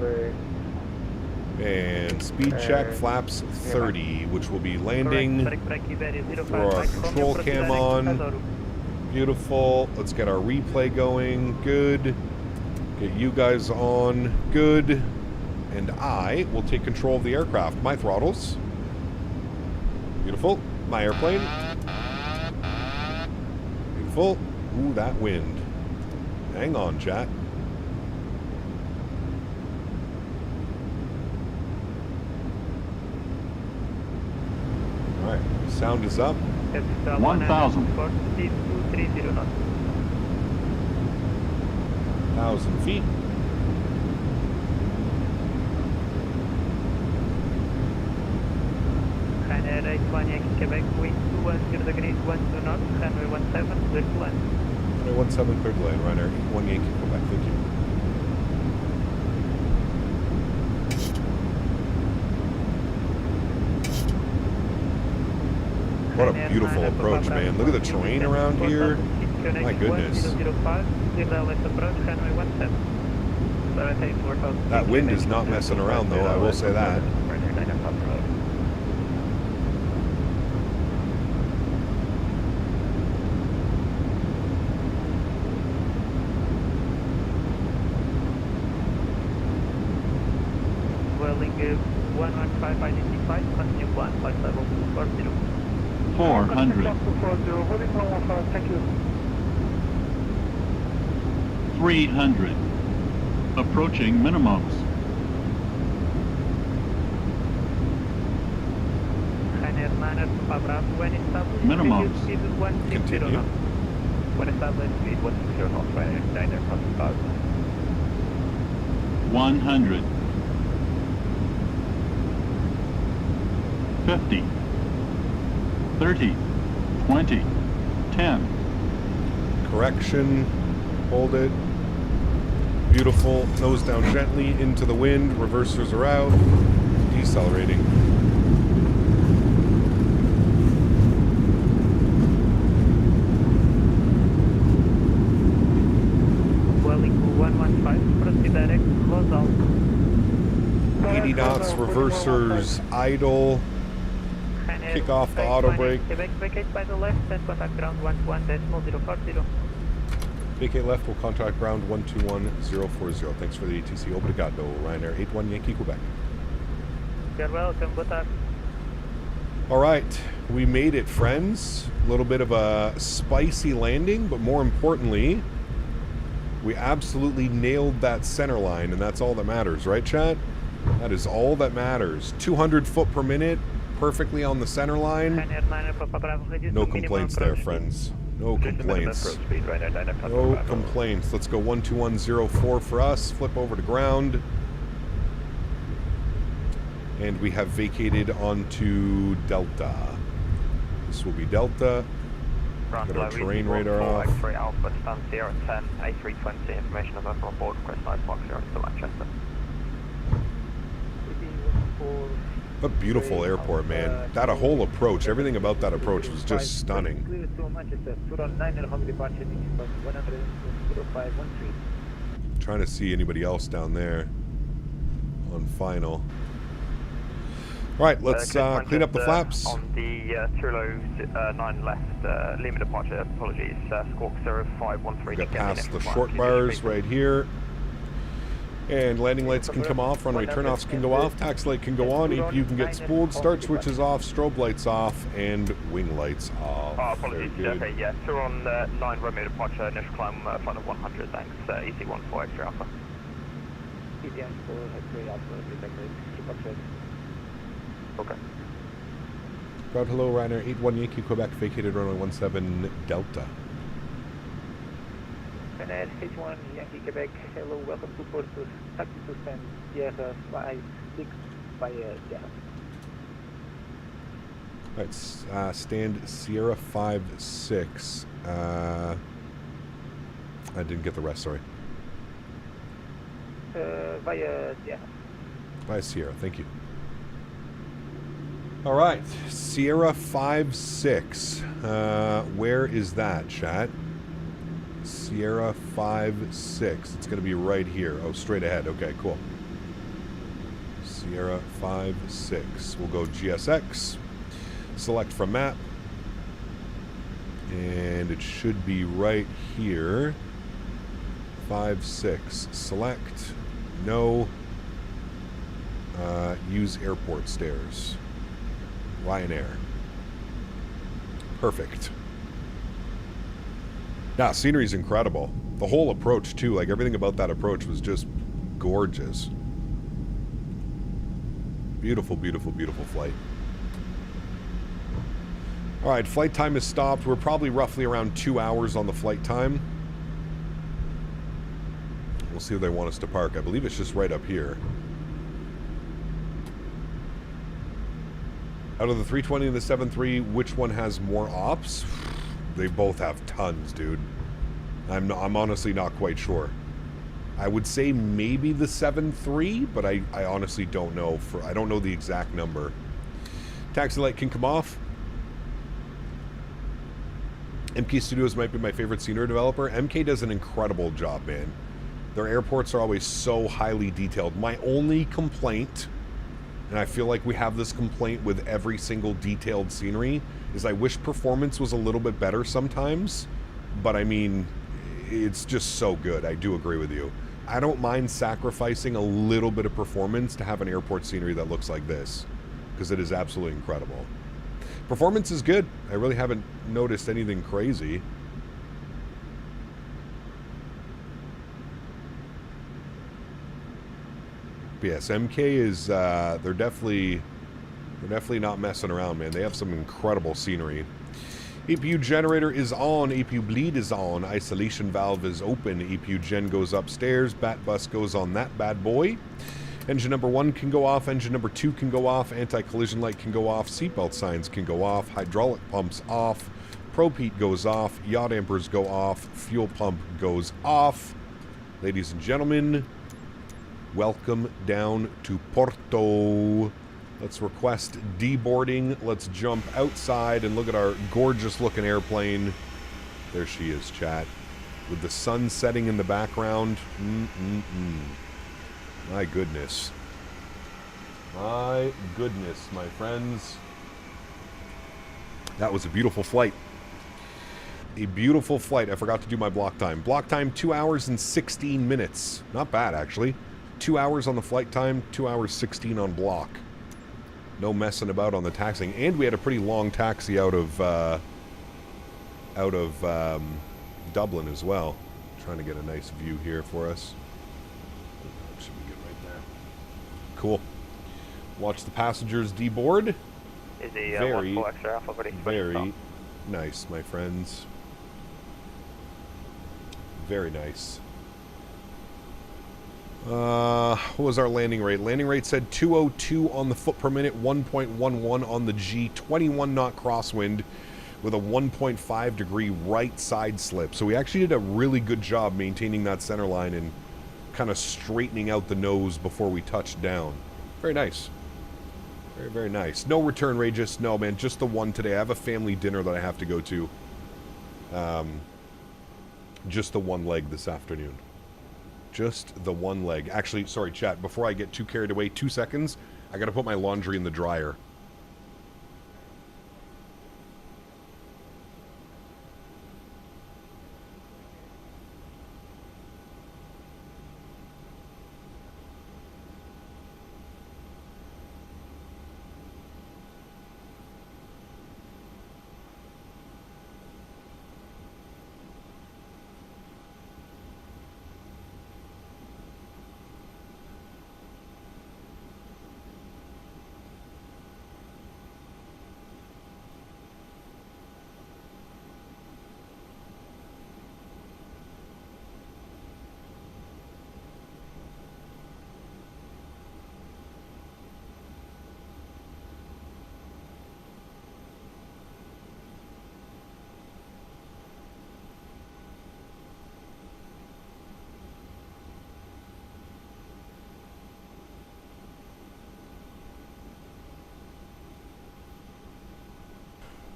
and speed check, flaps 30, which will be landing. Throw our control cam on. Beautiful. Let's get our replay going. Good. Get you guys on. Good. And I will take control of the aircraft. My throttles. Beautiful. My airplane. Beautiful. Ooh, that wind. Hang on, chat. Alright, sound is up. 1,000. 1,000 feet. Ryanair 81 Yankee Quebec, wind 210 degrees, 12 knots, runway 17, clear to land. Runway 17, clear to land, Ryanair 81 Yankee Quebec, thank you. What a beautiful approach, man. Look at the terrain around here. My goodness. That wind is not messing around, though, I will say that. Vueling 115 identified, continue climb flight level 240. 400. 300. Approaching minimums. Ryanair 9 Papa Bravo, when established, Minimums. speed 160 knots. When established, speed 160 knots, Ryanair 9 Papa 100. 50. 30. 20. 10. Correction. Hold it. Beautiful. Nose down gently into the wind. Reversers are out. Decelerating. Vueling 115, proceed direct, close out. 80 knots. Reversers idle. Kick off the auto brake. Quebec, vacate by the left and contact ground 121.040. Vacate left will contact ground 121040. Thanks for the ATC. Obrigado. Ryanair 81 Yankee Quebec. You're welcome. Good luck. All right, we made it, friends. A little bit of a spicy landing, but more importantly, we absolutely nailed that center line, and that's all that matters, right, chat? That is all that matters. 200 foot per minute, perfectly on the center line. No complaints there, friends. No complaints. No complaints. Let's go 12104 for us. Flip over to ground. And we have vacated onto Delta. This will be Delta. Got our terrain radar off. X-ray Alpha, stand 0 at 10, A320, information of on board, request 950 to Manchester. A beautiful airport, man. That whole approach, everything about that approach was just stunning. Trying to see anybody else down there on final. All right, let's clean up the flaps. On the Turlo 9 left, Lima departure, apologies, squawk 0513. Got past the short bars right here. And landing lights can come off, runway turnoffs can go off, taxi light can go on, APU can get spooled, start switches off, strobe lights off, and wing lights off. Apologies, okay, yeah, Turon 9 Romeo departure, initial climb, flight of 100, thanks, EC14 X-ray Alpha. Okay. Ground hello, Ryanair 81 Yankee Quebec, vacated runway 17 Delta. Ryanair 81 Yankee Quebec, hello, welcome to Porto, taxi to stand Sierra 56 by Sierra. Alright, stand Sierra 56. I didn't get the rest, sorry. Via Sierra. Via Sierra, thank you. Alright, Sierra 56. Where is that, chat? Sierra 56. It's going to be right here. Oh, straight ahead. Okay, cool. Sierra 56. We'll go GSX. Select from map. And it should be right here. 56. Select. No. Use airport stairs. Ryanair. Perfect. Nah, scenery's incredible. The whole approach, too. Like, everything about that approach was just gorgeous. Beautiful, beautiful, beautiful flight. Alright, flight time is stopped. We're probably roughly around 2 hours on the flight time. We'll see where they want us to park. I believe it's just right up here. Out of the 320 and the 73, which one has more ops? They both have tons, dude. I'm honestly not quite sure. I would say maybe the 7.3, but I honestly don't know. I don't know the exact number. Taxi light can come off. MK Studios might be my favorite scenery developer. MK does an incredible job, man. Their airports are always so highly detailed. My only complaint, and I feel like we have this complaint with every single detailed scenery, is I wish performance was a little bit better sometimes. But I mean, it's just so good. I do agree with you. I don't mind sacrificing a little bit of performance to have an airport scenery that looks like this, because it is absolutely incredible. Performance is good. I really haven't noticed anything crazy. But yes, MK is they're definitely not messing around, man. They have some incredible scenery. APU generator is on, APU bleed is on, isolation valve is open, APU gen goes upstairs, bat bus goes on that bad boy. Engine number 1 can go off, engine number 2 can go off, anti-collision light can go off, seatbelt signs can go off, hydraulic pumps off, probe heat goes off, yaw dampers go off, fuel pump goes off. Ladies and gentlemen, welcome down to Porto. Let's request deboarding. Let's jump outside and look at our gorgeous looking airplane. There she is, chat. With the sun setting in the background. My goodness. My goodness, my friends. That was a beautiful flight. A beautiful flight. I forgot to do my block time. Block time, 2 hours and 16 minutes. Not bad, actually. 2 hours on the flight time, 2 hours 16 on block. No messing about on the taxiing, and we had a pretty long taxi out of Dublin as well. Trying to get a nice view here for us. Should be good right there. Cool. Watch the passengers deboard. Is the very, extra alpha, very nice, my friends. Very nice. What was our landing rate? Landing rate said 202 on the foot per minute, 1.11 on the G, 21 knot crosswind with a 1.5 degree right side slip. So we actually did a really good job maintaining that center line and kind of straightening out the nose before we touched down. Very nice. Very, very nice. No return, Regis. No, man, just the one today. I have a family dinner that I have to go to. Just the one leg this afternoon. Just the one leg. Actually, sorry, chat. Before I get too carried away, 2 seconds. I got to put my laundry in the dryer.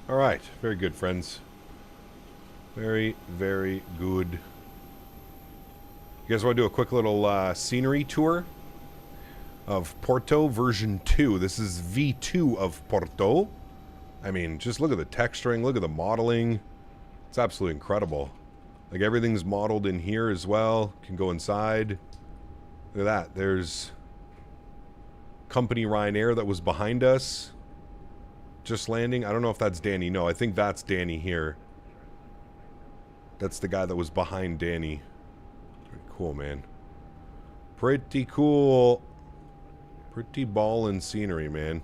All right, very good, friends. Very, very good. You guys want to do a quick little scenery tour of Porto version 2? This is V2 of Porto. I mean, just look at the texturing, look at the modeling. It's absolutely incredible. Like, everything's modeled in here as well. Can go inside. Look at that. There's company Ryanair that was behind us. Just landing. I don't know if that's Danny. No, I think that's Danny here. That's the guy that was behind Danny. Pretty cool, man. Pretty cool. Pretty ballin' scenery, man.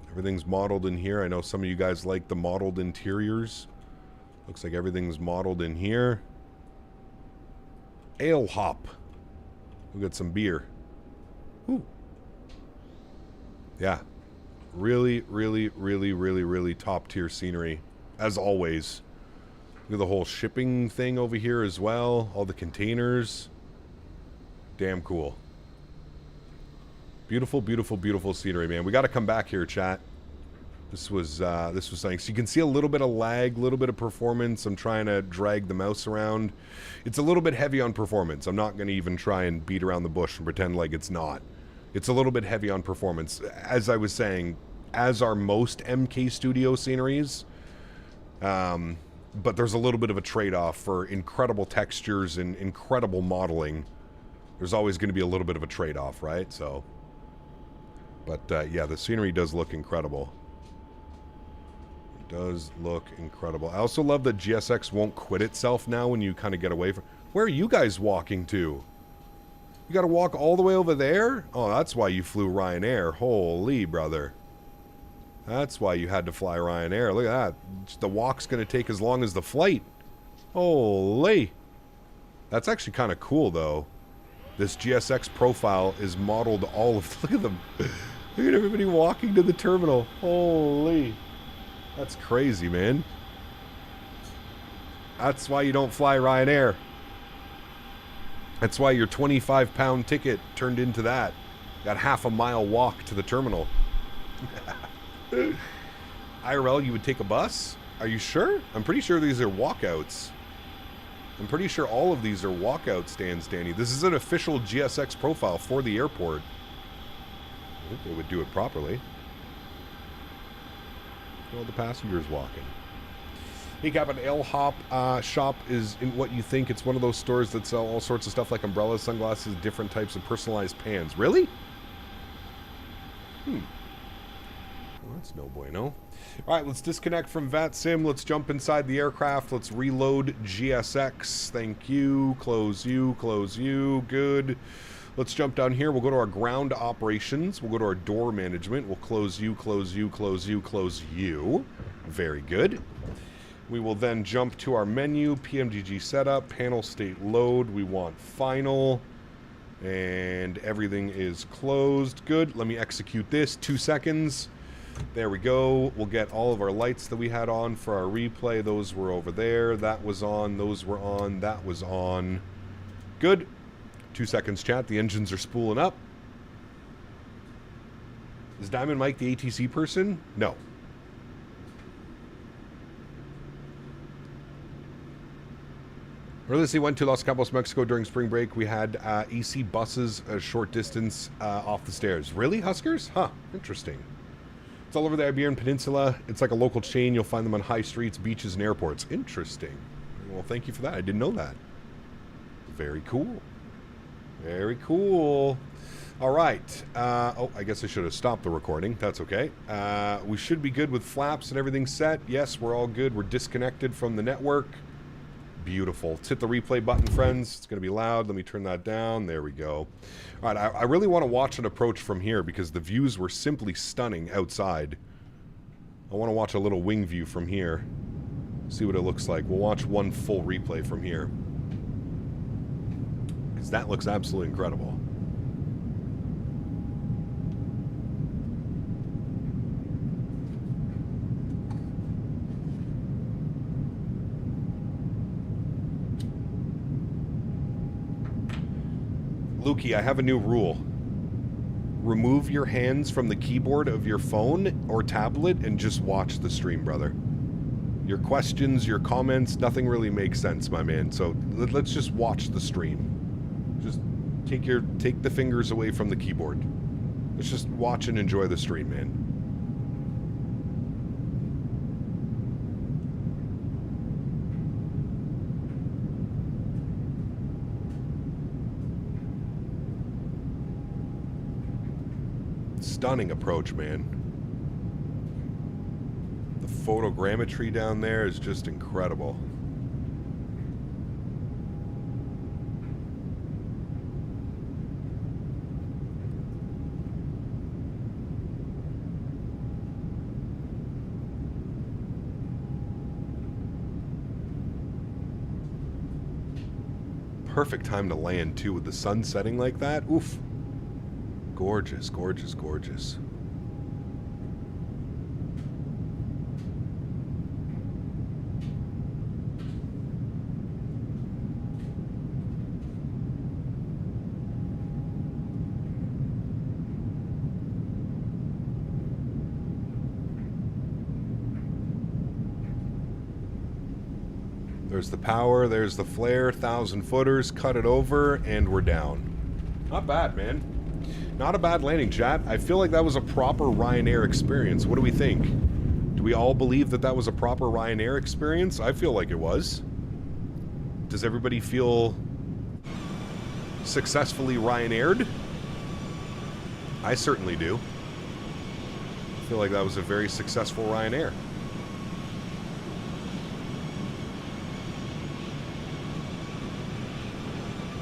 Everything's modeled in here. I know some of you guys like the modeled interiors. Looks like everything's modeled in here. Ale hop. We'll get some beer. Ooh. Yeah. Really, really, really, really, really top tier scenery. As always. Look at the whole shipping thing over here as well. All the containers. Damn cool. Beautiful, beautiful, beautiful scenery, man. We got to come back here, chat. This was something. So you can see a little bit of lag, a little bit of performance. I'm trying to drag the mouse around. It's a little bit heavy on performance. I'm not going to even try and beat around the bush and pretend like it's not. It's a little bit heavy on performance. As I was saying, as are most MK Studio sceneries, but there's a little bit of a trade-off for incredible textures and incredible modeling. There's always going to be a little bit of a trade-off, right? So, but yeah, the scenery does look incredible. It does look incredible. I also love that GSX won't quit itself now when you kind of get away from... Where are you guys walking to? You got to walk all the way over there? Oh, that's why you flew Ryanair. Holy brother. That's why you had to fly Ryanair. Look at that. The walk's going to take as long as the flight. Holy. That's actually kind of cool, though. This GSX profile is modeled all of... Look at them. Look at everybody walking to the terminal. Holy. That's crazy, man. That's why you don't fly Ryanair. That's why your 25-pound ticket turned into that. Got half a mile walk to the terminal. IRL, you would take a bus? Are you sure? I'm pretty sure these are walkouts. I'm pretty sure all of these are walkout stands, Danny. This is an official GSX profile for the airport. I think they would do it properly. All the passengers walking. Hey, Captain Ale Hop shop is in what you think. It's one of those stores that sell all sorts of stuff like umbrellas, sunglasses, different types of personalized pans. Really? Well, that's no bueno. All right, let's disconnect from VATSIM. Let's jump inside the aircraft. Let's reload GSX. Thank you. Close you. Close you. Good. Let's jump down here. We'll go to our ground operations. We'll go to our door management. We'll close you, close you, close you, close you. Very good. We will then jump to our menu, PMDG setup, panel state load. We want final. And everything is closed. Good. Let me execute this. 2 seconds. There we go. We'll get all of our lights that we had on for our replay. Those were over there. That was on. Those were on. That was on. Good. 2 seconds, chat. The engines are spooling up. Is Diamond Mike the ATC person? No. Earlier, went to Los Cabos, Mexico during spring break. We had EC buses a short distance off the stairs. Really, Huskers? Huh. Interesting. It's all over the Iberian Peninsula. It's like a local chain. You'll find them on high streets, beaches, and airports. Interesting. Well, thank you for that. I didn't know that. Very cool. Very cool. All right. Oh, I guess I should have stopped the recording. That's okay. We should be good with flaps and everything set. Yes, we're all good. We're disconnected from the network. Beautiful. Let's hit the replay button, friends. It's going to be loud. Let me turn that down. There we go. All right. I really want to watch an approach from here because the views were simply stunning outside. I want to watch a little wing view from here. See what it looks like. We'll watch one full replay from here. Because that looks absolutely incredible. Lukey, I have a new rule. Remove your hands from the keyboard of your phone or tablet and just watch the stream, brother. Your questions, your comments, nothing really makes sense, my man. So let's just watch the stream. Just take the fingers away from the keyboard. Let's just watch and enjoy the stream, man. Stunning approach, man. The photogrammetry down there is just incredible. Perfect time to land too with the sun setting like that. Oof. Gorgeous, gorgeous, gorgeous. There's the power, there's the flare, 1,000 footers, cut it over, and we're down. Not bad, man. Not a bad landing, chat. I feel like that was a proper Ryanair experience. What do we think? Do Do we all believe that that was a proper Ryanair experience? I feel like it was. Does everybody feel successfully Ryanaired? I certainly do. I feel like that was a very successful Ryanair.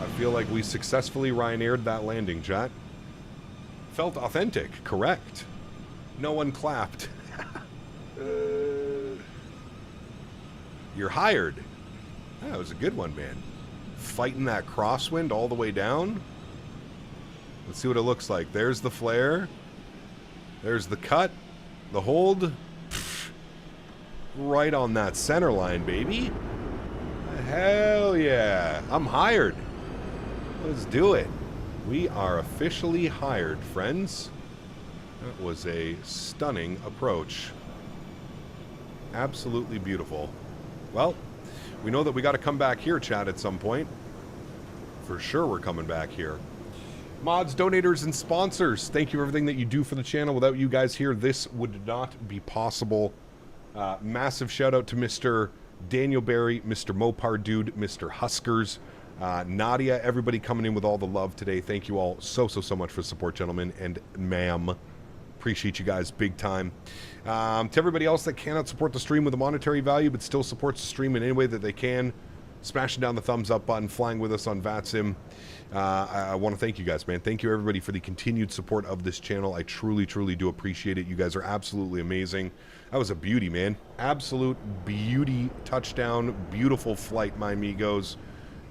I feel like we successfully Ryanaired that landing, chat. Felt authentic, correct. No one clapped. You're hired. That was a good one, man. Fighting that crosswind all the way down. Let's see what it looks like. There's the flare. There's the cut. The hold. Right on that center line, baby. Hell yeah. I'm hired. Let's do it. We are officially hired, friends. That was a stunning approach. Absolutely beautiful. Well, we know that we got to come back here, chat, at some point. For sure we're coming back here. Mods, donators, and sponsors, thank you for everything that you do for the channel. Without you guys here, this would not be possible. Massive shout out to Mr. Daniel Barry, Mr. Mopar Dude, Mr. Huskers, Nadya, everybody coming in with all the love today. Thank you all so much for the support, gentlemen and ma'am. Appreciate you guys big time. To everybody else that cannot support the stream with a monetary value but still supports the stream in any way that they can, smashing down the thumbs up button, flying with us on VATSIM. I want to thank you guys, man. Thank you, everybody, for the continued support of this channel. I truly do appreciate it. You guys are absolutely amazing. That was a beauty, man. Absolute beauty touchdown. Beautiful flight, my amigos.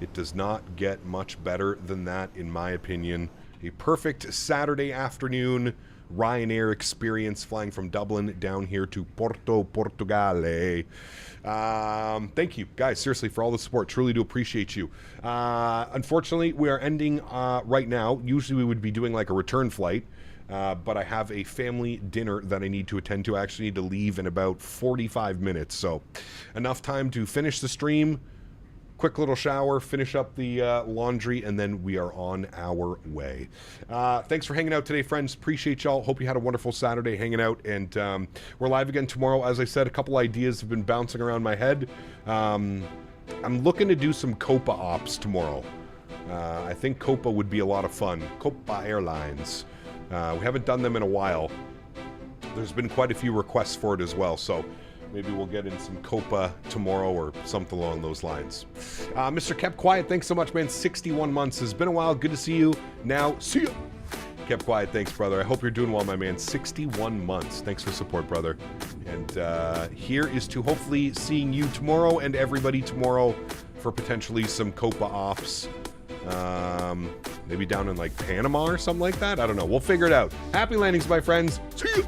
It does not get much better than that, in my opinion. A perfect Saturday afternoon Ryanair experience flying from Dublin down here to Porto, Portugal. Thank you, guys, seriously, for all the support. Truly do appreciate you. Unfortunately, we are ending right now. Usually we would be doing like a return flight, but I have a family dinner that I need to attend to. I actually need to leave in about 45 minutes, so enough time to finish the stream, quick little shower, finish up the laundry, and then we are on our way. Thanks for hanging out today, friends. Appreciate y'all. Hope you had a wonderful Saturday hanging out, and we're live again tomorrow. As I said, a couple ideas have been bouncing around my head. I'm looking to do some Copa ops tomorrow. I think Copa would be a lot of fun. Copa Airlines. We haven't done them in a while. There's been quite a few requests for it as well, so maybe we'll get in some Copa tomorrow or something along those lines. Mr. Kept Quiet, thanks so much, man. 61 months. Has been a while. Good to see you. Now, see you. Kept Quiet, thanks, brother. I hope you're doing well, my man. 61 months. Thanks for support, brother. And here is to hopefully seeing you tomorrow and everybody tomorrow for potentially some Copa ops. Maybe down in like Panama or something like that. I don't know. We'll figure it out. Happy landings, my friends. See you.